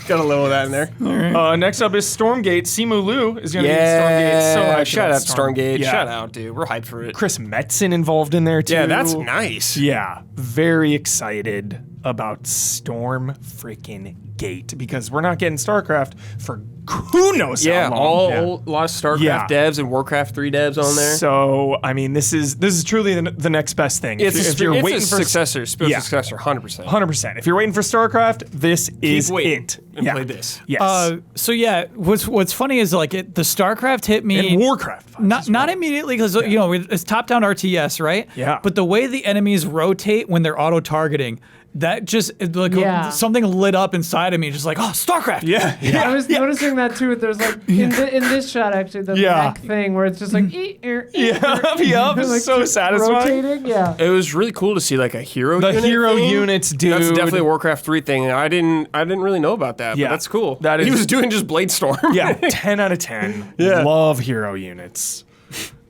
Got a little of that in there. Next up is Stormgate. Simu Liu is going to be in Stormgate. So hyped shout about out Stormgate. Yeah. Shout out, dude. We're hyped for it. Chris Metzen involved in there too. Yeah, that's nice. Yeah, very excited about Storm freaking Gate because we're not getting StarCraft for who knows Yeah, how long. a lot of StarCraft Yeah. devs and Warcraft 3 devs on there. So I mean, this is truly the next best thing. If you're waiting for successor, successor, 100%. 100%. If you're waiting for StarCraft, this is waiting it. and play this. Yes. So yeah, what's funny is like the StarCraft hit me. and Warcraft. vibes as Not well. immediately because you know it's top-down RTS, right? Yeah. But the way the enemies rotate when they're auto-targeting, that just like Yeah. something lit up inside of me, just like StarCraft. Yeah. I was noticing that too. There's like in this shot actually the Yeah. mech thing where it's just like Yup, it's so just satisfying. rotating. Yeah. It was really cool to see like a hero The unit hero thing. units, dude. That's definitely a Warcraft 3 thing. I didn't really know about that, Yeah. but that's cool. That he is- was doing just Blade Storm. Yeah, 10 out of 10. Yeah. Love hero units.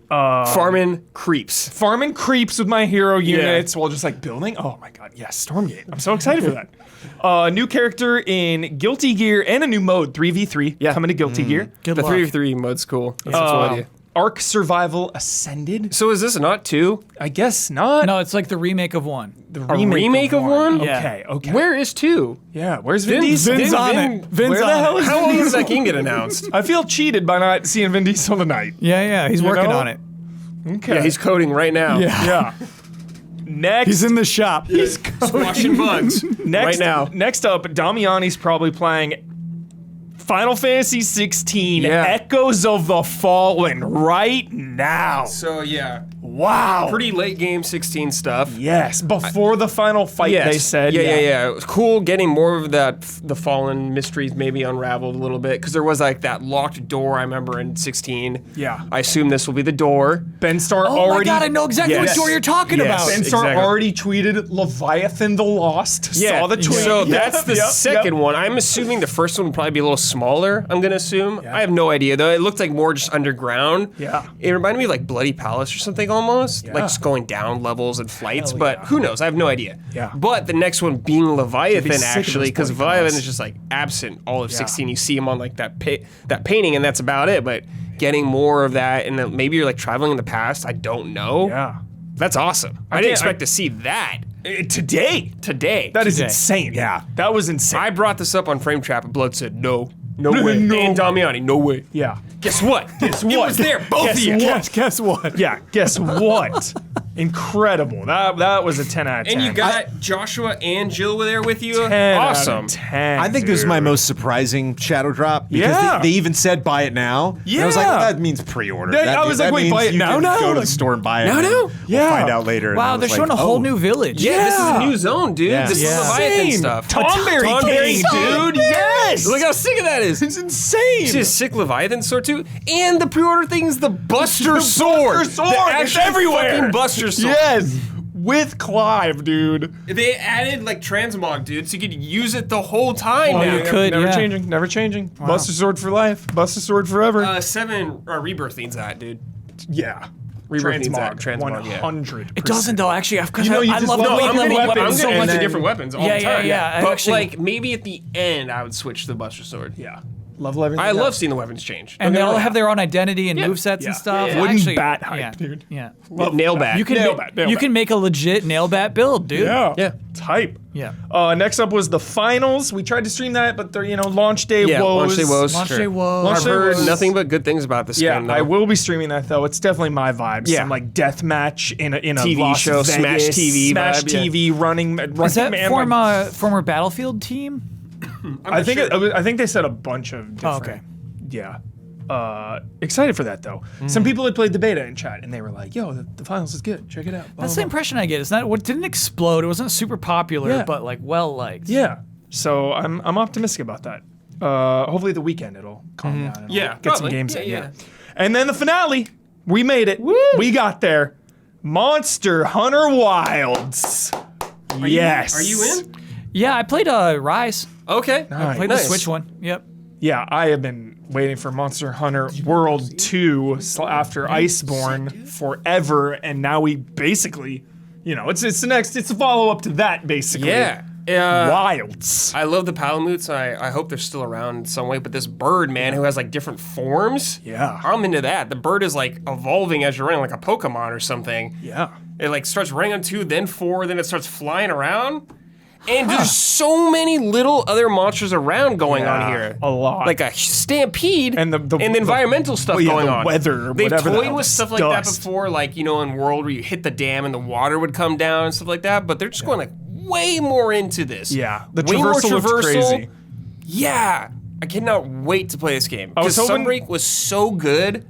Farming creeps. Farming creeps with my hero units while just like building. Oh my God, yes, Stormgate. I'm so excited for that. New character in Guilty Gear and a new mode, 3v3, Yeah. coming to Guilty Gear. Good The luck. 3v3 mode's cool. That's what I do. Ark Survival Ascended. So is this not 2? I guess not. No, it's like the remake of 1. The remake of one? Okay, okay. Where is 2? Yeah, where's Vin Vin- Diesel? Vin's on Vin- it. Vin's where the on hell it. is How Vin long does Diesel? that game get announced? I feel cheated by not seeing Vin Diesel tonight. Yeah, he's working know? on it. Okay. Yeah, he's coding right now. Yeah. Next. He's in the shop. He's Washing bugs next, right now. Next up, Damiani's probably playing Final Fantasy 16 Yeah. Echoes of the Fallen right now. So yeah, Wow. pretty late game 16 stuff. Yes, before the final fight, they said. Yeah. It was cool getting more of that, the Fallen mysteries maybe unraveled a little bit, because there was like that locked door I remember in 16. Yeah. I assume this will be the door. Ben Starr Oh already. my God, I know exactly Yes. what door you're talking Yes. about. Ben Starr Exactly. already tweeted Leviathan the Lost. Saw the tweet. So that's the Yep, second yep. one. I'm assuming the first one would probably be a little smaller, I'm going to assume. I have no idea, though. It looked like more just underground. Yeah. It reminded me of like Bloody Palace or something almost. Like just going down levels and flights, but who knows? I have no idea. Yeah. But the next one being Leviathan, sick of actually, those because Bloody Leviathan Palace. is just like absent all of 16. You see him on like that painting, and that's about it. But getting more of that, and then maybe you're like traveling in the past. I don't know. Yeah. That's awesome. I didn't expect to see that Today. today. That is Today. insane. Yeah. That was insane. I brought this up on Frame Trap, and Blood said, no way. And Damiani, no way. yeah. Guess what? Guess what? It was there, both Guess of you. what? Guess what? Yeah, guess what? Incredible. That was a 10 out of 10. And you got Joshua and Jill were there with you. 10 Awesome. Out of 10, I think this is my dude. most surprising shadow drop because Yeah. they even said buy it now. And I was like, Yeah. well, that means pre-order. I was like, wait, means buy it you now, can now? Go to the Like, store and buy it. now, and now? We'll Yeah. find out later. And I Wow, was they're like, showing a whole oh. new village. Yeah, this is Yeah. a new zone, dude. Yeah. This Yeah. is Leviathan Insane. stuff. Tonberry King, dude. Yes. Look how sick that is. It's insane. See a sick Leviathan sword too, and the pre-order thing is the Buster The sword. Buster sword. The It's actual everywhere. fucking Buster sword. Yes. With Clive, dude. They added like transmog, dude, so you could use it the whole time Oh, now. you could, Never yeah. changing. Never changing. Buster Sword for life. Buster Sword forever. 7 Rebirth needs that, dude. Yeah. Rebirth needs that. Transmog. Transmog, yeah. 100%. It doesn't though. Actually, because You know, you I just love love the the weight level weapons. weapons so I'm much. into different weapons all Yeah, the time. yeah. I But actually- like maybe at the end, I would switch to the Buster sword. Yeah. Love everything. I love seeing the weapons change. And they all have their own identity and Yeah. movesets Yeah. and stuff. Yeah. Wooden Actually, bat hype, yeah, dude. Yeah. nail bat. You can Nail ma- bat, nail you bat. can make a legit nail bat build, dude. Yeah. Yeah. Type. Yeah. Next up was the finals. We tried to stream that, but they're, launch day Yeah, woes. launch day woes. Launch Sure. day woes. Launch I've day heard was- nothing but good things about this Yeah, game. Though. I will be streaming that though. It's definitely my vibes. Yeah. Some like death match in a TV Las show, Vegas, Smash TV Smash vibe, yeah. TV running. Is that former Battlefield team? I think I think they said a bunch of different. Oh, okay. Yeah. Excited for that though. Some people had played the beta in chat and they were like, "Yo, the finals is good. Check it out." Blah, That's blah, the impression I get. It's not what didn't explode. It wasn't super popular, Yeah. but like well liked. Yeah. So I'm optimistic about that. Hopefully the weekend it'll calm down. And Yeah, get some probably. games Yeah, in. yeah. And then the finale. We made it. We got there. Monster Hunter Wilds. Yes. Are you in? Yeah, I played Rise. Okay. Nice. Played the Switch one. Yep. Yeah, I have been waiting for Monster Hunter World 2 after Iceborne forever, and now we basically, it's the next, it's a follow up to that basically. Yeah. Wilds. I love the Palamutes. I hope they're still around in some way. But this bird, man, who has like different forms. Yeah. I'm into that. The bird is like evolving as you're running, like a Pokemon or something. Yeah. It like starts running on 2, then 4, then it starts flying around. And there's so many little other monsters around going on here. A lot. Like a stampede And the environmental stuff yeah, going the on. weather, They've whatever the toyed hell, with the stuff like that dust. before, like, in World where you hit the dam and the water would come down and stuff like that, but they're just going like way more into this. Yeah. The Way more traversal looks crazy. Yeah. I cannot wait to play this game. I was Because hoping- Sunbreak was so good.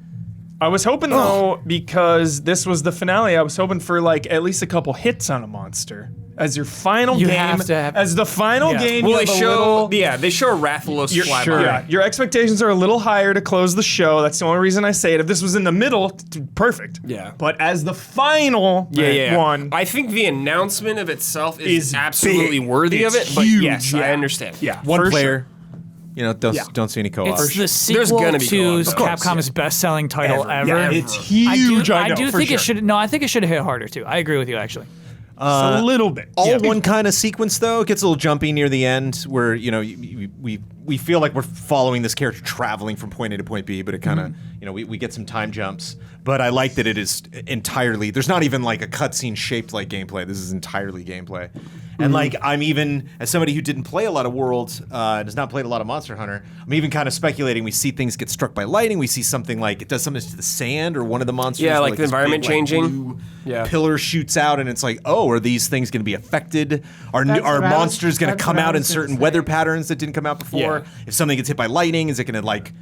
I was hoping though, because this was the finale, I was hoping for like at least a couple hits on a monster. As your final You game, have to have- as the final Yeah. game, Well, you they have a show, little, they show a Rathalos fly Sure. by. Yeah, your expectations are a little higher to close the show. That's the only reason I say it. If this was in the middle, perfect. Yeah. But as the final one, I think the announcement of itself is Is absolutely big. worthy It's of it. But huge, yes, I yeah. understand. yeah, One for player. Don't Yeah. don't see any co-op. It's the There's sequel gonna be to co-op, of course, Capcom's best-selling title ever. Yeah, it's I huge. I do know, for think it sure. should. No, I think it should have hit harder too. I agree with you actually. a little bit. All one kind of sequence though. It gets a little jumpy near the end where we feel like we're following this character traveling from point A to point B, but it kind of we get some time jumps. But I like that it is entirely. There's not even like a cutscene shaped like gameplay. This is entirely gameplay. And like I'm even as somebody who didn't play a lot of Worlds and has not played a lot of Monster Hunter, I'm even kind of speculating. We see things get struck by lightning. We see something like it does something to the sand or one of the monsters. Yeah, like the this environment big, like, changing. blue Yeah. pillar shoots out, and it's like, oh, are these things going to be affected? Are That's are what I was- monsters going to that's come what I out in was gonna certain say. weather patterns that didn't come out before? Yeah. If something gets hit by lightning, is it going to like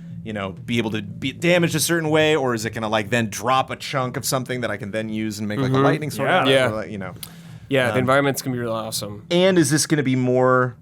be able to be damaged a certain way, or is it going to like then drop a chunk of something that I can then use and make like a lightning sword? Yeah. out of? Yeah. Or, like, Yeah, the environment's gonna be really awesome. And is this going to be more,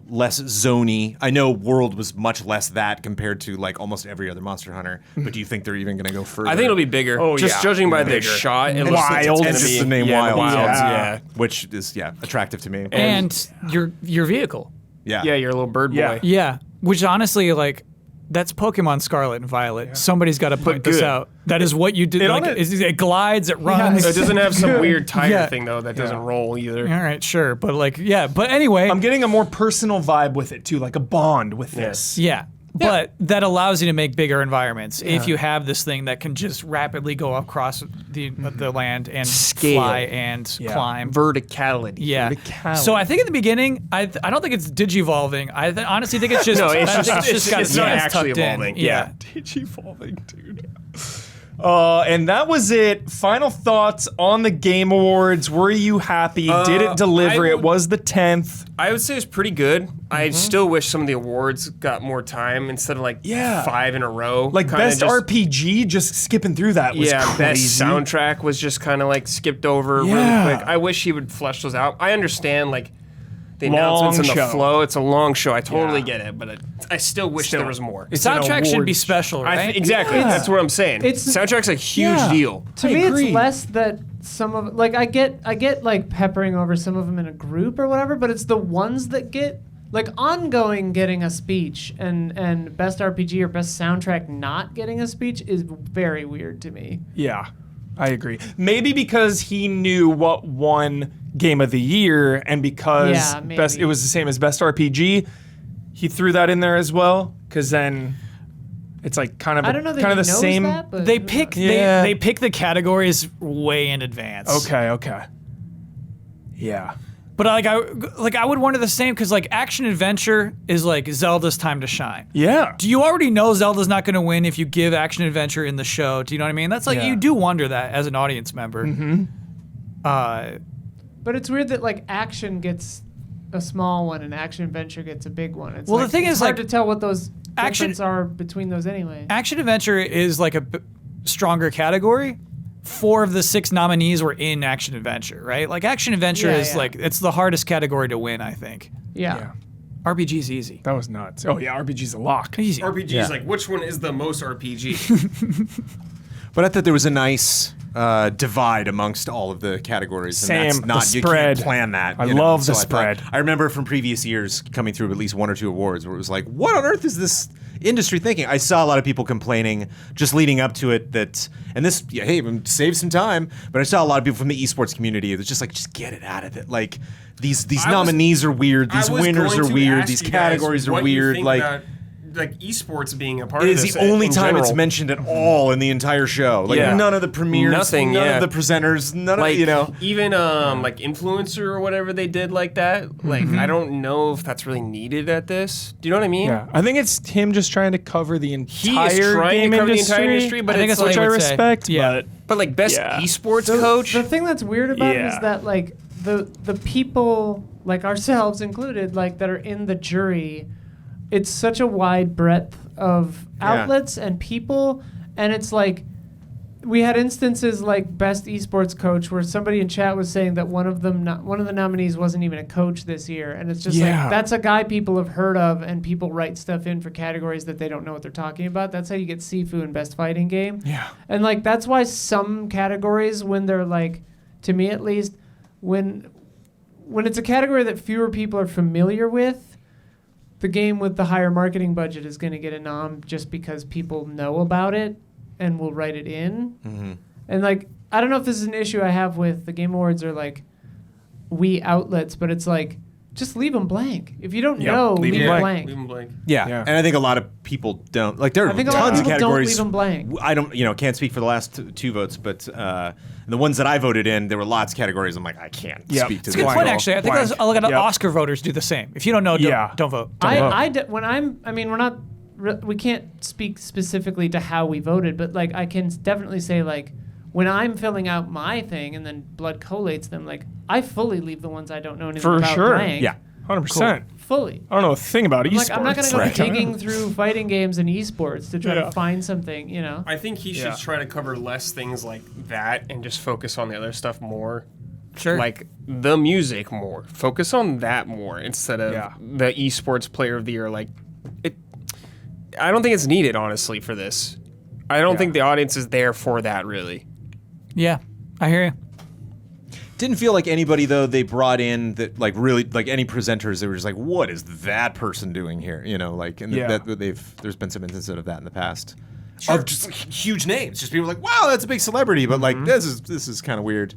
less zony? I know World was much less that compared to like almost every other Monster Hunter, but do you think they're even going to go further? I think it'll be bigger. Oh, just yeah. judging by Bigger. the shot, it looks like it's Wilds. gonna It's be just the name yeah, Wilds. Wilds. Yeah. which is attractive to me. And your vehicle. yeah, Yeah, you're a little bird boy. Yeah. Yeah, which honestly, like, that's Pokemon Scarlet and Violet. Somebody's got to point this good. out. That is what you did. It Like, on it- it glides, it runs. It doesn't have some weird tire Yeah. thing though that doesn't roll either. All right, sure, but like, yeah, but anyway, I'm getting a more personal vibe with it too, like a bond with this. yeah. But that allows you to make bigger environments if you have this thing that can just rapidly go across the land and Scale. fly and climb. Verticality. Yeah. Verticality. So I think at the beginning, I don't think it's digivolving. I honestly think it's just. No, it's I think just- it's got not its actually tucked in. evolving. Yeah. Digivolving, dude. And that was it. Final thoughts on the Game Awards. Were you happy? Did it deliver? It was the 10th. I would say it's pretty good. I still wish some of the awards got more time instead of like 5 in a row. Like Kinda best just, RPG, just skipping through that was best crazy. soundtrack was just kind of like skipped over Yeah. really quick. I wish he would flesh those out. I understand like the Long announcements and the show. flow. It's a long show. I totally Yeah. get it, but I still wish there was more. It's an Soundtrack should be awards- special, right? Exactly. That's what I'm saying. Soundtrack's a huge deal. To I me, agree. it's less that some of like I get like peppering over some of them in a group or whatever, but it's the ones that get like ongoing getting a speech and best RPG or best soundtrack not getting a speech is very weird to me. Yeah, I agree. Maybe because he knew what won Game of the Year, and because Yeah, maybe. it was the same as best RPG, he threw that in there as well. Because then it's like kind of I don't know that kind of he the knows same. that, but They who pick knows? Yeah. they pick the categories way in advance. Okay. Yeah. But I would wonder the same because like action adventure is like Zelda's time to shine. Yeah. Do you already know Zelda's not going to win if you give action adventure in the show? Do you know what I mean? That's like Yeah. you do wonder that as an audience member. Mm-hmm. But it's weird that like action gets a small one and action adventure gets a big one. It's Well, the like, thing it's is, hard like, to tell what those action- differences are between those anyway. Action adventure is like a stronger category. 4 of the 6 nominees were in action adventure, right? Like action adventure Yeah, is yeah. like it's the hardest category to win, I think. Yeah. RPG's easy. That was nuts. Oh yeah, RPG's a lock. Easy. RPG is like, which one is the most RPG? But I thought there was a nice divide amongst all of the categories. Same, And that's the not, you spread. can't plan that. I you know? love the So I thought- spread. I remember from previous years coming through at least 1 or 2 awards where it was like, what on earth is this industry thinking? I saw a lot of people complaining just leading up to it that, and this, hey, save some time, but I saw a lot of people from the esports community that's just like, just get it out of it. Like, these nominees are weird, these winners are weird, these categories are weird. Like esports being a part It of is this the only in time it's general. mentioned at all in the entire show. Like Yeah. none of the premieres, Nothing, none yeah. of the presenters, none Like of even like influencer or whatever they did like that. Like I don't know if that's really needed at this. Do you know what I mean? Yeah, I think it's him just trying to cover the He entire is trying game to cover industry, the entire industry, but I think it's that's what like, which I would say. respect. Yeah. but like best Yeah. esports coach. The thing that's weird about it Yeah. is that like the people like ourselves included like that are in the jury, it's such a wide breadth of outlets and people, and it's like we had instances like best esports coach where somebody in chat was saying that one of the nominees wasn't even a coach this year, and it's just Yeah. like that's a guy people have heard of, and people write stuff in for categories that they don't know what they're talking about. That's how you get Sifu in best fighting game. Yeah. And like that's why some categories, when they're like, to me at least, when it's a category that fewer people are familiar with, the game with the higher marketing budget is going to get a nom just because people know about it and will write it in. Mm-hmm. And like I don't know if this is an issue I have with the Game Awards or like we outlets, but it's like just leave them blank. If you don't Yep, know, leave leave 'em them blank. blank. Leave 'em blank. Yeah. Yeah. And I think a lot of people don't. Like there I are think a lot tons of of people don't categories. leave them blank. I don't, can't speak for the last 2 votes, but the ones that I voted in, there were lots of categories. I'm like, I can't Yep. speak to It's Good this point, at all. actually. I think Blank. a lot of Yep. Oscar voters do the same. If you don't know, don't vote. When we're not, we can't speak specifically to how we voted, but like I can definitely say like when I'm filling out my thing and then Blood collates them, like I fully leave the ones I don't know anything For about sure. blank. Yeah. 100%. Fully. I don't know a thing about I'm esports. like, I'm not going to go Right. digging through fighting games and esports to try Yeah. to find something, you know? I think he should Yeah. try to cover less things like that and just focus on the other stuff more. Sure. Like the music more. Focus on that more instead of Yeah. the esports player of the year. Like it I don't think it's needed, honestly, for this. I don't think the audience is there for that really. Yeah, I hear you. Didn't feel like anybody though they brought in that like really like any presenters. They were just like, what is that person doing here? Like, and Yeah. there's been some instances of that in the past. Of just like, huge names. Just people like, wow, that's a big celebrity, but like this is kind of weird.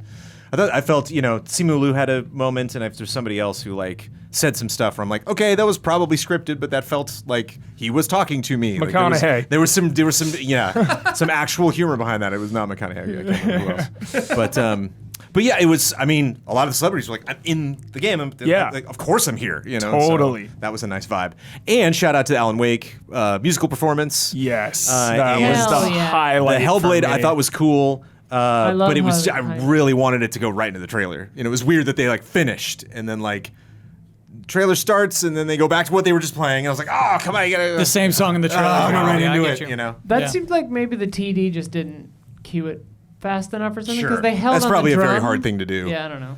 I felt Simu Liu had a moment, and if there's somebody else who like said some stuff where I'm like, okay, that was probably scripted, but that felt like he was talking to me. Like, McConaughey. there was some some actual humor behind that. It was not McConaughey. I can't remember who else. But yeah, it was. I mean, a lot of the celebrities were like, "I'm in the game. Yeah. Like, of course I'm here." You know, Totally. So that was a nice vibe. And shout out to Alan Wake musical performance. Yes, that and was Hell the yeah. highlight. The Hellblade for me. I thought was cool. love But it was. how- I really wanted it to go right into the trailer. And it was weird that they like finished and then like. Trailer starts and then they go back to what they were just playing. And I was like, "Oh, come on, you gotta." The same song in the trailer. I'm right Yeah, I into get it. You know. That Yeah. seemed like maybe the TD just didn't cue it fast enough or something because Sure. they held That's on probably the a very drum. hard thing to do. Yeah, I don't know.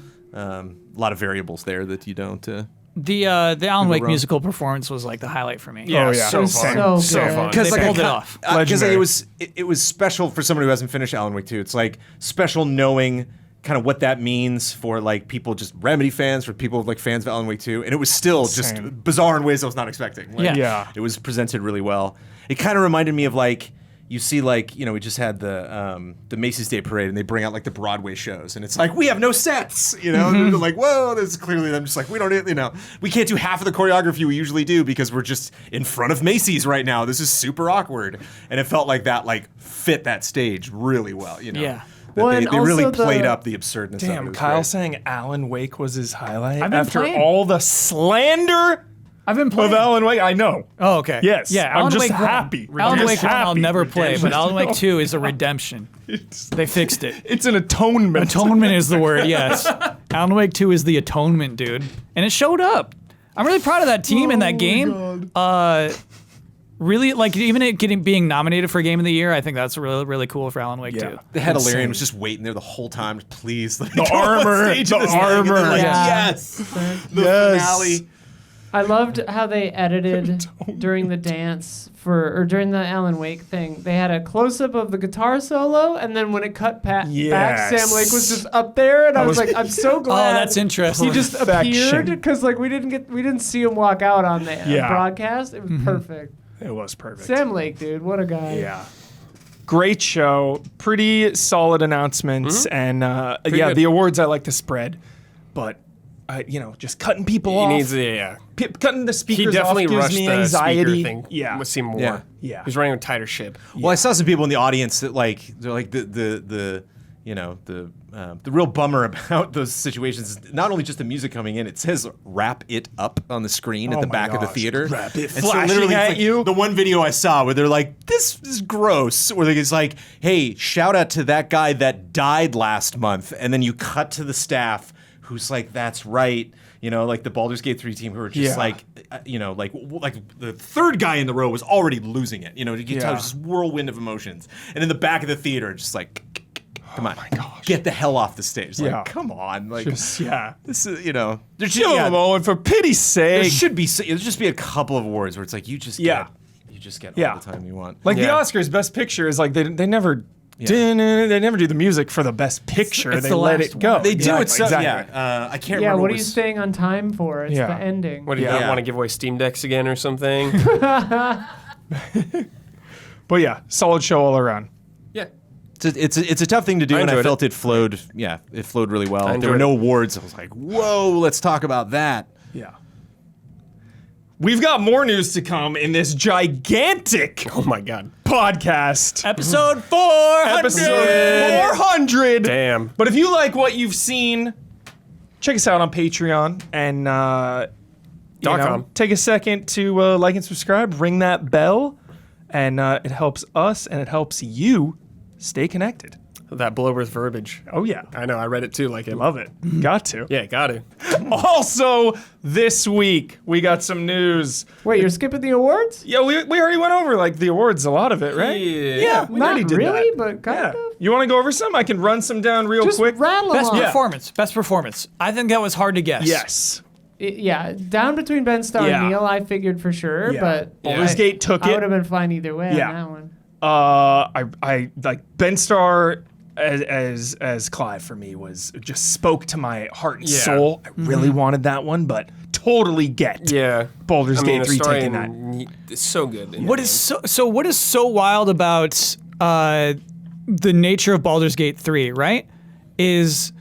A lot of variables there that you don't. The Alan Wake wrong. musical performance was like the highlight for me. Oh, yeah. so It was fun. so So good. fun. They like, pulled it off. Because Legendary. it was special for someone who hasn't finished Alan Wake 2. It's like special knowing kind of what that means for like people just Remedy fans, for people like fans of Alan Wake 2, and it was still just Insane. bizarre in ways I was not expecting. Like, Yeah. Yeah. it was presented really well. It kind of reminded me of like you see like we just had the Macy's Day Parade and they bring out like the Broadway shows and it's like we have no sets, and they're like whoa, this is clearly them just like we don't we can't do half of the choreography we usually do because we're just in front of Macy's right now. This is super awkward, and it felt like that like fit that stage really well. Yeah. That Well, they and really also played the- up the absurdness of it. It Damn, was Kyle great. saying Alan Wake was his highlight I've been after playing. all the slander I've been of playing. Alan Wake. I know. Oh, okay. Yes, Yeah, I'm Alan just Wake happy. 1. Alan I'm Wake just 1 I'll happy. never play, but Alan Wake No. 2 is a redemption. They fixed it. It's an atonement. Atonement is the word, yes. Alan Wake 2 is the atonement, dude. And it showed up. I'm really proud of that team in that game. Really, like, even it being nominated for Game of the Year, I think that's really, really cool for Alan Wake 2. The head Insane. Illyrian was just waiting there the whole time. Please, let me The go on armor, stage the in this thing. And they're armor. like, Yeah. yes, the Yes. finale. I loved how they edited during the dance or during the Alan Wake thing. They had a close up of the guitar solo, and then when it cut back, Yes. Sam Lake was just up there, and I was was like, I'm so glad. that's interesting. He just Perfection. appeared because like we didn't see him walk out on the Yeah. broadcast. It was perfect. It was perfect. Sam Lake, dude, what a guy. Yeah. Great show. Pretty solid announcements. And yeah, good. the awards I like to spread. But, just cutting people He off. needs yeah. Cutting the He speakers definitely off gives rushed me the anxiety. speaker thing. Yeah. Must seem more. Yeah. Yeah. He's running a tighter ship. Well, I saw some people in the audience that like they're like the real bummer about those situations is not only just the music coming in, it says "wrap it up" on the screen at Oh the my back of the gosh. theater. Wrap it. And so Flashing literally, it's at like you. the one video I saw where they're like, "This is gross," or it's like, "Hey, shout out to that guy that died last month," and then you cut to the staff who's like, "That's right." Like the Baldur's Gate 3 team who are just Yeah. like the third guy in the row was already losing it. You can tell Yeah. just whirlwind of emotions. And in the back of the theater, just like, come on, get the hell off the stage. Like, Yeah. come on. Like, Just, yeah. this is, there should, Chill yeah, a moment, for pity's there sake. should be, there just be a couple of awards where it's like, you just Yeah. get Yeah. all the time you want. Like the Yeah. Oscars Best Picture is like they never they never do the music for the Best Picture. it's They the let last it go. one. they do Exactly, it so, exactly. yeah. I can't Yeah, remember what are you was- staying on time for? It's Yeah. the ending. What do you Yeah. want to give away Steam Decks again or something? But yeah, solid show all around. yeah. It's a tough thing to do, I and I enjoyed felt it flowed. Yeah, it flowed really well. There enjoyed were no it. awards. I was like, whoa, let's talk about that. Yeah. We've got more news to come in this gigantic Oh my god. podcast. Episode 400. Episode 400. Damn. But if you like what you've seen, check us out on Patreon and .com. take a second to like and subscribe, ring that bell, and it helps us and it helps you stay connected. That Blower's verbiage. Oh yeah, I know. I read it too, like him. love it. Got to. Yeah, got to. Also, this week we got some news. Wait, you're skipping the awards? Yeah, we already went over like the awards, a lot of it, right? Yeah. we Not already did really, that. but kind Yeah. of. You want to go over some? I can run some down real Just quick. rattle them Best off. performance. Best performance. I think that was hard to guess. Yes. Yeah, down between Ben Starr Yeah. and Neil, I figured for sure, Yeah. but Baldur's Gate took I it. would have been fine either way Yeah. on that one. I like Ben Starr as Clive for me was just spoke to my heart and Yeah. soul. I really wanted that one, but totally get Yeah. Baldur's Gate the 3 story taking that. It's so good. in What that is game. what is so wild about the nature of Baldur's Gate 3, right? Is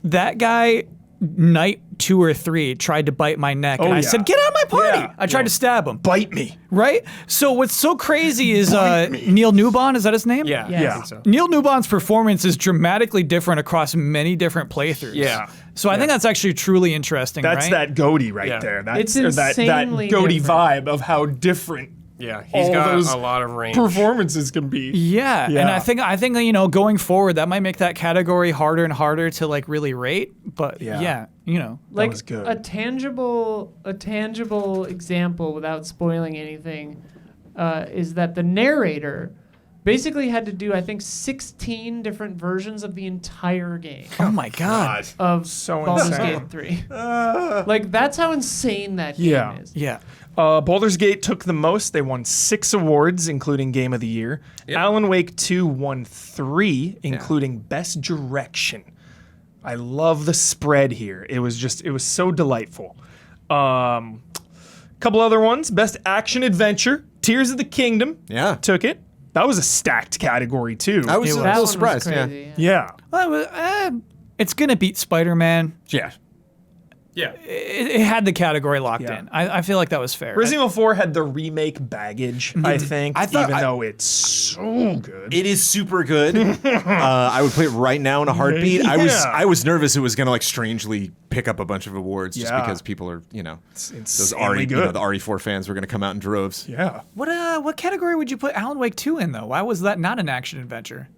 that guy night 2 or 3 tried to bite my neck, and I yeah. said, "Get out of my party!" Yeah. I tried to stab him. Bite me. Right? So what's so crazy is Neil Newbon, is that his name? Yeah. Yes. I think so. Neil Newbon's performance is dramatically different across many different playthroughs. Yeah. So I think that's actually truly interesting, That's right? that goatee right Yeah. there. That's It's or that insanely goatee different. vibe of how different Yeah, he's all got those a lot of range. performances can be. Yeah. And Yeah. I think you know, going forward, that might make that category harder and harder to like really rate. But Yeah. you know. Like was good. a tangible example without spoiling anything is that the narrator basically had to do, I think, 16 different versions of the entire game Oh my God. of So Baldur's insane. Gate 3. Like, that's how insane that game Yeah. is. Yeah. Baldur's Gate took the most. They won 6 awards, including Game of the Year. Alan Wake 2 won 3, including Best Direction. I love the spread here. It was so delightful. Couple other ones. Best Action Adventure. Tears of the Kingdom. Yeah. Took it. That was a stacked category, too. I was a That little one was surprised. Yeah. crazy. yeah. Well, it's gonna beat Spider-Man. Yeah. Yeah. It had the category locked Yeah. in. I feel like that was fair. Resident Evil 4 had the remake baggage, I think, I thought- even though it's so good. It is super good. I would play it right now in a heartbeat. Yeah. I was nervous it was gonna like strangely pick up a bunch of awards just Yeah. because people are those insanely RE good. the RE4 fans were gonna come out in droves. Yeah. What category would you put Alan Wake 2 in though? Why was that not an action adventure?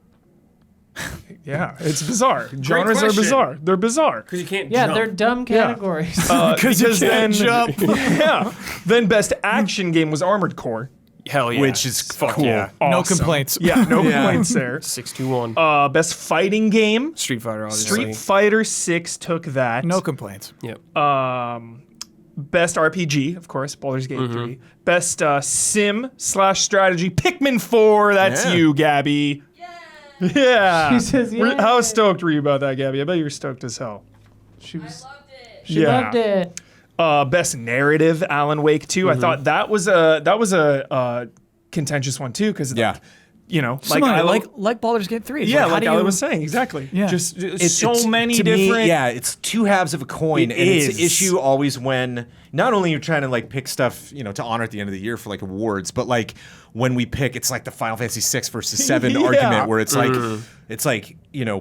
Yeah. It's bizarre. Genres are question. bizarre. They're bizarre. Because you can't Yeah, jump. they're dumb categories. Because then, jump. yeah. Then best action game was Armored Core. Hell yeah. Which is Fuck cool. yeah. No Awesome. complaints. Yeah, no complaints there. 621. Best fighting game. Street Fighter, obviously. Street Fighter 6 took that. No complaints. Yep. Best RPG, of course, Baldur's Gate 3. Best sim/strategy, Pikmin 4. That's Yeah. you, Gabby. Yeah. She says, How "Yay." stoked were you about that, Gabby? I bet you were stoked as hell. She was. Loved it. She loved it. Best narrative, Alan Wake 2. I thought that was a contentious one too, because Yeah. Similar, like Baldur's Gate 3. It's yeah, how like do Ali you- was saying, exactly. Yeah. Just It's so many to different. Me, yeah, it's two halves of a coin, It and it's an is. issue always when not only you're trying to like pick stuff, to honor at the end of the year for like awards, but like when we pick, it's like the Final Fantasy 6 versus 7 Yeah. argument where it's like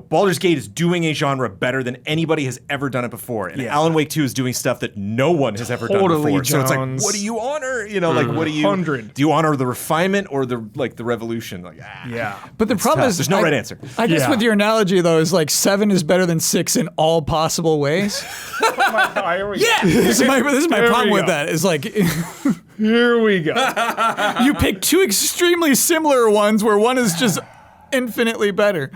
Baldur's Gate is doing a genre better than anybody has ever done it before, and Yeah. Alan Wake 2 is doing stuff that no one has ever done Totally, before. So it's like, Jones. what do you honor? Like what do you 100. do? You honor the refinement or the revolution? Like Yeah. But the problem tough. is, There's no right answer. I guess Yeah. with your analogy though, is like 7 is better than 6 in all possible ways. Yeah. this is my There problem we with go. that. Is like Here we go. you pick 2 extremely similar ones where one is just infinitely better.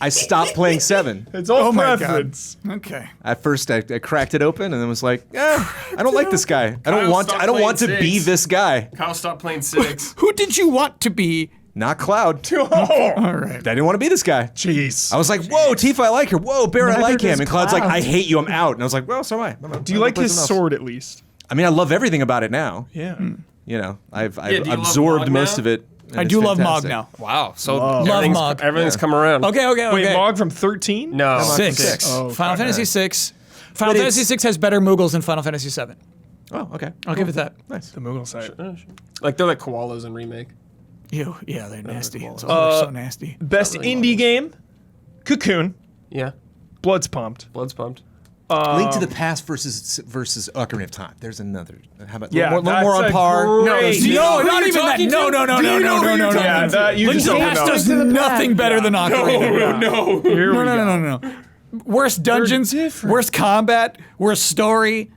I stopped playing 7. It's all Oh my God. preference. Okay. At first, I cracked it open and then was like, I don't like this guy. I don't want to playing be 6. this guy. Kyle stopped playing 6. Who did you want to be? Not Cloud. All right. I didn't want to be this guy. Jeez. I was like, whoa, Tifa, I like her. Whoa, Bear, I Neither like him. does And Cloud's like, Cloud. I hate you. I'm out. And I was like, well, so am I. Do you like his sword at least? I mean, I love everything about it now. Yeah. I've do you love absorbed Mog most now? of it. and I it's do love Mog fantastic. now. Wow. So Love everything's, Mog. everything's come around. Okay. Wait, Mog from 13? No. Mog from 6. 6. Oh, Final okay. Fantasy 6. Final But Fantasy it's- 6 has better Moogles than Final Fantasy 7. Oh, okay. I'll give it that. Nice. The Moogle side. Like they're like koalas in remake. Ew, yeah, they're nasty. They're so nasty. Best indie game, Cocoon. Yeah. Blood's Pumped. Blood's pumped. Link to the Past versus Ocarina of Time. There's another. How about Yeah, a little more that's on a par? great- No, not even that. No. Yeah, that you Link just to the don't Past know. does nothing better than Ocarina. No. Here we go. No. Worst dungeons, different. worst combat, worst story,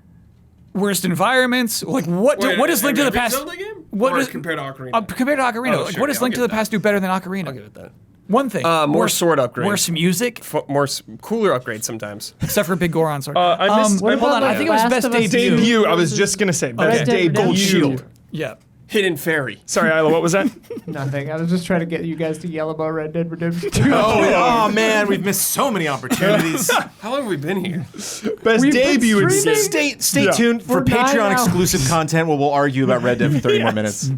worst environments. Like what does Link to the Past? Zelda game? What Or does compared to Ocarina? compared to Ocarina? Oh, like, sure, what does yeah, Link I'll to the give Past do better than Ocarina? I'll give it that. One thing. More sword upgrade. Worse music, More cooler upgrades sometimes. except for Big Goron sword. I missed. What hold about on, I the think it was Last best of Us debut. Debut. I was just gonna say best Red Dead debut. Redemption. Gold Shield. Yeah. Hidden Fairy. Sorry, Isla. What was that? Nothing. I was just trying to get you guys to yell about Red Dead Redemption 2. Oh man, we've missed so many opportunities. How long have we been here? Best We've been debut. in streaming? Stay Yeah. tuned for For 9 Patreon hours. exclusive content where we'll argue about Red Dead for 30 more minutes.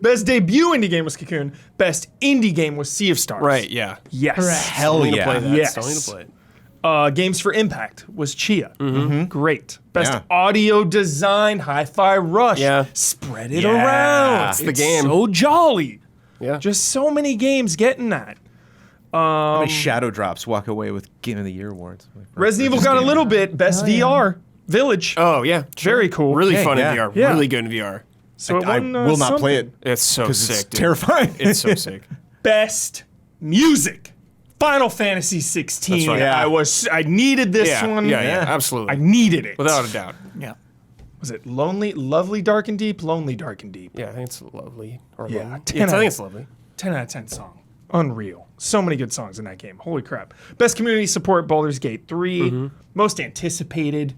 Best debut indie game was Cocoon. Best indie game was Sea of Stars. Right, yeah. Yes. Correct. Hell Still need to yeah. play that. Yes. Still need to play it. Games for Impact was Chia. Mm-hmm. Great. Best Yeah. audio design, Hi-Fi Rush. Yeah. Spread it Yeah. around. It's the game. So jolly. Yeah. Just so many games getting that. How many Shadow Drops walk away with Game of the Year awards? Resident Evil got a little bit. Best VR. Village. Oh yeah, Very cool. Really Yeah, fun yeah. in VR. Yeah. Really good in VR. So it I won, will not play something. it It's so because sick. it's dude. terrifying. It's so sick. Best music. Final Fantasy 16. That's right. Yeah. I needed this Yeah, one. yeah, absolutely. I needed it. Without a doubt. Yeah. Was it Lovely, Dark and Deep? Lonely, Dark and Deep. Yeah, I think it's lovely. Or Yeah, lovely. 10 Yes, I out think of- it's lovely. 10 out of 10 song. Unreal. So many good songs in that game. Holy crap. Best community support, Baldur's Gate 3. Mm-hmm. Most anticipated,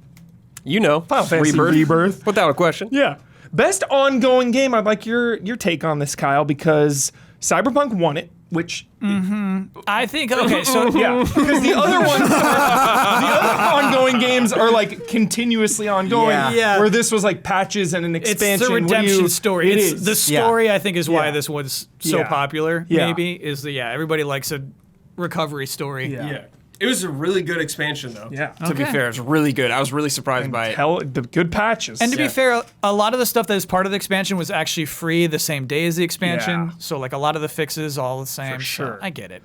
You know, Final Fantasy Rebirth. Without a question. Yeah. Best ongoing game, I'd like your take on this, Kyle, because Cyberpunk won it, which, I think, okay, so yeah, because the other ones, the other ongoing games are like continuously ongoing, Yeah. where this was like patches and an it's expansion. the What do redemption you- story. It It's is. the story, I think, is why Yeah. this was so Yeah. popular, Yeah. maybe, is everybody likes a recovery story. Yeah. It was a really good expansion, though. Yeah. To be Okay. fair, it's really good. I was really surprised by it. Hell, the good patches. And to be Yeah. fair, a lot of the stuff that is part of the expansion was actually free the same day as the expansion. Yeah. So like a lot of the fixes all the same. sure. So I get it.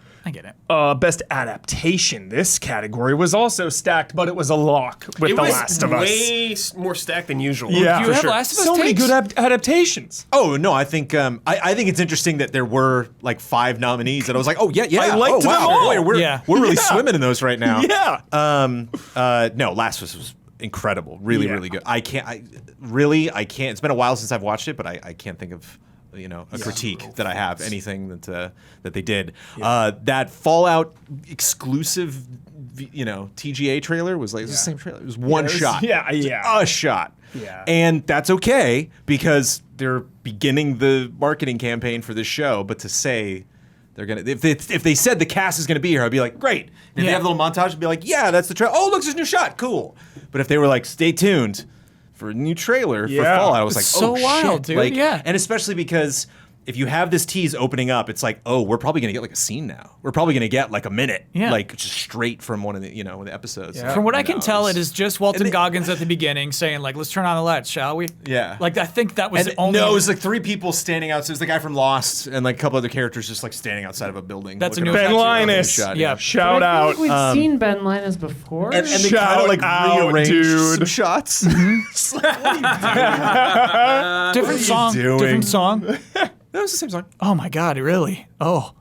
Best adaptation. This category was also stacked, but it was a lock with It The was Last of Us. way more stacked than usual. Yeah, Do you for have sure. Last of Us So many takes? good adaptations. Oh no, I think I think it's interesting that there were like 5 nominees that I was like, oh yeah, I liked oh, wow, them all. boy, we're Yeah. really swimming in those right now. Yeah. No, Last of Us was incredible, really, Yeah. really good. I can't. It's been a while since I've watched it, but I can't think of a critique that I have anything that they did. That Fallout exclusive, TGA trailer was like it was the same trailer. It was one it was- shot. yeah, yeah. a shot. Yeah. And that's okay because they're beginning the marketing campaign for this show. But to say they're gonna, if they said the cast is gonna be here, I'd be like, great. And if they Yeah. have a little montage, I'd be like, yeah, that's the trailer. Oh, look, there's a new shot. Cool. But if they were like, stay tuned for a new trailer for Yeah. Fallout, I was like, It's oh so wild, shit. dude. Like, Yeah. And especially because if you have this tease opening up, it's like, oh, we're probably gonna get like a scene now. We're probably gonna get like a minute, Yeah. like just straight from one of the one of the episodes. From what I can tell, it's it is just Walton And they- Goggins at the beginning saying like, "Let's turn on the lights, shall we?" Yeah. Like I think that was And the only. no, it was like 3 people standing outside. It was the guy from Lost and like a couple other characters just like standing outside of a building. That's a looking new around. Ben shot, Linus. Shot, Yeah. Shout I out. think we've seen Ben Linus before. And they Shout kind of like out, rearranged dude. some shots. different song. doing? Different song. That was the same song. Oh my God! Really? Oh.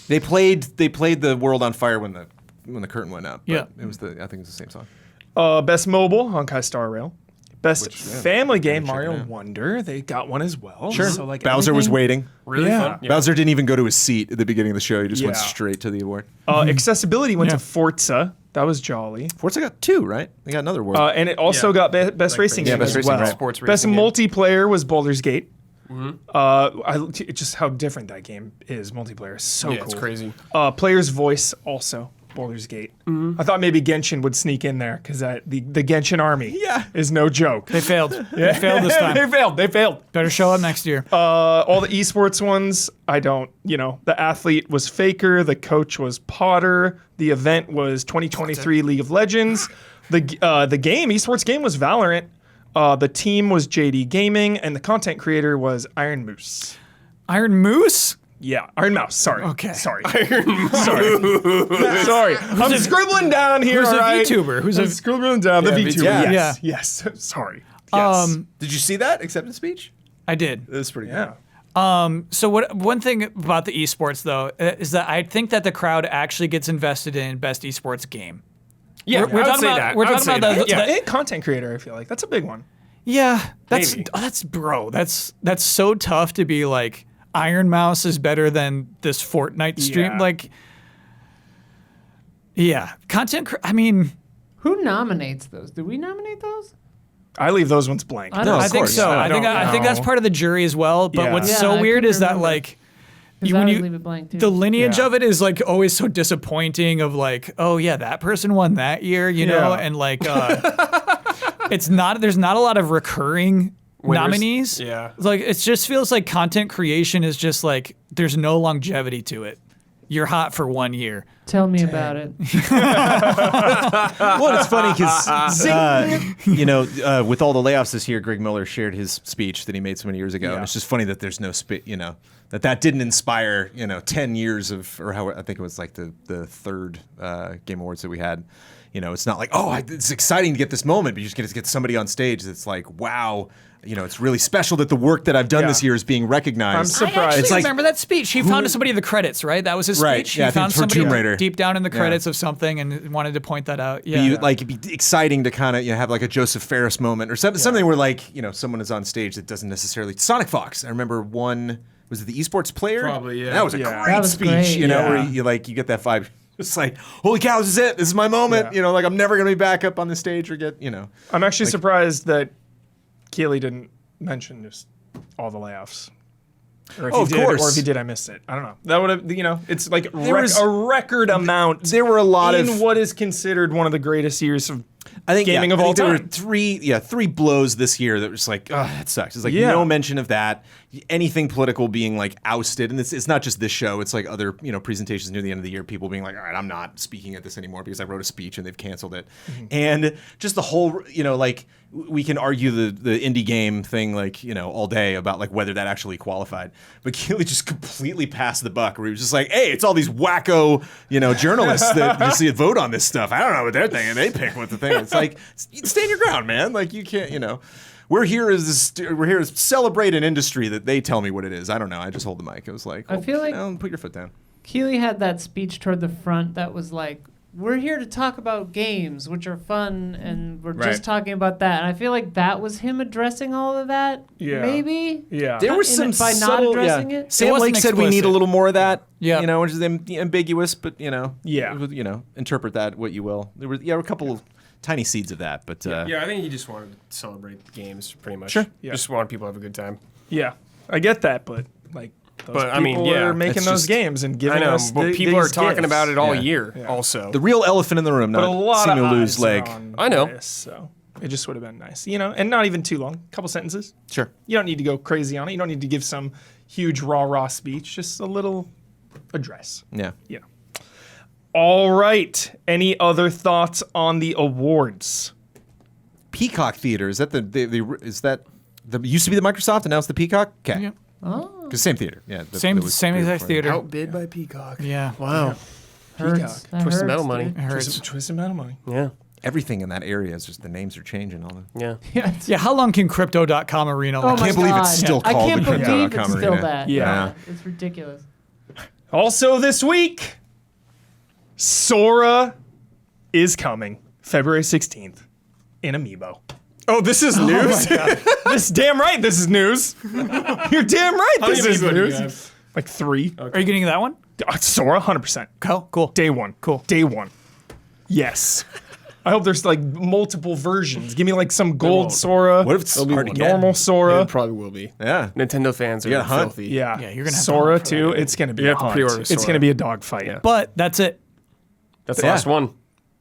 They played the World on Fire when the curtain went up. but Yeah. it was I think it was the same song. Best mobile, Honkai Star Rail. Best yeah, family game, check it Mario out. Wonder. They got one as well. Sure. So like Bowser was everything- waiting. Really Yeah. fun. Bowser didn't even go to his seat at the beginning of the show. He just went Yeah. straight to the award. Accessibility went Yeah. to Forza. That was jolly. Forza got 2, right? They got another award. And it also got best racing Yeah, game best as racing, well. right. Sports Best racing game. multiplayer was Baldur's Gate. Just how different that game is. Multiplayer is so Yeah, cool. it's crazy. Player's voice also Baldur's Gate. I thought maybe Genshin would sneak in there because the Genshin army is no joke. They failed. They failed this time. They failed. Better show up next year. All the esports ones, I don't. The athlete was Faker. The coach was Potter. The event was 2023 League of Legends. The game, esports game, was Valorant. The team was JD Gaming, and the content creator was Iron Moose. Iron Moose. Yeah, Iron Mouse. Sorry. Okay. Sorry. Sorry. I'm scribbling down here. Who's a all right? VTuber? Who's I'm a scribbling down the Yeah, VTuber. VTuber. Yes. Yes. Sorry. Yes. Did you see that acceptance speech? I did. It was pretty Yeah. So one thing about the esports though is that I think that the crowd actually gets invested in best esports game. Yeah, We're I would talking say about- that. we're I would talking say about that. the- Yeah. that- And content creator, I feel like that's a big one. Yeah, that's Maybe. that's so tough to be like Iron Mouse is better than this Fortnite stream. Yeah. Like, yeah, I mean, Who nominates those? Do we nominate those? I leave those ones blank. I don't- I think course. so. I I think don't I think that's know. part of the jury as well. But Yeah. what's Yeah, so I weird couldn't is that remember. like 'Cause I would leave it blank too. the lineage Yeah. of it is like always so disappointing. Of like, oh yeah, that person won that year, you know, Yeah. and like it's not. There's not a lot of recurring Winners. nominees. Yeah. Like it just feels like content creation is just like there's no longevity to it. You're hot for 1 year. Tell me about it. Well, it's funny because, with all the layoffs this year, Greg Miller shared his speech that he made so many years ago. And it's just funny that there's no, that didn't inspire, 10 years of, or how I think it was like the third Game Awards that we had. It's not like, it's exciting to get this moment, but you just get somebody on stage that's like, wow. It's really special that the work that I've done this year is being recognized. I'm surprised. I It's like- remember that speech. He found somebody in the credits, right? That was his Right, speech. yeah, I He think found it's for Tomb somebody Raider. deep down in the credits of something and wanted to point that out. Yeah. It'd be exciting to kind of have like a Joseph Ferris moment or something where like someone is on stage that doesn't necessarily. Sonic Fox. I remember one. Was it the esports player? Probably, yeah. That was a Yeah. great That was speech. great, Where you get that vibe. It's like, holy cow, this is it. This is my moment. Yeah. Like I'm never gonna be back up on the stage or get. I'm actually surprised that Keeley didn't mention just all the layoffs. Or if Oh, he of did, course. Or if he did, I missed it. I don't know. That would have, it's like was- a record amount. There were a lot in of. what is considered one of the greatest years of I think gaming of I all think there were time. three blows this year that was like, oh, that sucks. It's like Yeah. no mention of that. Anything political being like ousted, and it's not just this show. It's like other presentations near the end of the year. People being like, all right, I'm not speaking at this anymore because I wrote a speech and they've canceled it. And just the whole, like we can argue the indie game thing like all day about like whether that actually qualified. But Keeley just completely passed the buck. Where he was just like, hey, it's all these wacko journalists that you see vote on this stuff. I don't know what they're thinking. They pick what the thing. It's like stand your ground, man. Like you can't, We're here to celebrate an industry that they tell me what it is. I don't know. I just hold the mic. It was like, I feel like- put your foot down. Keeley had that speech toward the front that was like, we're here to talk about games, which are fun, and we're Right. just talking about that. And I feel like that was him addressing all of that, Yeah. maybe? Yeah. There was In some it by not subtle, addressing it? Sam wasn't Lake said we need explicit. a little more of that. Yeah. Which is ambiguous, but Yeah. interpret that what you will. There were a couple of tiny seeds of that, but Yeah, I think he just wanted to celebrate the games, pretty much. Sure. Yeah. Just wanted people to have a good time. Yeah, I get that, but like, those But, I mean, people yeah, are making it's those just- games and giving I know, us. but people are these talking gifts. about it all Yeah. year, Yeah. also. the real elephant in the room, But a not lot seeing of to lose eyes leg. are on I know. this, so it just would have been nice, and not even too long. A couple sentences. Sure. You don't need to go crazy on it. You don't need to give some huge rah speech. Just a little address. Yeah. All right. Any other thoughts on the awards? Peacock Theater, is that is that the used to be the Microsoft and now it's the Peacock? Okay. Yeah. Oh, Because same theater. Yeah. Same exact theater. Outbid by Peacock. Yeah. Wow. hurts. That Twisted hurts, Metal dude. money. It hurts. Twisted Metal money. Yeah. Everything in that area is just the names are changing. All the Yeah. Yeah, it's- Yeah, how long can Crypto.com Arena Oh last? my can't believe it's God. still I called can't the believe Crypto.com it's still Arena. that. Yeah. It's ridiculous. Also this week, Sora is coming February 16th in Amiibo. Oh, this is news? This damn right this is news. You're damn right this is news. Like 3. Are you getting that one? Sora, 100%. Cool. Day 1. Cool. Day 1. Yes. I hope there's like multiple versions. Give me like some gold won't. Sora. What if it's hard to get? normal Sora? It probably will be. Yeah. Nintendo fans are gotta hunt. filthy. Yeah. Yeah, you're gonna have to Sora hunt for too. that. It's gonna be You a have to hunt. pre-order It's Sora. gonna be a dogfight. Yeah. But that's it. That's the last one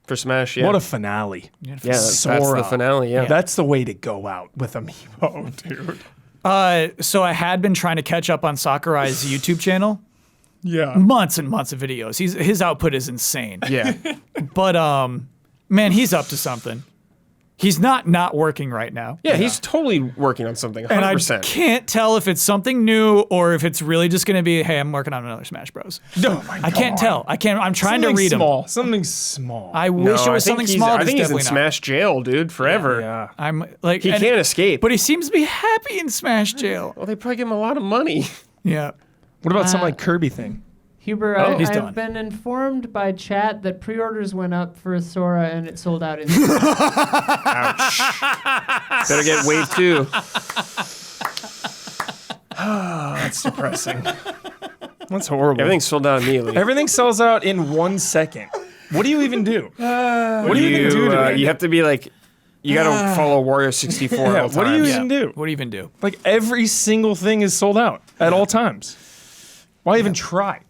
for Smash. Yeah. What a finale. yeah, that's Sora. the finale. Yeah. That's the way to go out with Amiibo, dude. So I had been trying to catch up on Sakurai's YouTube channel. Yeah. Months and months of videos. His output is insane. yeah. But man, he's up to something. He's not working right now. Yeah, he's totally working on something. 100%. And I can't tell if it's something new or if it's really just going to be, hey, I'm working on another Smash Bros. Oh my I can't tell. I'm trying to read small. him. Something small. I wish it was something small. I That's think he's in definitely not. Smash jail, dude, forever. yeah. I'm like He and- can't escape. But he seems to be happy in Smash jail. well, they probably give him a lot of money. Yeah. What about some like Kirby thing? Huber, he's I've done. been informed by chat that pre-orders went up for a Sora and it sold out in Better get wave 2. That's depressing. That's horrible. Everything's sold out immediately. Everything sells out in 1 second. What do you even do? What do you even do to it? You have to be like, you gotta follow Warrior 64 Yeah, all the what do you times. even do? What do you even do? Like every single thing is sold out at all times. Why even try?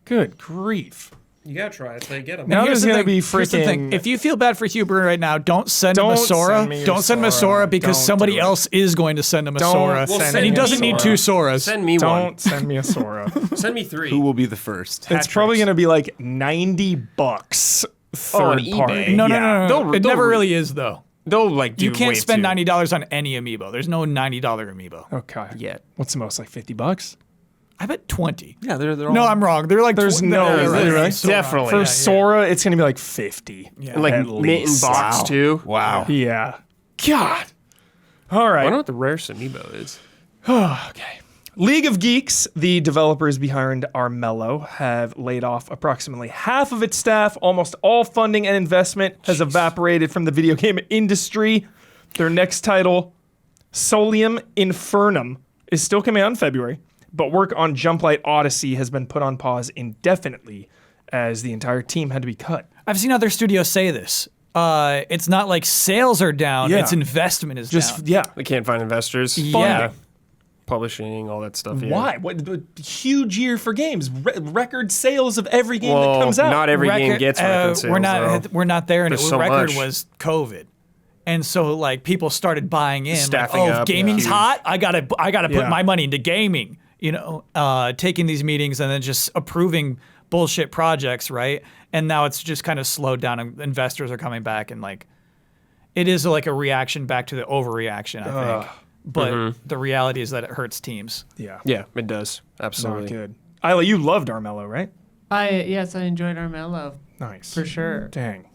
Good grief. You gotta try it till you get them. Now Here's there's the gonna thing, be here's the thing. freaking. If you feel bad for Huber right now, don't send him a Don't Sora. send me a Don't send him a Sora. Sora because Don't somebody do it. else is going to send him a Don't Sora. send And he me a doesn't need Sora. 2 Soras. Send me Don't one. send me a Sora. Send me 3. Who will be the first? It's probably gonna be like $90 third on eBay. party. No, Yeah. It never really is, though. They'll like do You can't way spend too. $90 on any amiibo. There's no $90 amiibo. Okay. Yet. What's the most, like $50? I bet 20. Yeah, they're all. No, I'm wrong. They're like There's tw- no they're way, right? Sora. Definitely. For Yeah, Sora, it's gonna be like 50. And like at mint in least. box too. Wow. Yeah. God. All I right. wonder what the rarest amiibo is. Okay. League of Geeks, the developers behind Armello, have laid off approximately half of its staff. Almost all funding and investment has evaporated from the video game industry. Their next title, Solium Infernum, is still coming out in February, but work on Jumplight Odyssey has been put on pause indefinitely as the entire team had to be cut. I've seen other studios say this. It's not like sales are down, Yeah. its investment is Just, down. yeah. They can't find investors. Yeah. Publishing, all that stuff. Yeah. Why? What the huge year for games? Record sales of every game Well, that comes out. not every game Record- gets record sales. we're not there, and There's it, so record much. was COVID. And so like people started buying in, Staffing like, oh, up, gaming's yeah. hot. I gotta put Yeah. my money into gaming. You know, taking these meetings and then just approving bullshit projects, right? And now it's just kind of slowed down, and investors are coming back, and like it is like a reaction back to the overreaction, I think. But the reality is that it hurts teams. Yeah. Yeah, it does. Not Absolutely. good. Isla, you loved Armello, right? Yes, I enjoyed Armello Nice. for sure. Dang.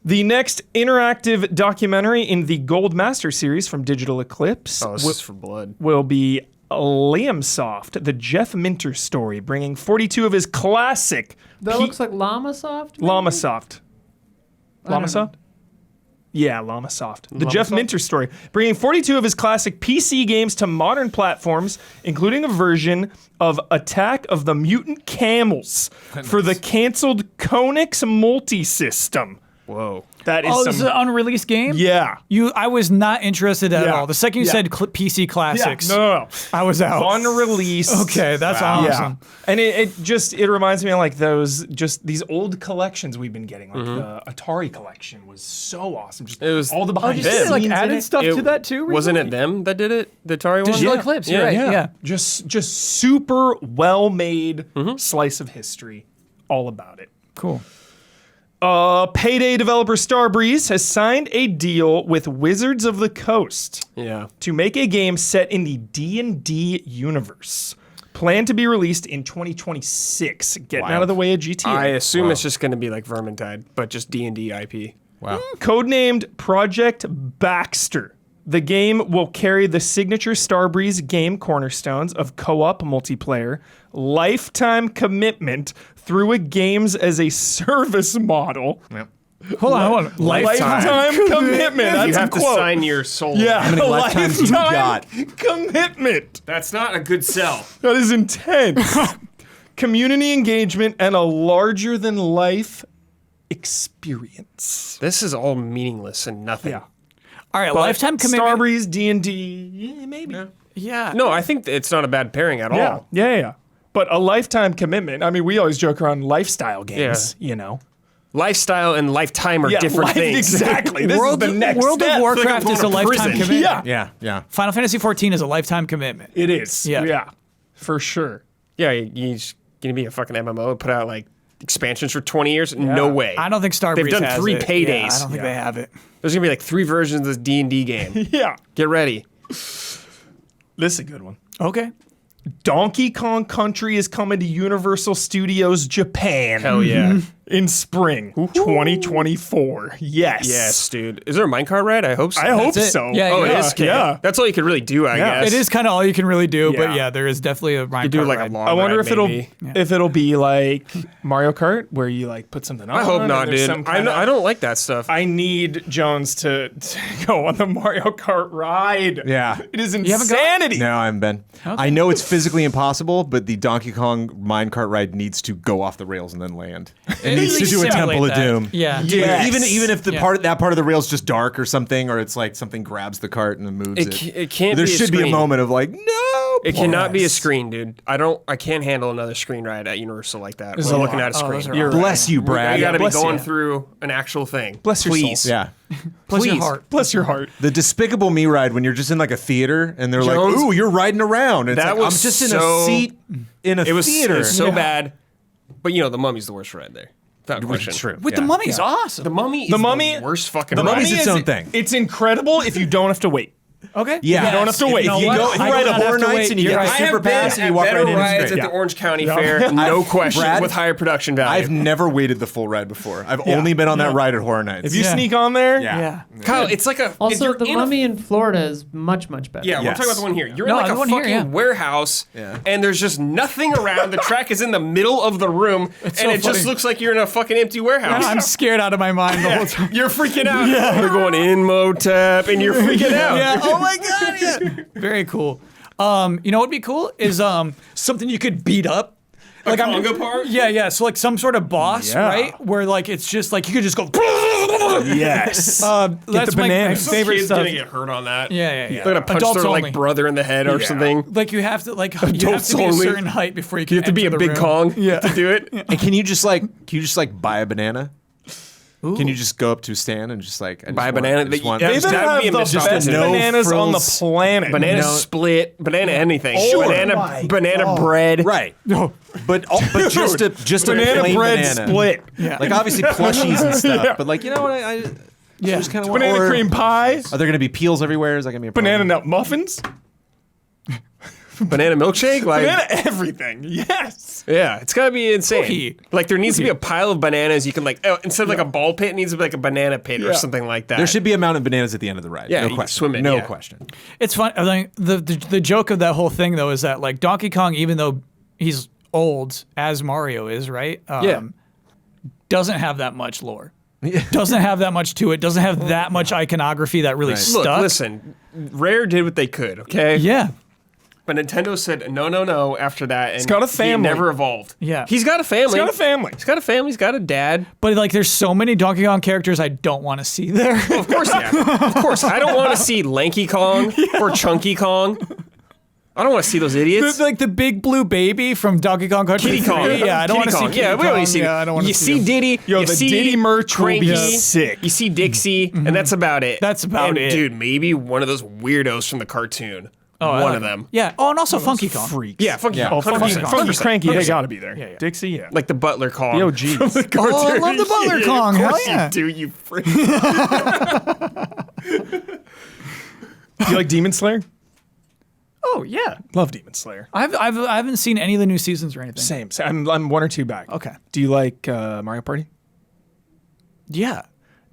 The next interactive documentary in the Gold Master series from Digital Eclipse Oh, this is for blood. will be Liamsoft, the Jeff Minter story, bringing 42 of his classic That looks like Llamasoft. maybe? Llamasoft. I don't know. Llamasoft? Yeah, Llamasoft. The Jeff Minter story, bringing 42 of his classic PC games to modern platforms, including a version of Attack of the Mutant Camels for the canceled Konix multi-system. Whoa. That is Oh, this is some... an unreleased game? Yeah. I was not interested at Yeah. all. The second you Yeah. said PC classics, No. I was out. Unreleased. Okay, that's awesome. Yeah. And it reminds me of like these old collections we've been getting. Like the Atari collection was so awesome. Just It was- all the behind Did the you say, like scenes in added it. stuff to that too? Wasn't recently? it them that did it? The Atari one? Digital Eclipse, you're right. Yeah. Just super well made slice of history. All about it. Cool. Payday developer Starbreeze has signed a deal with Wizards of the Coast Yeah. to make a game set in the D&D universe. Planned to be released in 2026. Getting out of the way of GTA. I assume it's just going to be like Vermintide, but just D&D IP. Wow. Codenamed Project Baxter. The game will carry the signature Starbreeze game cornerstones of co-op multiplayer, lifetime commitment through a games as a service model. Yep. Hold on. Lifetime commitment. That's You have a to quote. sign your soul. Yeah, How many lifetimes you got? commitment. That's not a good sell. That is intense. Community engagement and a larger than life experience. This is all meaningless and nothing. Yeah. All right, But lifetime commitment. Starbreeze, D&D, yeah, maybe. Yeah. No, I think it's not a bad pairing at Yeah, all. yeah. But a lifetime commitment. I mean, we always joke around lifestyle games, you know. Lifestyle and lifetime are different things. Exactly. This is the next World step. of Warcraft is a lifetime commitment. Yeah, Yeah, yeah. Final Fantasy 14 is a lifetime commitment. it is. Yeah. Yeah, for sure. Yeah, you just gonna be a fucking MMO and put out like expansions for 20 years? No way. I don't think Starbreeze They've done has 3 it. paydays. Yeah, I don't think they have it. There's gonna be like 3 versions of this D&D game. Yeah. Get ready. This is a good one. Okay. Donkey Kong Country is coming to Universal Studios Japan. Hell yeah. In spring 2024. Yes. Yes, dude. Is there a minecart ride? I hope so. I hope That's it. so. Yeah, Oh, yeah. it is. Okay. Yeah. That's all you could really do, I Yeah. guess. It is kind of all you can really do, but Yeah. yeah, there is definitely a Minecraft You do like a ride. long I wonder ride, if it'll maybe. be like Mario Kart where you like put something on. I hope not, and there's dude. some I kinda- don't like that stuff. I need Jones to go on the Mario Kart ride. Yeah. It is haven't gone? insanity. No, I haven't been. I know it's physically impossible, but the Donkey Kong minecart ride needs to go off the rails and then land. It needs to do a simulate Temple of that. Doom. Yeah. Dude, Yes. even if the Yeah. that part of the rail's just dark or something, or it's like something grabs the cart and then moves it. It can't There be a should be a screen. moment of like, no, It cannot be a screen, dude. I can't handle another screen ride at Universal like that. There's When a looking lot. at a screen. those are Bless you, Brad. You got to be bless going you. through an actual thing. Bless your Please. soul. Yeah. Bless your Please. heart. Bless your heart. The Despicable Me ride when you're just in like a theater and they're Jones- like, "Ooh, you're riding around." And it's That like, was I'm just in so- a seat in a It was theater. so bad. But the Mummy's the worst ride there. Without Which question. is true. With yeah. the Mummy's awesome. The Mummy is The Mummy- the worst fucking The ride. Mummy's Mummy its is- own thing. It's incredible if you don't have to wait. Okay. Yeah. You don't have to wait. If You you know go, what? if you I ride don't a Horror have to Nights wait. and you You're get right. the I super have been pass and at you walk better right in, rides it's at great. the Orange County Yeah. Fair, no question, Brad, with higher production value. I've never waited the full ride before. I've only been on that ride at Horror Nights. If you Yeah. sneak on there, Yeah. Kyle, it's like a... if Also, you're the in a- Mummy in Florida is much, much better. Yeah, we're Yes. talking about the one here. You're No, in like the a one here, fucking yeah. warehouse, Yeah. and there's just nothing around. The track is in the middle of the room, and so it just funny. looks like you're in a fucking empty warehouse. I'm scared out of my mind the whole time. You're freaking out. They're going in Motep, and you're freaking out. Yeah. Oh my god. Yeah. Very cool. You know what'd be cool is something you could beat up. Like conga part? Yeah. So like some sort of boss, Yeah. right? Where like it's just like you could just go. yes. That's the my bananas. favorite Kid's stuff. gonna get hurt on that. Yeah. They're gonna punch Adults their only. like brother in the head or something. Like you have to like you have Adults to be only. a certain height before you can. You have to be a enter the big room. Kong to do it. And can you just like buy a banana? Can you just go up to a stand and just like I just Buy a want- banana? I just want- Yeah, They That'd have be a the missed best opportunity. No bananas on the frills. planet. Banana No. split, banana anything, Sure. banana bread. Right. But just a Banana plain bread banana. split. Yeah. Like obviously plushies and stuff. Yeah. But like you know what I Yeah. just kind of Banana cream pie. Are there going to be peels everywhere? Is that going to be a problem? Banana nut muffins. Banana milkshake, like Banana everything. Yes. yeah, it's gotta be insane. Cookie. Like there needs to be a pile of bananas. You can like instead of like a ball pit, it needs to be like a banana pit or Yeah. something like that. There should be a mountain of bananas at the end of the ride. Yeah, no you question. swim in, no yeah. question. It's fun. I think the joke of that whole thing though is that like Donkey Kong, even though he's old as Mario is, right? Doesn't have that much lore. Doesn't have that much to it. Doesn't have that much iconography that really Right. stuck. Look, listen, Rare did what they could, okay? Yeah. But Nintendo said no after that, and He's got a family. He never evolved. Yeah. He's got a family. He's got a family. He's got a family. He's got a dad. But like, there's so many Donkey Kong characters I don't want to see there. Of course, yeah. Of course. I don't want to see Lanky Kong or Chunky Kong. I don't want to see those idiots. Like the big blue baby from Donkey Kong Country. Kitty Kong. 3. Yeah, I don't want Kitty to see Kong. Kitty Yeah, we don't Kong. see. Yeah, I don't want to You see him. Diddy. Yo, you the see Diddy merch will be Cranky, sick. You see Dixie, and that's about it. That's about and, it. dude. Maybe one of those weirdos from the cartoon. Oh, I one like of them. Yeah. Oh, and also Funky Kong. Freaks. Yeah, Funky Yeah. Kong. Oh, Funky, 100%. Funky Cranky, they 100%. gotta be there. Yeah. Dixie, yeah. Like the Butler Kong. Yo, geez. from the cartoon. Oh, I love the Butler Yeah, Kong. Of Hell course yeah. you do, you freak. You like Demon Slayer? Oh yeah. Love Demon Slayer. I haven't seen any of the new seasons or anything. Same. I'm one or two back. Okay. Do you like Mario Party? Yeah.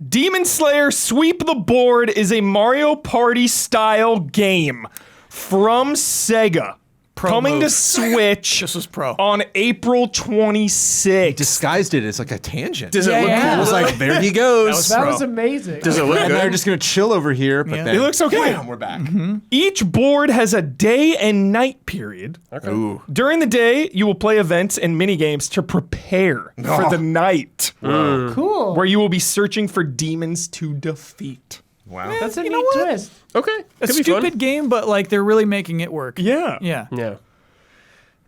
Demon Slayer Sweep the Board is a Mario Party style game from Sega. Pro coming move. to Switch This was pro. on April 26th. Disguised it as like a tangent. Does it look yeah. I cool? was like, there he goes. That Pro. was amazing. Does it look and they're good? just gonna chill over here, but Yeah. then It looks okay. Bam, we're back. Each board has a day and night period. Ooh. During the day, you will play events and mini games to prepare for the night, Cool. where you will be searching for demons to defeat. Wow. That's a You neat know what? twist. Okay. A Could be stupid fun. game, but like they're really making it work. Yeah. Yeah. Yeah.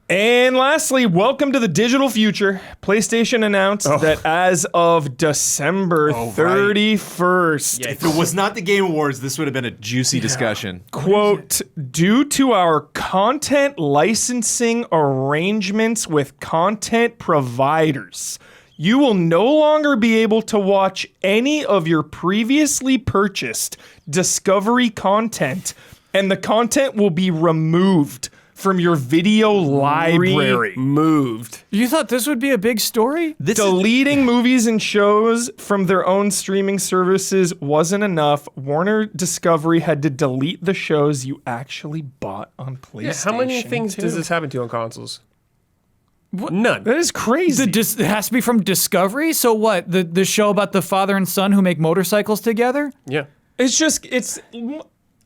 And lastly, welcome to the digital future. PlayStation announced that as of December 31st, If it was not the Game Awards, this would have been a juicy discussion. quote, due to our content licensing arrangements with content providers, you will no longer be able to watch any of your previously purchased Discovery content, and the content will be removed from your video library. Removed. You thought this would be a big story? Deleting movies and shows from their own streaming services wasn't enough. Warner Discovery had to delete the shows you actually bought on PlayStation. Yeah, how many things 2. does this happen to on consoles? None. That is crazy. It has to be from Discovery. So what? The show about the father and son who make motorcycles together? Yeah.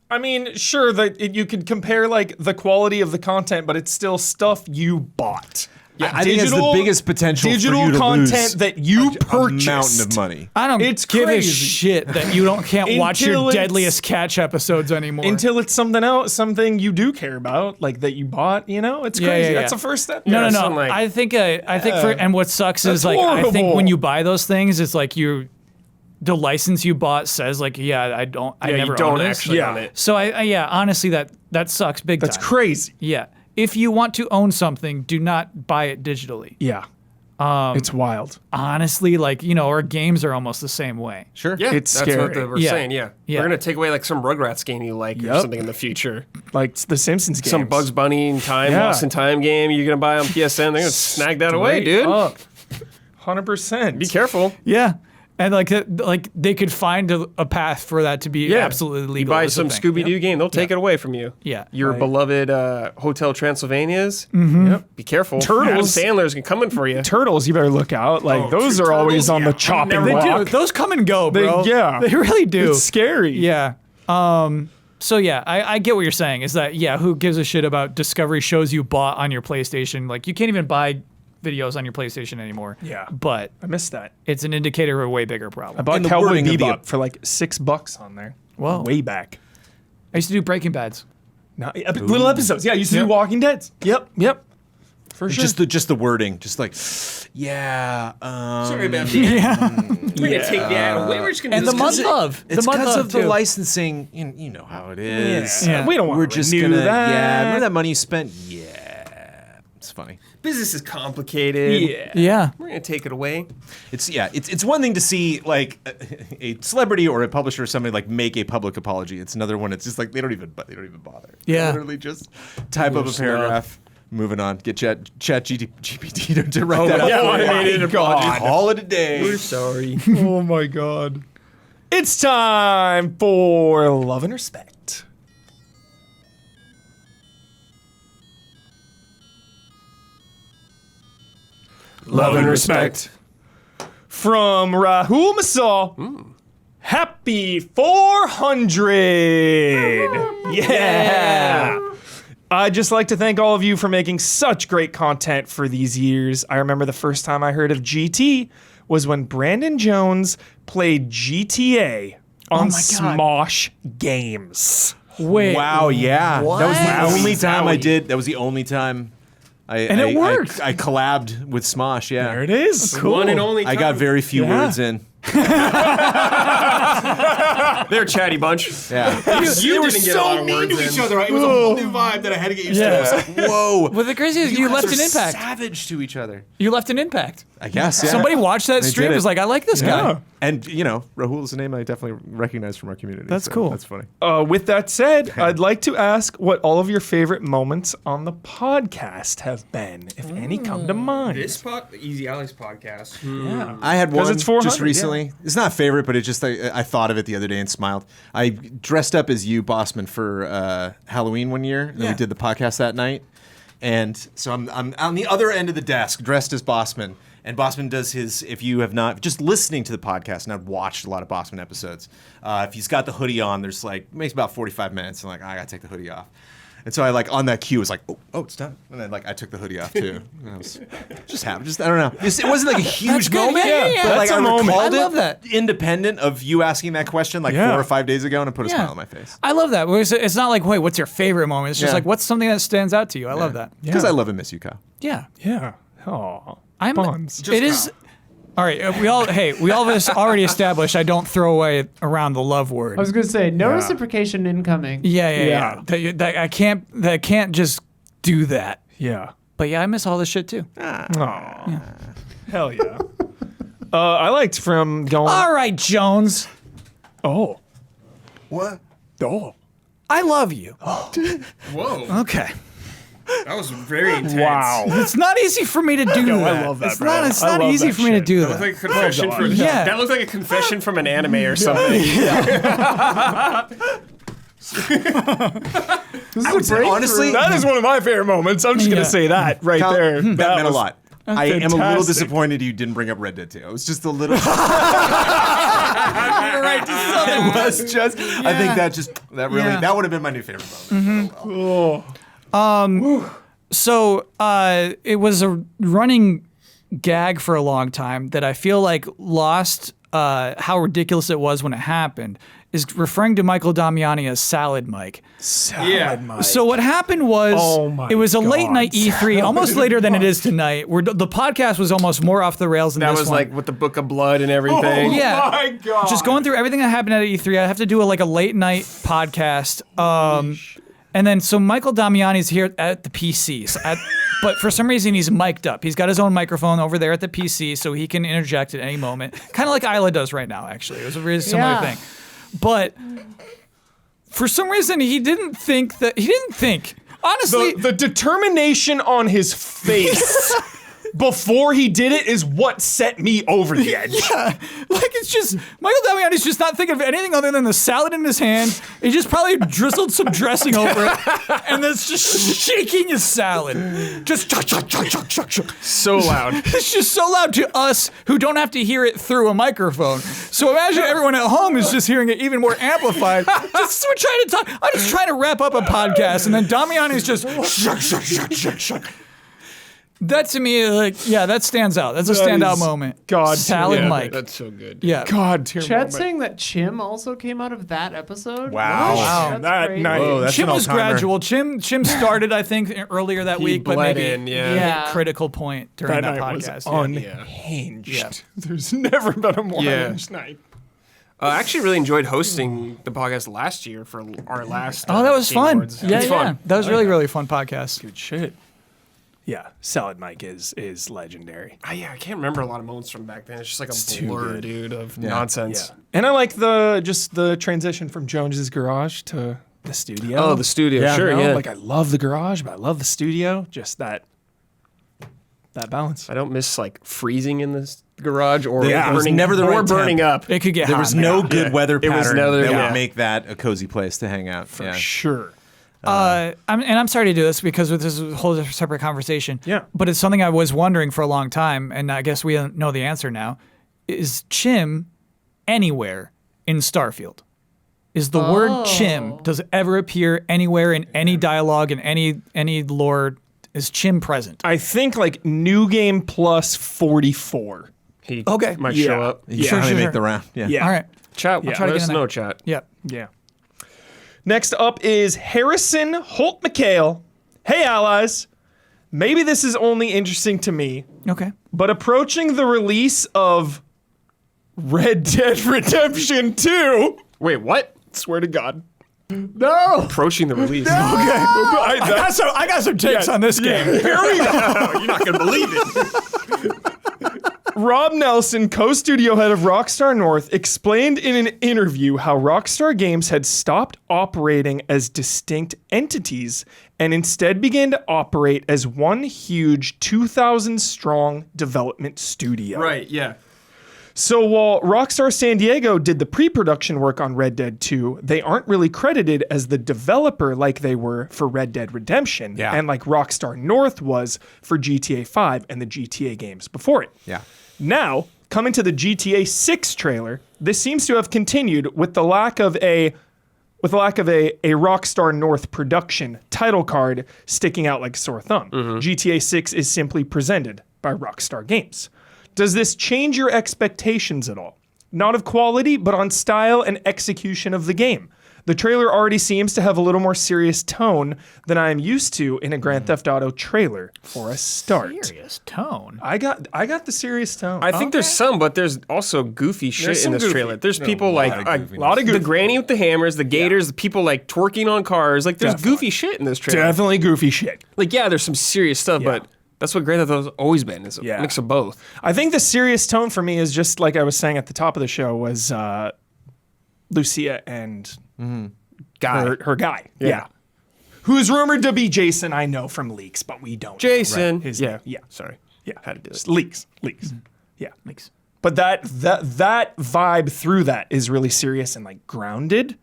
I mean, sure that you could compare like the quality of the content, but it's still stuff you bought. I think it's the biggest potential digital for you to content lose that you a purchased. mountain of money. I don't It's give crazy. a shit that you can't watch Until your it's- Deadliest Catch episodes anymore. Until it's something else, something you do care about, like that you bought. You know, it's crazy. That's the first step. No, something no. like- I think for and what sucks is That's like I think horrible. when you buy those things, it's like the license you bought says like I never you don't own this. actually Yeah. own it. So honestly that sucks big time. That's crazy. Yeah. If you want to own something, do not buy it digitally. Yeah. It's wild. Honestly, like, our games are almost the same way. Sure. Yeah, It's that's what scary. we're Yeah. saying. Yeah. Yeah. We're gonna take away like some Rugrats game you like or Yep. something in the future. Like the Simpsons games. Some Bugs Bunny in time, Yeah. Lost in Time game you're gonna buy on PSN. They're gonna snag that away, dude. 100%. Be careful. Yeah. And like they could find a path for that to be absolutely legal. You buy is the some thing. Scooby Doo game, they'll take it away from you. Yeah. Your beloved Hotel Transylvanias. Yep. Be careful. Turtles. Adam Sandler's coming for you. Turtles, you better look out. Like Oh, those are always on the chopping never block. mind. Dude, those come and go, They- bro. yeah. They really do. It's scary. Yeah. So yeah, I get what you're saying. Is that who gives a shit about Discovery shows you bought on your PlayStation? Like you can't even buy videos on your PlayStation anymore. Yeah. But I missed that. it's an indicator of a way bigger problem. I bought And the Cowboy wording of the- Bebop for like $6 on there. Whoa. Way back. I used to do Breaking Bads. No, little episodes. Yeah, I used to do Walking Dead. Yep. For sure. Just the wording, just like, yeah. Sorry about that. Yeah. We're gonna take that away. We're just gonna And do the this. month of. It's the month because of the too. licensing. You know how it is. Yeah. We don't want We're to just renew gonna. that. Yeah. Remember that money you spent? Yeah. It's funny. Business is complicated. Yeah. Yeah. We're gonna take it away. It's one thing to see like a celebrity or a publisher or somebody like make a public apology. It's another one. It's just like they don't even bother. Yeah. They literally just type up a paragraph. Moving on. Get Chat GPT to write that. yeah, up. automated apology. Call it a day. We're sorry. Oh my God. It's time for Love and Respect. Love and respect. From Rahul Masal. Happy 400. Yeah. I'd just like to thank all of you for making such great content for these years. I remember the first time I heard of GT was when Brandon Jones played GTA on Smosh Games. Wait. Wow. Yeah. What? That was the only Wowie time I zowie. did. That was the only time. And it worked. I collabed with Smosh. Yeah. There it is. Cool. One and only time. I got very few Yeah. words in. They're a chatty bunch. Yeah. You didn't get a lot of words in. other. It was a whole new vibe that I had to get used Yeah. to. I was like, whoa. Well, the crazy is you guys left are an impact. Savage to each other. You left an impact. I guess. Yeah. Somebody watched that They stream did and was it. like, I like this guy. And Rahul is a name I definitely recognize from our community. That's so cool. That's funny. With that said, I'd like to ask what all of your favorite moments on the podcast have been, if any come to mind. Easy Alex podcast. Yeah. I had 'Cause one it's 400, just recently. It's not a favorite, but it just I thought of it the other day and smiled. I dressed up as you, Bossman, for Halloween one year, and we did the podcast that night. And so I'm on the other end of the desk, dressed as Bossman. And Bossman does his, if you have not, just listening to the podcast, and I've watched a lot of Bossman episodes, if he's got the hoodie on, there's like, makes about 45 minutes, and I gotta take the hoodie off. And so I on that cue was like, oh, it's done. And then I took the hoodie off too. And I was just happy. I don't know. It wasn't like a huge good. moment. Yeah, yeah. But That's I a moment. recalled I love it that. independent of you asking that question 4 or 5 days ago, and it put a smile on my face. I love that. It's not like, wait, what's your favorite moment? It's just Yeah. like, what's something that stands out to you? I love that. Because I love and miss you, Kyle. Yeah. Yeah. Oh. I'm. Bonds. It is. All right. We all have already established I don't throw away around the love word. I was gonna say no reciprocation incoming. Yeah. That I can't just do that. Yeah. But yeah, I miss all this shit too. Aw. Hell yeah. I liked from going. All right, Jones. Oh. What? Oh. I love you. Whoa. Okay. That was very intense. Wow. It's not easy for me to do that. I love that, It's bro. not. It's I not love easy that for me to shit. do That that. looked like a confession from Yeah. That looked like a confession from an anime or something. I would say, honestly, That is one of my favorite moments. I'm just Yeah. going to say that right Kyle, there. that meant a was- lot. I am a little fantastic. disappointed you didn't bring up Red Dead 2. I was just a little. You're right. It was just. I think that really Yeah. that would have been my new favorite moment. Oh. So it was a running gag for a long time that I feel like lost how ridiculous it was when it happened, is referring to Michael Damiani as Salad Mike. Salad Mike. So what happened was, Oh my it was a late God. night E3, almost later than it is tonight, where the podcast was almost more off the rails than That this was one. like with the Book of Blood and everything. Yeah. Oh my God. Just going through everything that happened at E3. I have to do a late night podcast. And then so Michael Damiani's here at the PCs, but for some reason he's mic'd up. He's got his own microphone over there at the PC, so he can interject at any moment, kind of like Isla does right now. Actually, it was a really similar thing. But for some reason he didn't think. Honestly, the determination on his face before he did it is what set me over the edge. like it's just Michael Damiani's just not thinking of anything other than the salad in his hand. He just probably drizzled some dressing over it, and that's just shaking his salad. Just chuk, chuk, chuk, chuk, chuk, chuk. So loud. It's just so loud to us who don't have to hear it through a microphone. So imagine everyone at home is just hearing it even more amplified. Just we're trying to talk. I'm just trying to wrap up a podcast, and then Damiani's just shuk, shuk, shuk, shuk, shuk. That to me, that stands out. That's a standout is moment. God Salad tier. Mike. That's so good. Yeah. God tier Chet moment. saying that Chim also came out of that episode. Wow. That's That great. night. Whoa, that's Chim an was all-timer. gradual. Chim started, I think, earlier that week, but bled maybe in, yeah. Yeah. a critical point during That that, night was podcast. unhinged. Yeah. There's never been a more Yeah. unhinged night. I actually really enjoyed hosting the podcast last year for our last. Oh, that was Game fun. Awards. Yeah, It's yeah. fun. That was really fun podcast. Good shit. Yeah, Salad Mike is legendary. Yeah, I can't remember a lot of moments from back then. It's just like a too blur, good. dude, of nonsense. And I like the transition from Jones's garage to the studio. Oh, the studio, sure, you know, yeah. Like I love the garage, but I love the studio. Just that balance. I don't miss like freezing in this garage or Yeah, it was burning, never the or right burning temp. up. It could get There hot. was no man. good weather It was pattern neither- that yeah. would make that a cozy place to hang out. For Sure. I'm sorry to do this because this is a whole separate conversation. Yeah. But it's something I was wondering for a long time, and I guess we know the answer now. Is Chim anywhere in Starfield? Is the word Chim, does it ever appear anywhere in any dialogue, in any lore? Is Chim present? I think like New Game Plus 44. He Okay. might Yeah. show up. You Sure, finally sure, make sure. the round. Yeah. Yeah. All right. Chat. I'll try to Let get us in know, there. chat. Yeah. Yeah. Next up is Harrison Holt McHale. Hey, allies. Maybe this is only interesting to me, Okay. but approaching the release of Red Dead Redemption 2. Wait, what? Swear to God. No. Approaching the release. I got some takes on this game. Here we go. You're not gonna believe it. Rob Nelson, co-studio head of Rockstar North, explained in an interview how Rockstar Games had stopped operating as distinct entities and instead began to operate as one huge 2,000-strong development studio. Right. Yeah. So while Rockstar San Diego did the pre-production work on Red Dead 2, they aren't really credited as the developer like they were for Red Dead Redemption, Yeah. and like Rockstar North was for GTA 5 and the GTA games before it. Yeah. Now, coming to the GTA 6 trailer, this seems to have continued with the lack of a Rockstar North production title card sticking out like a sore thumb. GTA 6 is simply presented by Rockstar Games. Does this change your expectations at all? Not of quality, but on style and execution of the game. The trailer already seems to have a little more serious tone than I am used to in a Grand Theft Auto trailer for a start. Serious tone. I got the serious tone. I think there's some, but there's also goofy shit There's in some this goofy. trailer. There's people lot like of a goofiness. Lot of the goofy. granny with the hammers, the gators, the people like twerking on cars. Like there's Definitely. goofy shit in this trailer. Definitely goofy shit. Like yeah, there's some serious stuff, Yeah. but that's what Grand Theft Auto's always been. Is a Yeah. mix of both. I think the serious tone for me is just like I was saying at the top of the show was Lucia and Guy. her guy. Yeah. Who is rumored to be Jason, I know from leaks, but we don't know. Jason. His Yeah. name. Yeah. Sorry. Yeah. Had to do it. Just leaks. Yeah. Leaks. But that vibe through that is really serious and like grounded.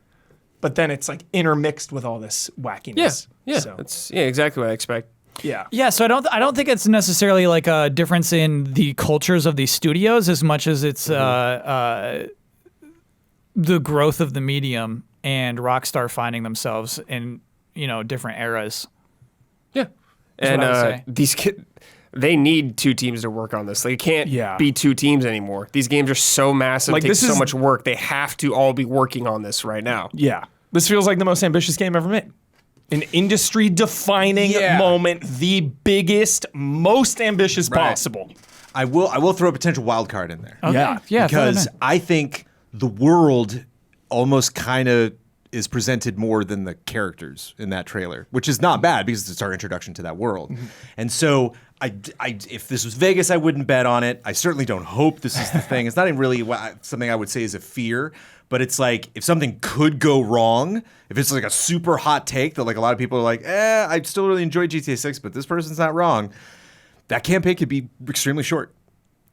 But then it's like intermixed with all this wackiness. Yeah. So, That's exactly what I expect. yeah. Yeah, so I don't think it's necessarily like a difference in the cultures of these studios as much as it's the growth of the medium and Rockstar finding themselves in different eras. Yeah. And what I would say. They need 2 teams to work on this. They can't be 2 teams anymore. These games are so massive, Like, take this so is- much work. They have to all be working on this right now. Yeah. This feels like the most ambitious game ever made. An industry-defining Yeah. moment, the biggest, most ambitious possible. I will throw a potential wild card in there. Okay. Yeah, yeah. throw it Because in. I think the world almost kind of is presented more than the characters in that trailer, which is not bad because it's our introduction to that world. And so, if this was Vegas, I wouldn't bet on it. I certainly don't hope this is the thing. It's not even really something I would say is a fear, but it's like if something could go wrong, if it's like a super hot take that like a lot of people are like, I still really enjoy GTA 6, but this person's not wrong. That campaign could be extremely short.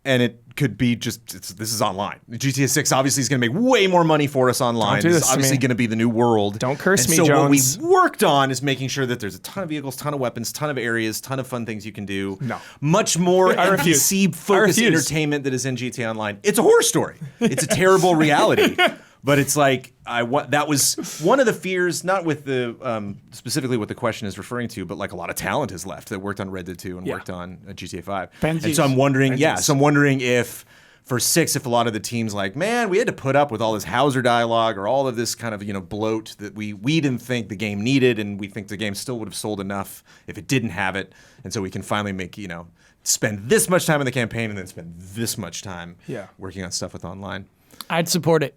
And it could be this is online. GTA 6 obviously is going to make way more money for us online. Don't do this It's to obviously me. going to be the new world. Don't curse and me, so Jones. what we worked on is making sure that there's a ton of vehicles, ton of weapons, ton of areas, ton of fun things you can do. No. Much more I refuse. NPC-focused I refuse. entertainment that is in GTA Online. It's a horror story. It's a terrible reality. But it's like that was one of the fears, not with the specifically what the question is referring to, but like a lot of talent has left that worked on Red Dead 2 and worked on GTA 5. And so I'm wondering, if for 6, if a lot of the teams like, man, we had to put up with all this Hauser dialogue or all of this kind of bloat that we didn't think the game needed, and we think the game still would have sold enough if it didn't have it, and so we can finally make spend this much time in the campaign and then spend this much time working on stuff with online. I'd support it.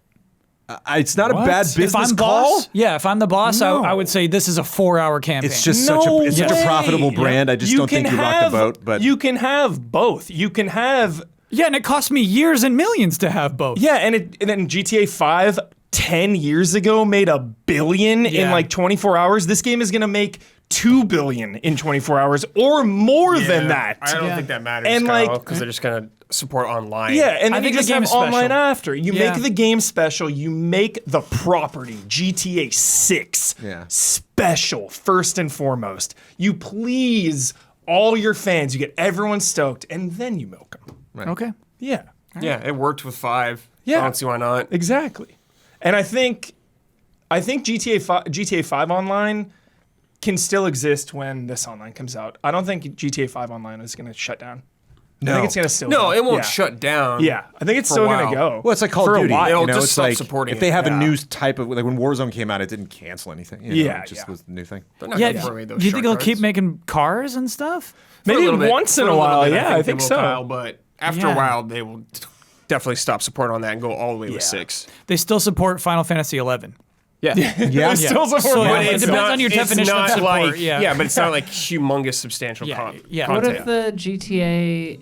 It's not a bad business if I'm call. boss, if I'm the boss, No. I would say this is a 4-hour campaign. It's just No such a way. profitable brand. I just don't think you rock the boat. But you can have both. You can have and it cost me years and millions to have both. and then GTA 5 10 years ago made $1 billion in Yeah. like 24 hours. This game is going to make $2 billion in 24 hours or more than that. I don't think that matters, And, Kyle, like- because they're just going to support online. Yeah, and I then think you the just game have is special. online after. You Yeah. make the game special. You make the property, GTA 6, special, first and foremost. You please all your fans. You get everyone stoked, and then you milk them. Okay. Yeah, Yeah, it worked with 5. Yeah. I don't see why not. exactly. And I think GTA 5 Online can still exist when this online comes out. I don't think GTA 5 Online is going to shut down. I think it's going to still No, go. it won't Yeah. shut down. Yeah, I think it's for still a going while. to go. well, it's like Call for of a Duty. while. It'll It's just stop like supporting if they it. have a Yeah. new type of when Warzone came out, it didn't cancel anything. It just was the new thing. They're not Yeah, gonna throw away those do you think shark they'll keep cards. making cars and stuff? For a Maybe little bit. once in For a little while. bit, Yeah, I they think will, so. Kyle, but after Yeah. a while, they will definitely stop support on that and go all the way with 6. They still support Final Fantasy 11. Yeah. They still support So, Final it Fantasy. depends on your definition of support. Like, yeah, but it's not like humongous substantial Yeah, comp. yeah. What content. if the GTA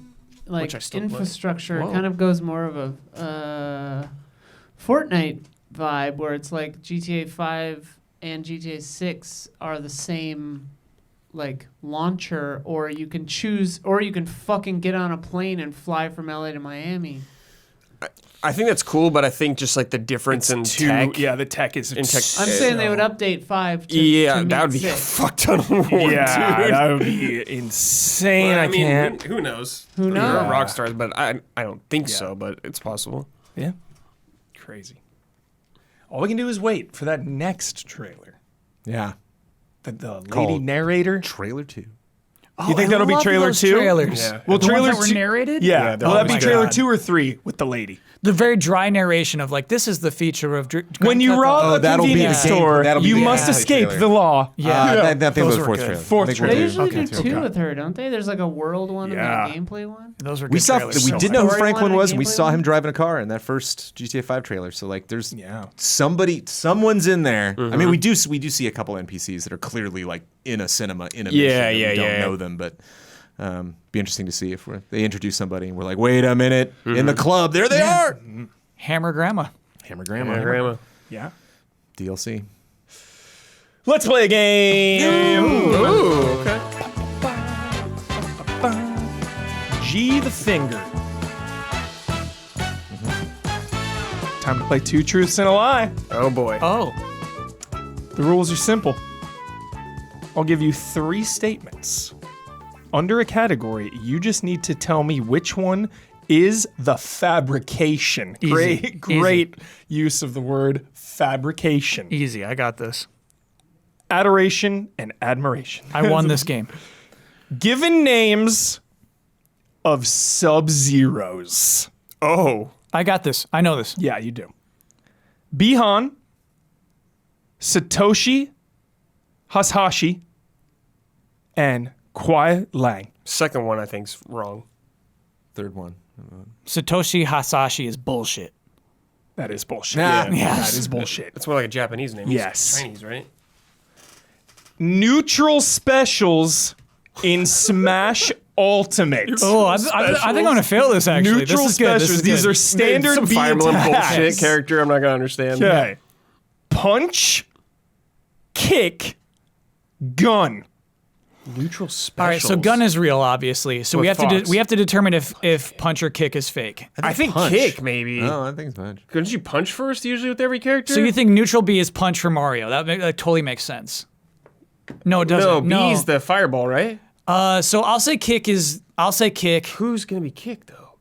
Which I still play. infrastructure Whoa. kind of goes more of a Fortnite vibe, where it's like GTA 5 and GTA 6 are the same like launcher, or you can choose, or you can fucking get on a plane and fly from LA to Miami. I think that's cool, but I think just like the difference in tech. Yeah, the tech is. In tech- I'm saying they would update 5 to Yeah, to that would meet be a 6. fuck ton of work, Yeah, dude. that would be insane. Well, I can't. Who knows? Who You're knows? a Rockstar, but I don't think so, but it's possible. Yeah, crazy. All we can do is wait for that next trailer. Yeah. The lady Called- narrator. Trailer 2. You think that'll be trailer 2? Trailers. Yeah. Well, The ones trailer that were 2 narrated? Yeah. Yeah, they're Will that be always trailer good. 2 or 3 with the lady? The very dry narration of like, this is the feature of When you rob a that'll be the convenience game- store, that'll be you the must gameplay escape trailer. the law. Yeah. That thing Those was were fourth good. trailer. Fourth I think trailer. They we're- usually okay, do okay. 2 with her, don't they? There's like a world one Yeah. and a gameplay one. Those were good We saw. trailers. We So did know who Story Franklin one and was. We gameplay saw one? him driving a car in that first GTA 5 trailer. So like, there's Yeah. someone's in there. I mean, we do see a couple NPCs that are clearly like in a cinema in a mission. Yeah, and yeah, we don't yeah. know them, but be interesting to see if they introduce somebody and we're like, wait a minute, in the club, there they are. Hammer Grandma. Hammer Grandma, Grandma. Yeah. DLC. Let's play a game. Ooh, okay. G the finger. Time to play 2 truths and a lie. Oh boy. Oh. The rules are simple. I'll give you 3 statements. Under a category, you just need to tell me which one is the fabrication. Easy. Great use of the word fabrication. Easy. I got this. Adoration and admiration. I won this game. Given names of Sub-Zeros. Oh. I got this. I know this. Yeah, you do. Bihan, Satoshi, Hasashi, and Kwai Lang. Second one I think's wrong. Third one. Satoshi Hasashi is bullshit. That is bullshit. Nah. Yes. That is bullshit. It's more like a Japanese name. Yes. It's Chinese, right? Neutral specials in Smash Ultimate. Oh, I think I'm gonna fail this. Actually, Neutral this is good. This specials. is These good. are standard Some B Fire Emblem attacks. bullshit character I'm not gonna understand. Okay. Punch, kick, gun. Neutral specials. All right, so gun is real, obviously. So With we have Fox. to determine if punch or kick is fake. I think punch. kick, maybe. No, I think it's punch. Couldn't you punch first usually with every character? So you think neutral B is punch for Mario? That totally makes sense. No, it doesn't. No, B's the fireball, right? So I'll say kick is. I'll say kick. Who's gonna be kicked though?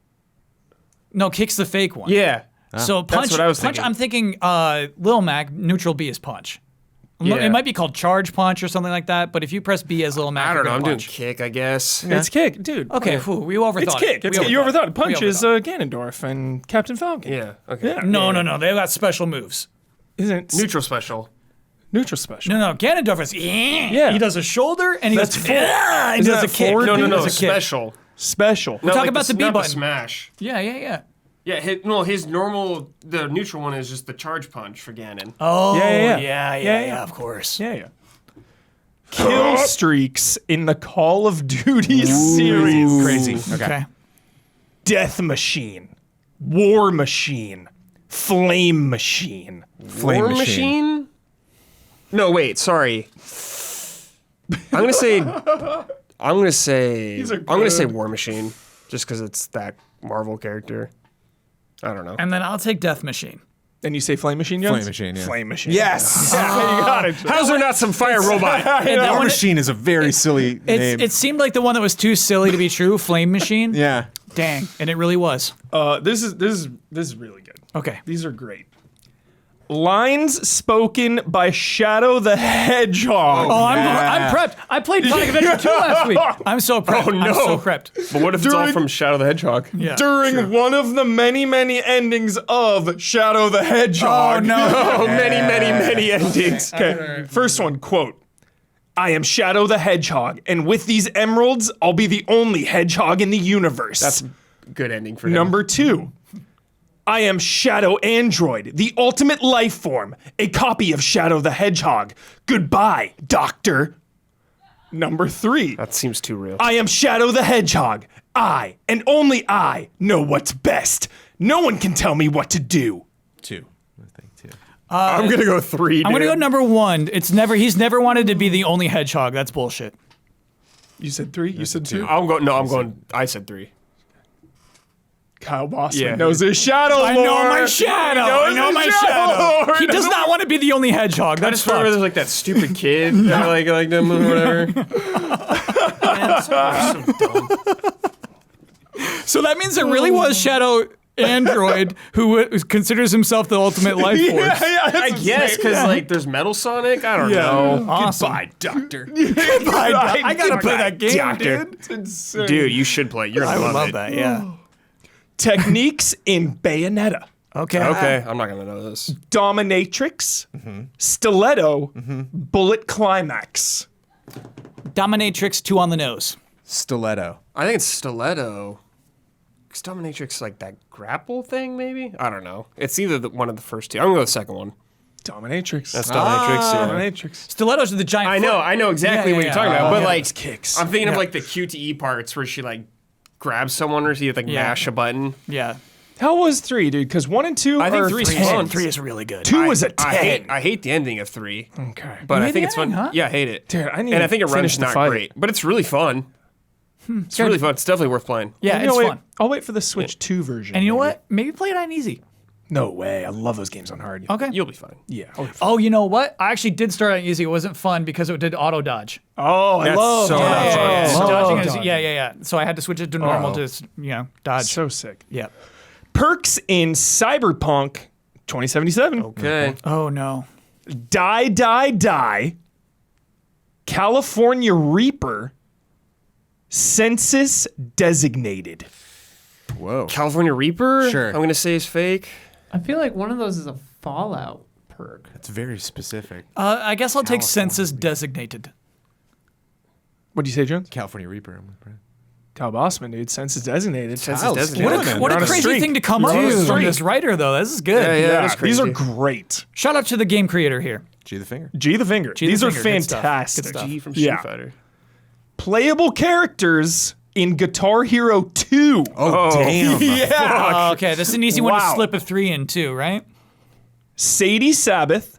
No, kick's the fake one. Yeah. So punch. what I was punch. thinking. I'm thinking Lil Mac. Neutral B is punch. Yeah. It might be called charge punch or something like that. But if you press B as Lil Mac, I don't you're know. gonna I'm doing punch. kick, I guess. It's kick, dude. Okay, we overthought It's kick. it. You overthought it. Punch We is overthought Ganondorf and Captain Falcon. Yeah. Okay. Yeah. No. They've got special moves. Isn't Neutral special. neutral special? No, Ganondorf is. Yeah. He does a shoulder and he That's goes. forward. And he Isn't does a that kick. forward? No. He does a kick. Special. Special. No, talk about the B not button. smash. Yeah. Yeah. His normal, the neutral one is just the charge punch for Ganon. Oh, Yeah. yeah, of course. Yeah. Kill streaks in the Call of Duty series. Crazy. Okay. Death Machine, War Machine, Flame Machine. Flame War machine. No, wait. Sorry. I'm gonna say War Machine, just because it's that Marvel character. I don't know. And then I'll take Death Machine. And you say Flame Machine, Jones? Flame machine, yeah. Flame Machine. Yes. You got it. How's there not some fire robot? And that War one, machine is a very silly name. it seemed like the one that was too silly to be true, Flame Machine. yeah. Dang, and it really was. This is really good. Okay. These are great. Lines spoken by Shadow the Hedgehog. Oh, I'm prepped. I played Sonic Adventure 2 last week. I'm so prepped. Oh, no. I'm so prepped. But what if it's all During- from Shadow the Hedgehog? Yeah. During one of the many endings of Shadow the Hedgehog. Oh no. Oh, many endings. Okay, first one, quote. I am Shadow the Hedgehog, and with these emeralds, I'll be the only hedgehog in the universe. That's a good ending for him. Number 2. I am Shadow Android, the ultimate life form, a copy of Shadow the Hedgehog. Goodbye, Doctor. Number 3. That seems too real. I am Shadow the Hedgehog. I, and only I, know what's best. No one can tell me what to do. 2. I think 2. I'm gonna go 3. Dude. I'm gonna go number 1. He's never wanted to be the only hedgehog. That's bullshit. You said 3? You said 2? I said 3. Kyle Bossman Yeah. knows his Shadow I lore. know my shadow. I know my shadow. lore. He does not want to be the only hedgehog. I That's just remember fucked. there's like that stupid kid, like them or whatever. Man, so dumb. So that means it really was Shadow Android who considers himself the ultimate life force. I guess because like there's Metal Sonic. I don't know. Awesome. Goodbye, Doctor. I gotta play that game, Doctor. dude. It's insane. Dude, you should play. You're I gonna would love love it. that. Yeah. Techniques in Bayonetta. Okay. Okay, I'm not gonna know this. Dominatrix, Stiletto, Bullet Climax. Dominatrix 2 on the nose. Stiletto. I think it's Stiletto. Is Dominatrix like that grapple thing? Maybe I don't know. It's either one of the first two. I'm gonna go with the second one. Dominatrix. That's Dominatrix. Yeah. Dominatrix. Stilettos are the giant. I know exactly Yeah, what yeah, you're talking yeah. about. But Yeah. like, Those kicks. I'm thinking of like the QTE parts where she like grabs someone or she like Yeah. mash a button. Yeah. How was 3, dude? Because 1 and 2 I think are 3's 10s. fun. 3 is really good. 2 is a 10. I hate the ending of 3, Okay. but You I hate think the it's fun. ending, huh? Yeah, I hate it. Dude, I need And to I think it finish runs the not fight. great, but it's really fun. It's really fun. It's definitely worth playing. Yeah, Maybe it's I'll wait, fun. I'll wait for the Switch 2 version. And you know maybe. what? Maybe play it on easy. No way. I love those games on hard. Okay. You'll be fine. Yeah. Oh, you know what? I actually did start on easy. It wasn't fun because it did auto dodge. Oh, I That's love so that. much fun. Yeah, Oh, dodging is, dodging. yeah. So I had to switch it to normal to dodge. So sick. Yeah. Perks in Cyberpunk 2077. Okay. Oh no. Die, Die, Die, California Reaper, census designated. Whoa. California Reaper. Sure. I'm gonna say is fake. I feel like one of those is a Fallout perk. That's very specific. I guess I'll take California census Reaper. designated. What'd you say, Jones? California Reaper. Kyle Bossman, dude. Census designated. Census Kyle's designated. killing it. What You're a on a crazy streak. thing to come up You're on a with from streak. this writer, though. This is good. Yeah, that is These are crazy. great. Shout out to the game creator here. G the finger. G the finger. G the These are finger. Good stuff. fantastic. Good stuff. G from Street Yeah. Fighter. Playable characters in Guitar Hero 2. Oh, damn. Yeah. Okay, this is an easy one to Wow. slip a 3 in, too, right? Sadie Sabbath,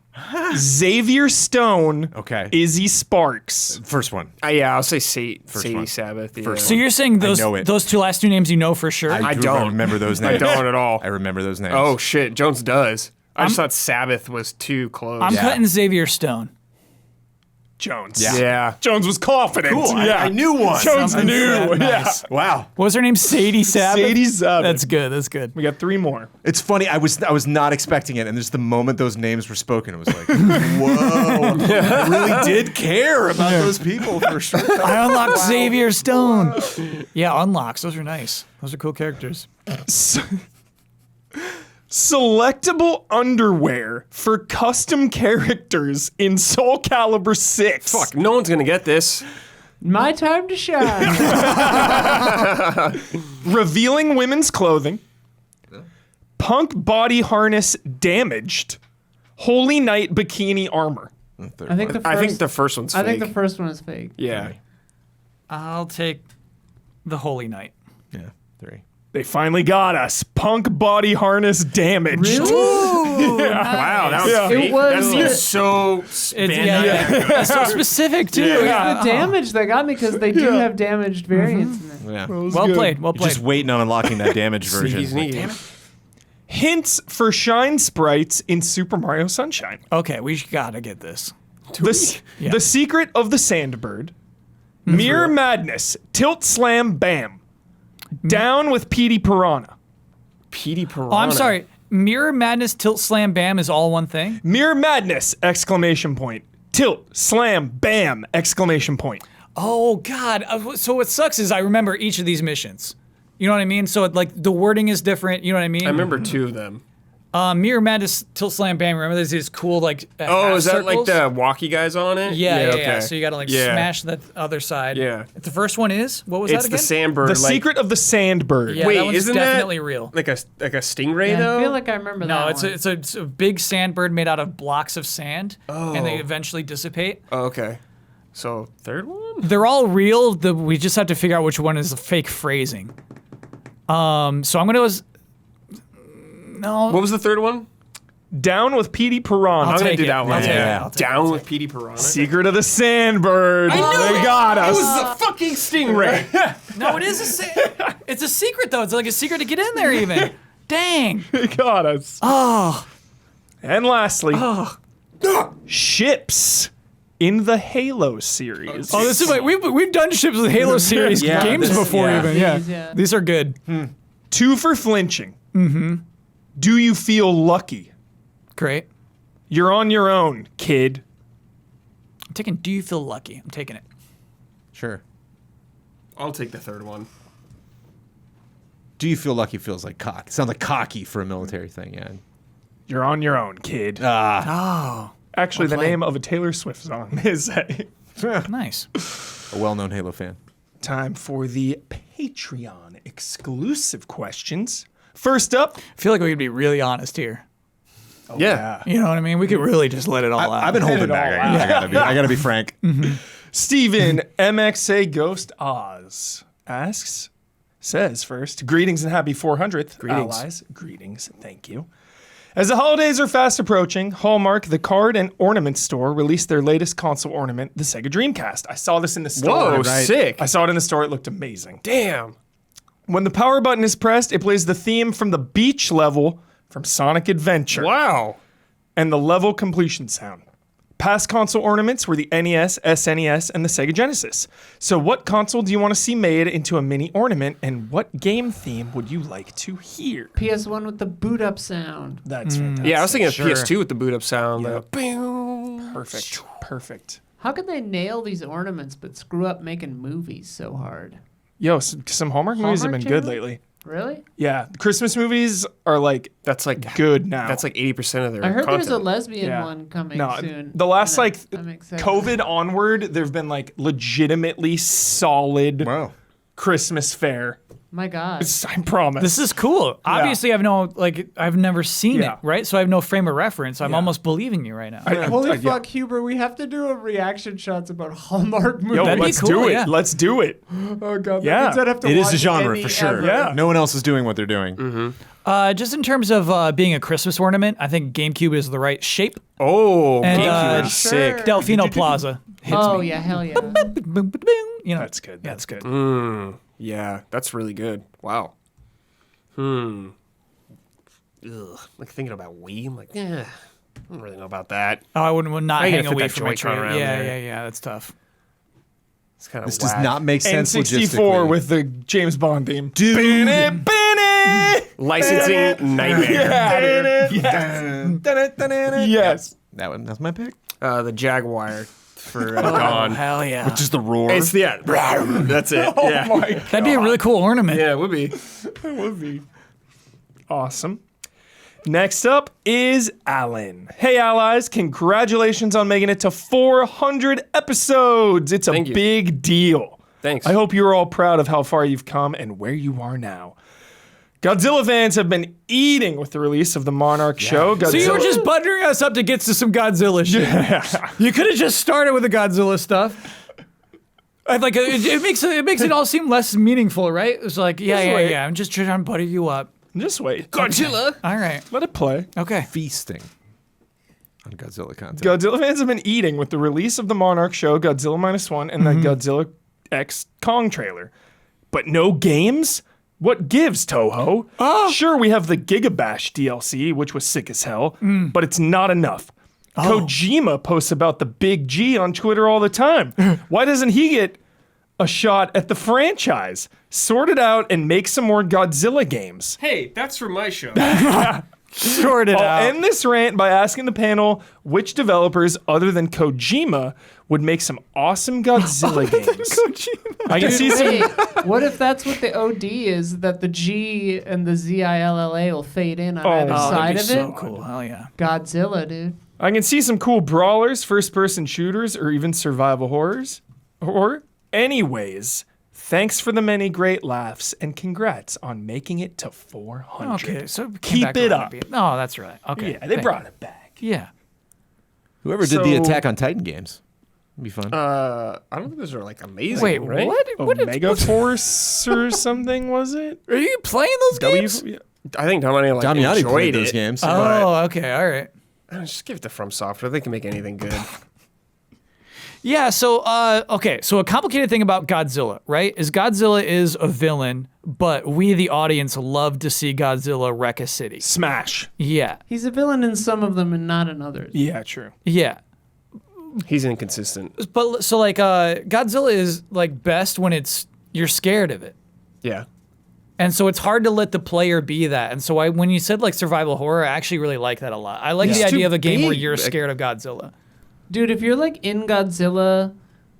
Xavier Stone, Okay. Izzy Sparks. First one. Yeah, I'll say Sadie one. Sabbath. Yeah. First So you're saying know it. those two last two names you know for sure? I don't. remember those I names. don't at all. I remember those names. Oh shit, Jones does. I just thought Sabbath was too close. I'm Yeah. cutting Xavier Stone. Jones. Yeah. yeah. Jones was confident. Cool. Yeah. I knew one. Jones I'm knew. sad. Yeah. Nice. Wow. What was her name? Sadie Sabbath? Sadie Sabbath. That's good. That's good. We got 3 more. It's funny. I was not expecting it, and just the moment those names were spoken, it was like, whoa! I really did care about those people for sure. I unlocked Xavier Stone. Yeah, unlocks. Those are nice. Those are cool characters. Selectable underwear for custom characters in Soul Calibur 6. Fuck, no one's gonna get this. My time to shine. Revealing women's clothing. Punk body harness damaged. Holy Knight bikini armor. I think the first, I think the first one's fake. I think the first one is fake. Yeah. I'll take the Holy Knight. Yeah, 3. They finally got us. Punk body harness damaged. Wow, that was Yeah. fake. It was- that seems so It's, Bandai. It's so specific, too. Yeah. Yeah. The damage that got me because they do have damaged variants in there. Yeah. Well played. Well played. Just waiting on unlocking that damaged version. Sneaky, sneaky. Hints for shine sprites in Super Mario Sunshine. Okay, we gotta get this. The Secret of the Sandbird. Mirror Madness. Tilt Slam Bam. Down with Petey Piranha. Petey Piranha. Oh, I'm sorry. Mirror Madness, Tilt, Slam, Bam is all one thing? Mirror Madness! Exclamation point. Tilt, slam, bam! Exclamation point. Oh, God. So what sucks is I remember each of these missions. You know what I mean? So, like, the wording is different. You know what I mean? I remember 2 of them. Mirror Madness, Tilt, Slam, Bam. Remember there's these cool, like, Oh, half is that circles? like the walkie guys on it? Yeah. okay. So you gotta, like, Yeah. smash that other side. Yeah. The first one is? What was It's that the again? Sandbird. The Secret of the Sandbird. Yeah, Wait, that one's isn't definitely that real. like a stingray Yeah, though? I feel like I remember No, that one. it's a big sandbird made out of blocks of sand, and they eventually dissipate. Oh, okay. So third one? They're all real. We just have to figure out which one is the fake phrasing. So I'm gonna. No. What was the third one? Down with Petey Piranha. I'm gonna take do it. that I'll one. take it. Yeah. I'll take it. Down with Petey Piranha. Secret of the Sandbird. They got It us. was the fucking stingray. No, it is it's a secret though. It's like a secret to get in there even. Dang. They got us. Oh. And lastly, ships in the Halo series. Oh, this is like we've done ships with Halo series Yeah, games this- before yeah. even. Yeah. These, yeah. These are good. 2 for flinching. Mm-hmm. Do you feel lucky? Great. You're on your own, kid. I'm taking. Do you feel lucky? I'm taking it. Sure. I'll take the third one. Do you feel lucky? Feels like cock. Sounds like cocky for a military thing. Yeah. You're on your own, kid. Oh, Actually, the played. name of a Taylor Swift song is nice. A well-known Halo fan. time for the Patreon exclusive questions. First up, I feel like we could be really honest here. Yeah. You know what I mean? We could really just let it all out. I've been holding it all back. out. I gotta be frank. Steven MXA Ghost Oz says first, greetings and happy 400th. Greetings. Allies. Greetings. Thank you. As the holidays are fast approaching, Hallmark, the card and ornament store, released their latest console ornament, the Sega Dreamcast. I saw this in the store. Whoa, sick. I saw it in the store. It looked amazing. Damn. When the power button is pressed, it plays the theme from the beach level from Sonic Adventure Wow. and the level completion sound. Past console ornaments were the NES, SNES, and the Sega Genesis. So what console do you want to see made into a mini ornament, and what game theme would you like to hear? PS1 with the boot up sound. That's fantastic. Yeah, I was thinking of Sure. PS2 with the boot up sound. Yeah. Like, boom. Perfect. Perfect. How can they nail these ornaments but screw up making movies so hard? Yo, some Hallmark movies have been Hallmark good Channel? lately. Really? Yeah, Christmas movies are like That's like good now. That's like 80% of their I heard content. there's a lesbian Yeah. one coming No, soon. the last and like I'm excited. COVID onward, there've been like legitimately solid Wow. Christmas fare. My God. I promise. This is cool. Obviously, I've never seen Yeah. it, right? So I have no frame of reference. I'm almost believing you right now. Holy fuck, Huber, we have to do a reaction shots about Hallmark movies. Yo, That'd be let's cool, do it. yeah. Let's do it. Oh God, Yeah. that means I'd have to It is watch a genre any for sure. ever. Yeah. No one else is doing what they're doing. Just in terms of being a Christmas ornament, I think GameCube is the right shape. Oh, And, GameCube is sure. sick. Delfino Plaza hits Oh me. yeah, hell yeah. Boom, boom, boom, you know, That's good. That's good. Yeah, that's really good. Wow. Ugh. Like thinking about Wii, I'm like, I don't really know about that. I would not How you hang gonna fit away that from a Joy-Con tree. around Yeah, there? yeah, that's tough. It's kind of This does not make sense N64 logistically. with the James Bond theme. Dude. licensing nightmare. Yes. That's my pick. The Jaguar for Dawn. Hell yeah. Just the roar. It's that's it. Yeah. Oh my That'd be a really cool ornament. Yeah, it would be. That would be awesome. Next up is Alan. Hey, allies. Congratulations on making it to 400 episodes. It's a Thank you. big deal. Thanks. I hope you're all proud of how far you've come and where you are now. Godzilla fans have been eating with the release of the Monarch show. So you were Godzilla- just buttering us up to get to some Godzilla shit. You could have just started with the Godzilla stuff. It makes it all seem less meaningful, right? It's like, wait. yeah. I'm just trying to butter you up. Just wait. Godzilla. All right. Let it play. Okay. feasting on Godzilla content. Godzilla fans have been eating with the release of the Monarch show, Godzilla -1, and the Godzilla X Kong trailer. But no games? What gives, Toho? Sure, we have the Gigabash DLC, which was sick as hell, but it's not enough. Kojima posts about the Big G on Twitter all the time. Why doesn't he get a shot at the franchise? Sort it out and make some more Godzilla games. Hey, that's from my show. Sort it I'll out. end this rant by asking the panel which developers other than Kojima would make some awesome Godzilla games. I can see some. Wait, what if that's what the OD is? That the G and the ZILLA will fade in on either Oh, side That'd of be it? so cool. Hell yeah. Godzilla, dude. I can see some cool brawlers, first-person shooters, or even survival horrors. Anyways, thanks for the many great laughs and congrats on making it to 400. Okay, so we came Keep back it around up. a bit. No, that's right. Okay. Yeah, they thank brought you. it back. Yeah. Whoever did the So- Attack on Titan games. It'd be fun. I don't think those are like amazing. Wait, right? what? What did- Omega Force or something, was it? Are you playing those games? I think Dominic like Damiani enjoyed played it. those games. Oh, okay. All right. Just give it to From Software. They can make anything good. Yeah, so okay, so a complicated thing about Godzilla, right? Is Godzilla is a villain, but we the audience love to see Godzilla wreck a city. Smash. Yeah. He's a villain in some of them and not in others. Yeah, true. Yeah. He's inconsistent. But so like Godzilla is like best when you're scared of it. Yeah. And so it's hard to let the player be that. And so when you said like survival horror, I actually really like that a lot. I like the It's idea too of a game where big. you're scared of Godzilla. Dude, if you're like in Godzilla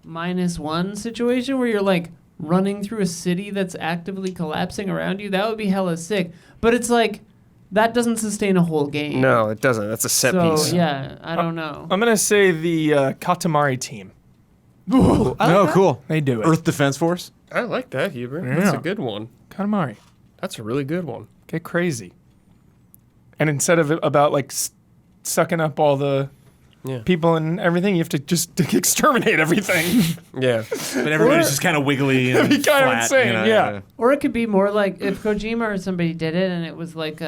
-1 situation where you're like running through a city that's actively collapsing around you, that would be hella sick. But it's like, that doesn't sustain a whole game. No, it doesn't. That's a set So, piece. yeah, I don't know. I'm going to say the Katamari team. No, cool. They do it. Earth Defense Force. I like that, Huber. That's Yeah. a good one. Katamari. That's a really good one. Get crazy. And instead of about like sucking up all the Yeah. people and everything, you have to just exterminate everything. Yeah. But everybody's just kind of wiggly and be kind of flat, insane, you know, yeah. Or it could be more like if Kojima or somebody did it and it was like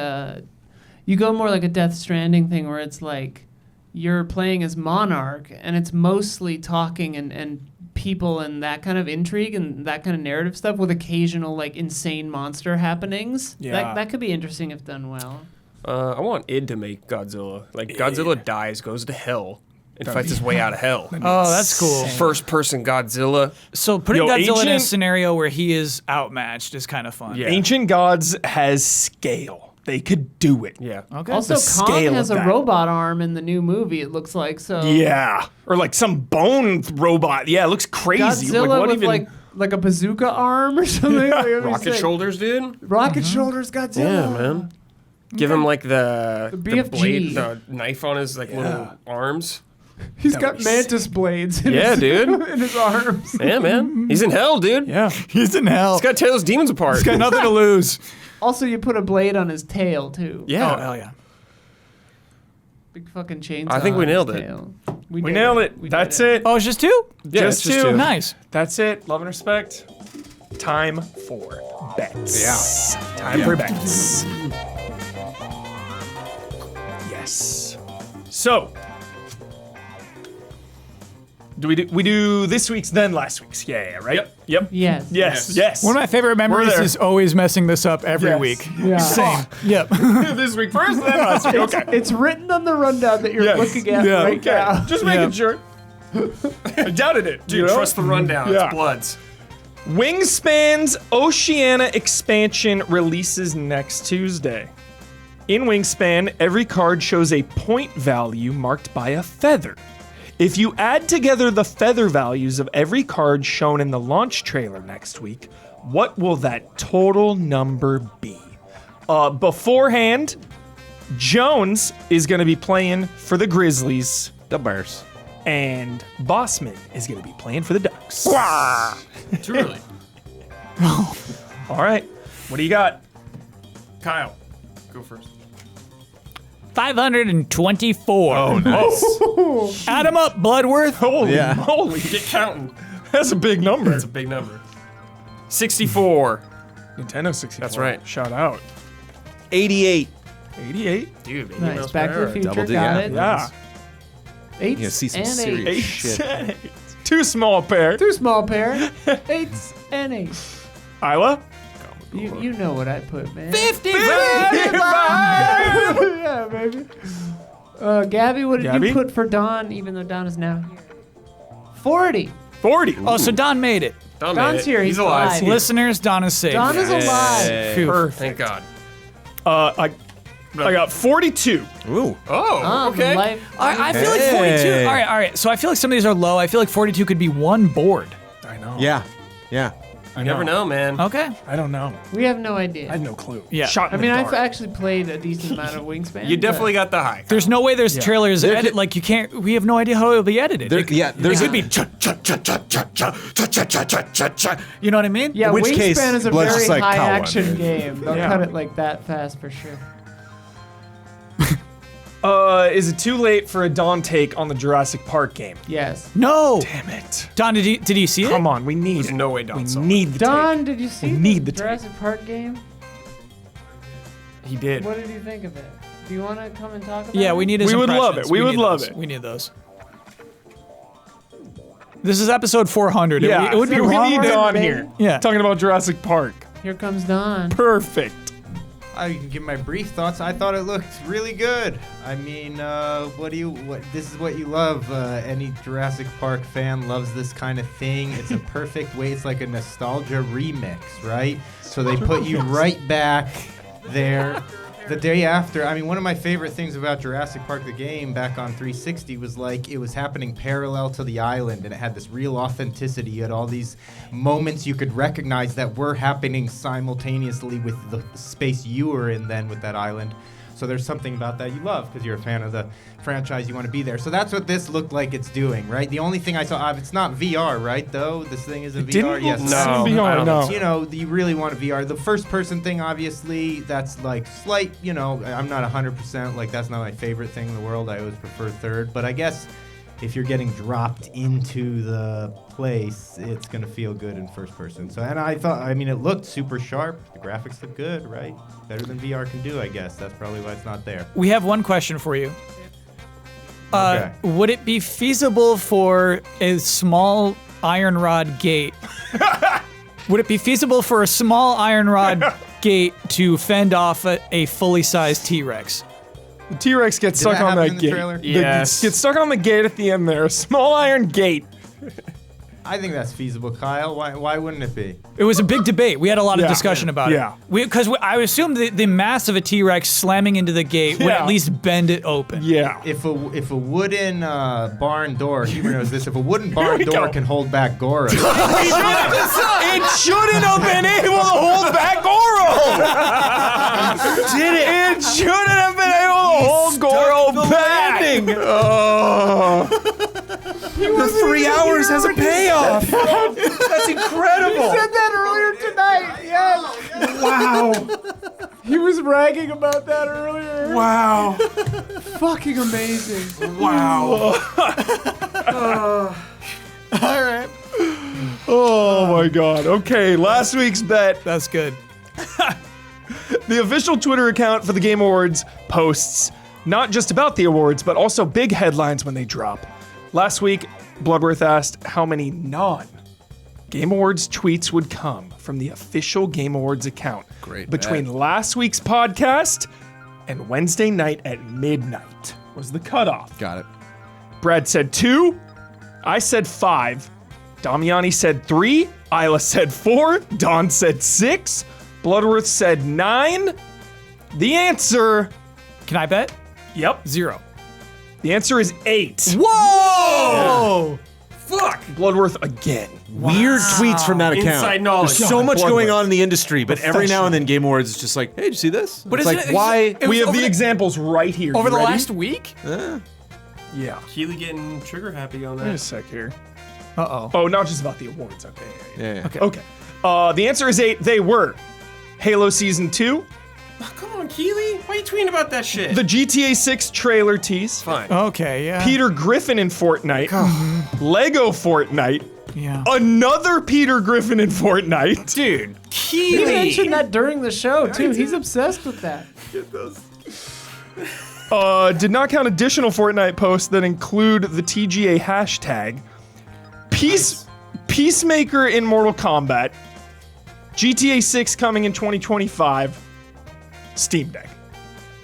you go more like a Death Stranding thing where it's like you're playing as Monarch and it's mostly talking and people and that kind of intrigue and that kind of narrative stuff with occasional like insane monster happenings. Yeah. That could be interesting if done well. I want id to make Godzilla. Like Godzilla dies, goes to hell, and fights his way out of hell. Oh, that's cool. First person Godzilla. So putting Yo, Godzilla in a Ancient- scenario where he is outmatched is kind of fun. Yeah. Ancient Gods has scale. they could do it. Yeah. Okay. Also, The Kong scale has of a that. robot arm in the new movie. It looks like so. Yeah, or like some bone robot. Yeah, it looks crazy. Godzilla like, what with even? like a bazooka arm or something. Like, it'd be Rocket sick. shoulders, dude. Rocket shoulders, Godzilla. Yeah, man. Give him like the BFG. blade, the knife on his like little arms. He's got was mantis blades. In Yeah, his, dude. in his arms. Yeah, man. He's in hell, dude. yeah, He's in hell. He's got to tear those demons apart. He's got nothing to lose. Also, you put a blade on his tail too. Yeah. Oh, hell yeah. Big fucking chainsaw. I think we on his nailed it. tail. we did nailed it. We That's did it. Oh, it's just two? Yeah, just it's just two. two. Nice. That's it. Love and respect. Time for bets. Yeah. Time for bets. Yes. So, we do this week's then last week's? Yeah, right? Yep. Yes. Yes. One of my favorite memories there. is always messing this up every Yes. week. Yeah. Same. Yep. This week first, then last week. Okay. It's written on the rundown that you're Yes. looking at Yeah. right Okay. now. Just making Yeah. sure. I doubted it. Dude, you know? trust the rundown. Yeah. It's Bloods. Wingspan's Oceania expansion releases next Tuesday. In Wingspan, every card shows a point value marked by a feather. If you add together the feather values of every card shown in the launch trailer next week, what will that total number be? Beforehand, Jones is going to be playing for the Grizzlies, The Bears. and Bossman is going to be playing for the Ducks. Truly. All right, what do you got? Kyle, go first. 524. Oh, nice. Add them up, Bloodworth. Holy Yeah. moly. Get counting. That's a big number. That's a big number. 64. Nintendo 64. That's right. Shout out. 88. 88. Dude, 80 Nice. miles Back per to the hour. future. Double Got digit. it. Yeah. Eights You see some and serious eights. shit. Too small pair. Too small pair. Eights and eights. Isla? You know what I put, man. 55. Yeah, baby. Gabby, what did Gabby? you put for Don, even though Don is now here? 40. 40. Oh, so Don made it. Don Don's made it. here. He's alive. alive. Listeners, Don is safe. Don is alive. Phew. Thank God. I got 42. Ooh. Oh, okay. Life. I feel like 42. Hey. All right. So I feel like some of these are low. I feel like 42 could be one board. I know. Yeah. Yeah. I You never know, man. Okay. I don't know. We have no idea. I had no clue. Yeah. Shot in I mean, the I've dark. actually played a decent amount of Wingspan. You definitely but got the high. There's no way there's trailers There edit. could- Like you can't. We have no idea how it'll be edited. There, It could- yeah. There's it could be. You know what I mean? Yeah, In which Wingspan case, is a let's very just, like, high count one, action dude. game. They'll Yeah. cut it like that fast for sure. Is it too late for a Dawn take on the Jurassic Park game? Yes. No. Damn it. Don, did you see it? Come on, we need There's it. no way Don We saw it. need the Don, take. did you see We need the the tape. Jurassic Park game? He did. What did you think of it? Do you want to come and talk about it? Yeah, we need his We would love impressions. it. We would need love those. it. We need those. This is episode 400. Yeah, It would be So we wrong need word, Dawn baby. here. Yeah. Talking about Jurassic Park. Here comes Don. Perfect. I can give my brief thoughts. I thought it looked really good. I mean, this is what you love. Any Jurassic Park fan loves this kind of thing. It's a perfect way. It's like a nostalgia remix, right? So they put you right back there the day after. I mean, one of my favorite things about Jurassic Park, the game, back on 360 was like it was happening parallel to the island, and it had this real authenticity. You had all these moments you could recognize that were happening simultaneously with the space you were in then with that island. So there's something about that you love because you're a fan of the franchise. You want to be there. So that's what this looked like it's doing, right? The only thing I saw, it's not VR, right, though? This thing isn't VR? Didn't Yes. look No, VR, I don't no. think You know, you really want a VR. The first person thing, obviously, that's like slight, you know, I'm not 100%, like that's not my favorite thing in the world. I always prefer third. But I guess if you're getting dropped into the place, it's going to feel good in first person. So, and I thought, I mean, it looked super sharp. The graphics look good, right? Better than VR can do, I guess. That's probably why it's not there. We have one question for you. Okay. Would it be feasible for a small iron rod gate? Would it be feasible for a small iron rod gate to fend off a fully sized T-Rex? The T-Rex gets Did stuck that on happen that in the gate. trailer? The- Yes. Gets stuck on the gate at the end there. A small iron gate. I think that's feasible, Kyle. Why wouldn't it be? It was a big debate. We had a lot of discussion about Yeah. it. Because I assumed the mass of a T-Rex slamming into the gate would Yeah. at least bend it open. Yeah. If a wooden barn door, Huber knows this. If a wooden barn we door go. can hold back Goro, It shouldn't have been able to hold back Goro. Did it? It shouldn't have been able to hold Goro back. The 3 hours has a payoff. That's incredible. said that earlier tonight. Yes. Wow. He was bragging about that earlier. Wow. Fucking amazing. Wow. All right. Oh my God. Okay, last week's bet. That's good. The official Twitter account for the Game Awards posts not just about the awards, but also big headlines when they drop. Last week, Bloodworth asked how many non-Game Awards tweets would come from the official Game Awards account between last week's podcast and Wednesday night at midnight was the cutoff. Got it. Brad said 2, I said 5, Damiani said 3, Isla said 4, Don said 6, Bloodworth said 9. The answer, Can I bet? yep, 0. the answer is 8. Whoa! Fuck. Bloodworth again. Weird tweets from that account. Inside knowledge. There's so much Bloodworth. going on in the industry, but every now and then Game Awards is just like, hey, did you see this? But it's isn't like, it- why? it was We have over the the- examples right here. Over You the ready? last week? Yeah. Keely getting trigger happy on Wait a that. sec here. Uh-oh. Oh, not just about the awards. Okay. Yeah. Okay. The answer is 8. They were Halo Season 2, Oh, come on, Keely. Why are you tweeting about that shit? the GTA 6 trailer tease, Fine. Okay, yeah. Peter Griffin in Fortnite, Lego Fortnite, Yeah. another Peter Griffin in Fortnite. Dude, He Keely. mentioned that during the show too. He's obsessed with that. Did not count additional Fortnite posts that include the TGA hashtag. Peacemaker in Mortal Kombat. GTA 6 coming in 2025. Steam Deck.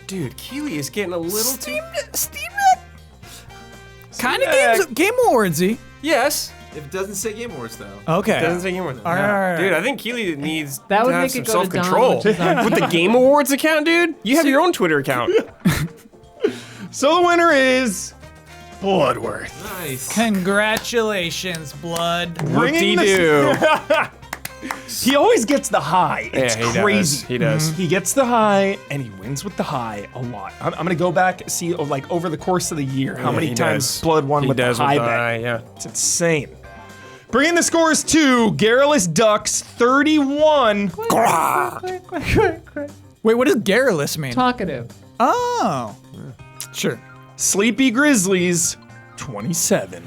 Dude, Keely is getting a little too. Steam Deck? Kind of Game Awardsy. Yes. If it doesn't say Game Awards, though. Okay. Doesn't say Game Awards. All right. Dude, I think Keely needs That would to have make some it go to Don, self-control. which is on With the Game Awards account, dude? You have your own Twitter account. So the winner is Bloodworth. Nice. Congratulations, Blood. Bringing the- He always gets the high. It's Yeah, he crazy. does. He does. He gets the high, and he wins with the high a lot. I'm gonna go back see like over the course of the year how many he times does. Blood won He with the does high with the bet. high, yeah. It's insane. Bringing the scores to Garrulous Ducks 31. Wait, what does garrulous mean? Talkative. Oh. Sure. Sleepy Grizzlies 27.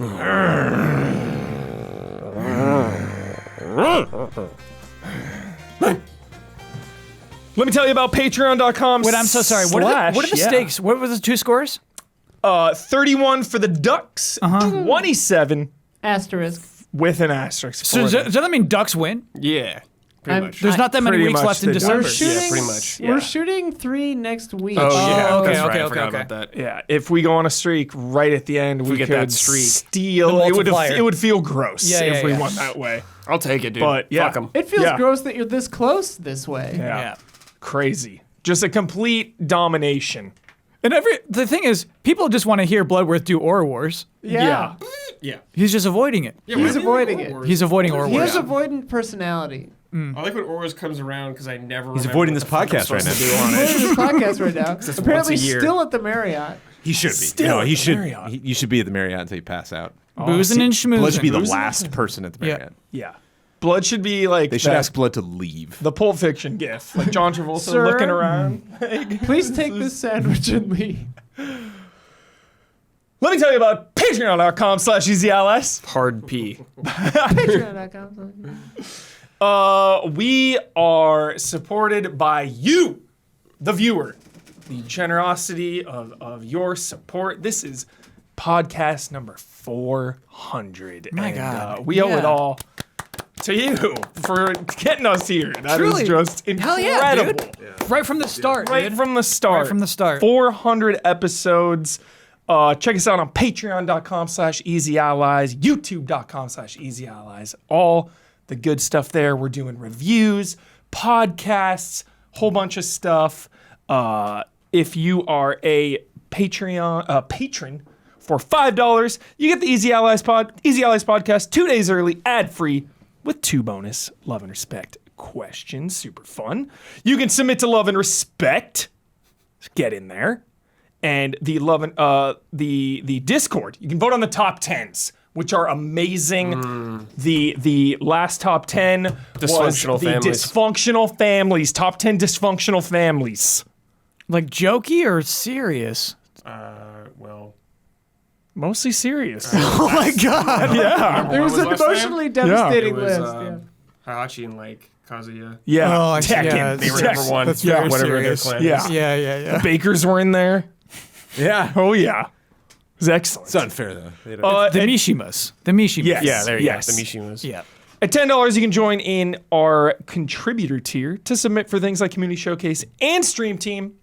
Let me tell you about patreon.com. Wait, I'm so sorry. What are the stakes? What were the 2 scores? 31 for the Ducks, 27 Asterisk. with an asterisk. So for does that mean Ducks win? Yeah. Pretty much. There's not that many Pretty weeks much left in they do. December. We're shooting. Yeah, pretty much. We're shooting 3 next week. Oh, yeah. okay, That's right. okay, I forgot okay. about that. Yeah, if we go on a streak right at the end, we get could that streak. steal. The It would multiplier. it would feel gross Yeah, if yeah, we yeah. went that way. I'll take it, dude. But, yeah. Fuck 'em. It feels Yeah. gross that you're this close this way. Yeah. Crazy. Just a complete domination. And the thing is, people just want to hear Bloodworth do Aura Wars. Yeah. Yeah. He's just avoiding it. He's avoiding it. He's avoiding Aura He Wars. has avoidant personality. I like when Auras comes around because I never. He's remember avoiding what this the fuck I'm podcast right supposed now. to do on We're it. doing this podcast right now. once Apparently a year. still at the Marriott. He should be. Still he at should. Marriott. You should be at the Marriott until you pass out. Boozing and schmoozing. Blood should be the last person at the Yeah. Marriott. Yeah. Blood should be like They should that- ask Blood to leave. the Pulp Fiction gif. Like John Travolta Sir? looking around. Please take this sandwich and leave. Let me tell you about patreon.com/EasyLS. Hard P. Patreon.com. We are supported by you, the viewer. The generosity of your support. This is podcast number 400. My and, God. we owe it Yeah. all to you for getting us here. That is Truly. just Hell incredible. yeah, dude. Right from the start, Right dude. from the start. Right from the start. 400 episodes. Check us out on patreon.com/easyallies, youtube.com/easyallies. All the good stuff there. We're doing reviews, podcasts, whole bunch of stuff. If you are a patron for $5, you get the Easy Allies podcast 2 days early, ad-free, with 2 bonus Love and Respect questions. Super fun. You can submit to Love and Respect. Get in there. And the the Discord, you can vote on the top 10s, which are amazing. The last top 10 was Dysfunctional the families. dysfunctional families. Top 10 dysfunctional families. Like jokey or serious? Well, Mostly serious. Oh my god. Yeah. It was an emotionally devastating it was list. Yeah. Hayachi and like Kazuya. Yeah. Oh, I see. Tekken. Yeah, They were Tekken. number one. That's very whatever serious. their clan Yeah. is. Yeah. Bakers were in there. Yeah. Oh, yeah. It was excellent. It's unfair though. They don't- The Mishimas. The Mishimas. Yes. Yeah, there you Yes. go. The Mishimas. Yeah. At $10, you can join in our contributor tier to submit for things like Community Showcase and Stream Team.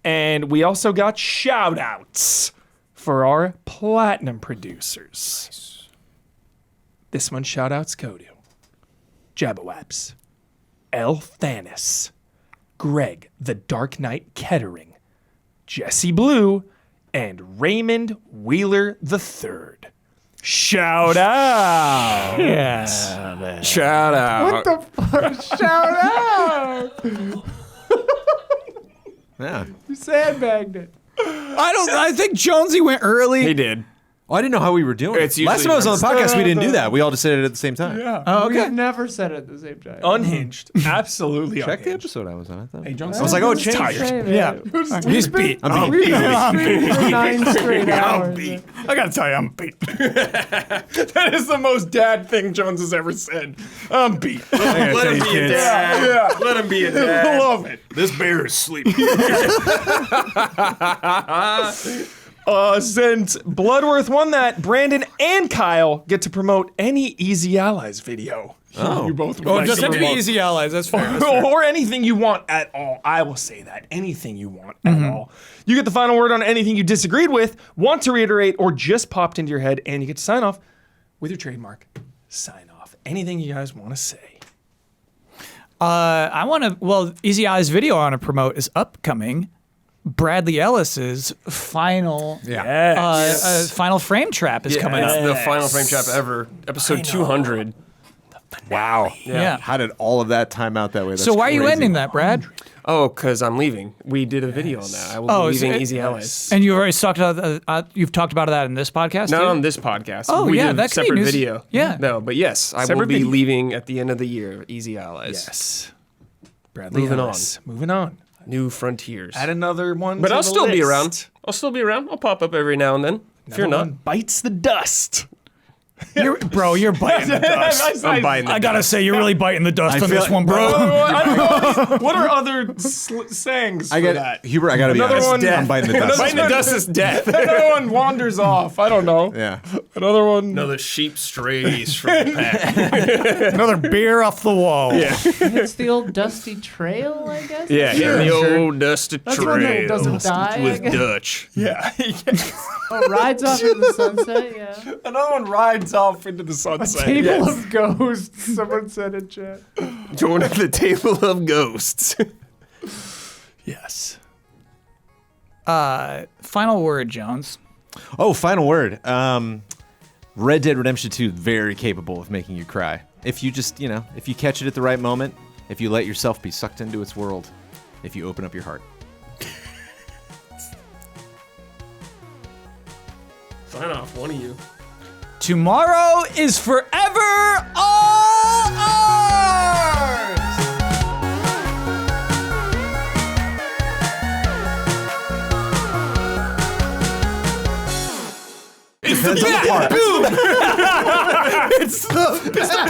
And we also got shout outs for our platinum producers. This month's shout outs go to Jabawabs, L. Thanis, Greg the Dark Knight Kettering, Jesse Blue, and Raymond Wheeler III. Shout out! Yeah. Shout out. What the fuck? Shout out! yeah. You sandbagged it. I think Jonesy went early. He did. Oh, I didn't know how we were doing. It's Last time I was on the usually- podcast, we didn't do that. We all just said it at the same time. Yeah. Oh, We've okay. never said it at the same time. Unhinged. Absolutely Check the unhinged. episode I was on. I thought. Hey, Jones, I was like, oh, it Just changed. say it. Yeah. He's beat. I'm We've beat. been streaming for 9 straight hours. I gotta tell you, I'm beat. That is the most dad thing Jones has ever said. I'm beat. Let him be a dad. Yeah. Let him be a I dad. love it. This bear is sleeping. Since Bloodworth won that, Brandon and Kyle get to promote any Easy Allies video. Oh. You both would Oh, like just to do promote. Easy Allies. That's fair. That's fair. Or anything you want at all. I will say that. Anything you want at all. You get the final word on anything you disagreed with, want to reiterate, or just popped into your head, and you get to sign off with your trademark. Sign off. Anything you guys want to say. Easy Allies video I want to promote is upcoming. Bradley Ellis's final final frame trap is coming It's up. the final frame trap ever. Episode 200. Wow. Yeah. How did all of that time out that way? That's So why are you crazy. ending that, Brad? Oh, because I'm leaving. We did a video on that. I will Oh, be is leaving it- Easy Allies. And you already talked about you've talked about that in this podcast. Not too? on this podcast. Oh, we yeah, did a that could be separate news. video. Yeah. No, but yes, I will Separate be video. leaving at the end of the year. Easy Allies. Yes. Bradley Moving Ellis. Moving on. New frontiers. Add another one. But to I'll the still be list. around. I'll still be around. I'll pop up every now and then. Fear Another not. one bites the dust. You're biting the dust. I'm buying the I gotta say, you're really biting the dust on feel this like- one, bro. I don't know. What are other sayings I for got that? Hubert. I gotta be Another honest. one- I'm biting the dust. Biting the dust is death. Another one wanders off. I don't know. Yeah. Another one. Another sheep strays from the pack. Another beer off the wall. Yeah. And it's the old dusty trail, I guess. Yeah, Sure. the old dusty That's one that trail doesn't die, I with guess. Dutch. Yeah. Oh, rides off into the sunset. Yeah. Another one rides off into the sunset. Table of ghosts. Someone said in chat. Join at the table of ghosts. Yes. Final word, Jones. Oh, final word. Red Dead Redemption 2, very capable of making you cry. If you just, if you catch it at the right moment, if you let yourself be sucked into its world, if you open up your heart. Sign off, one of you. Tomorrow is forever all ours. Depends on the part. It's the bat.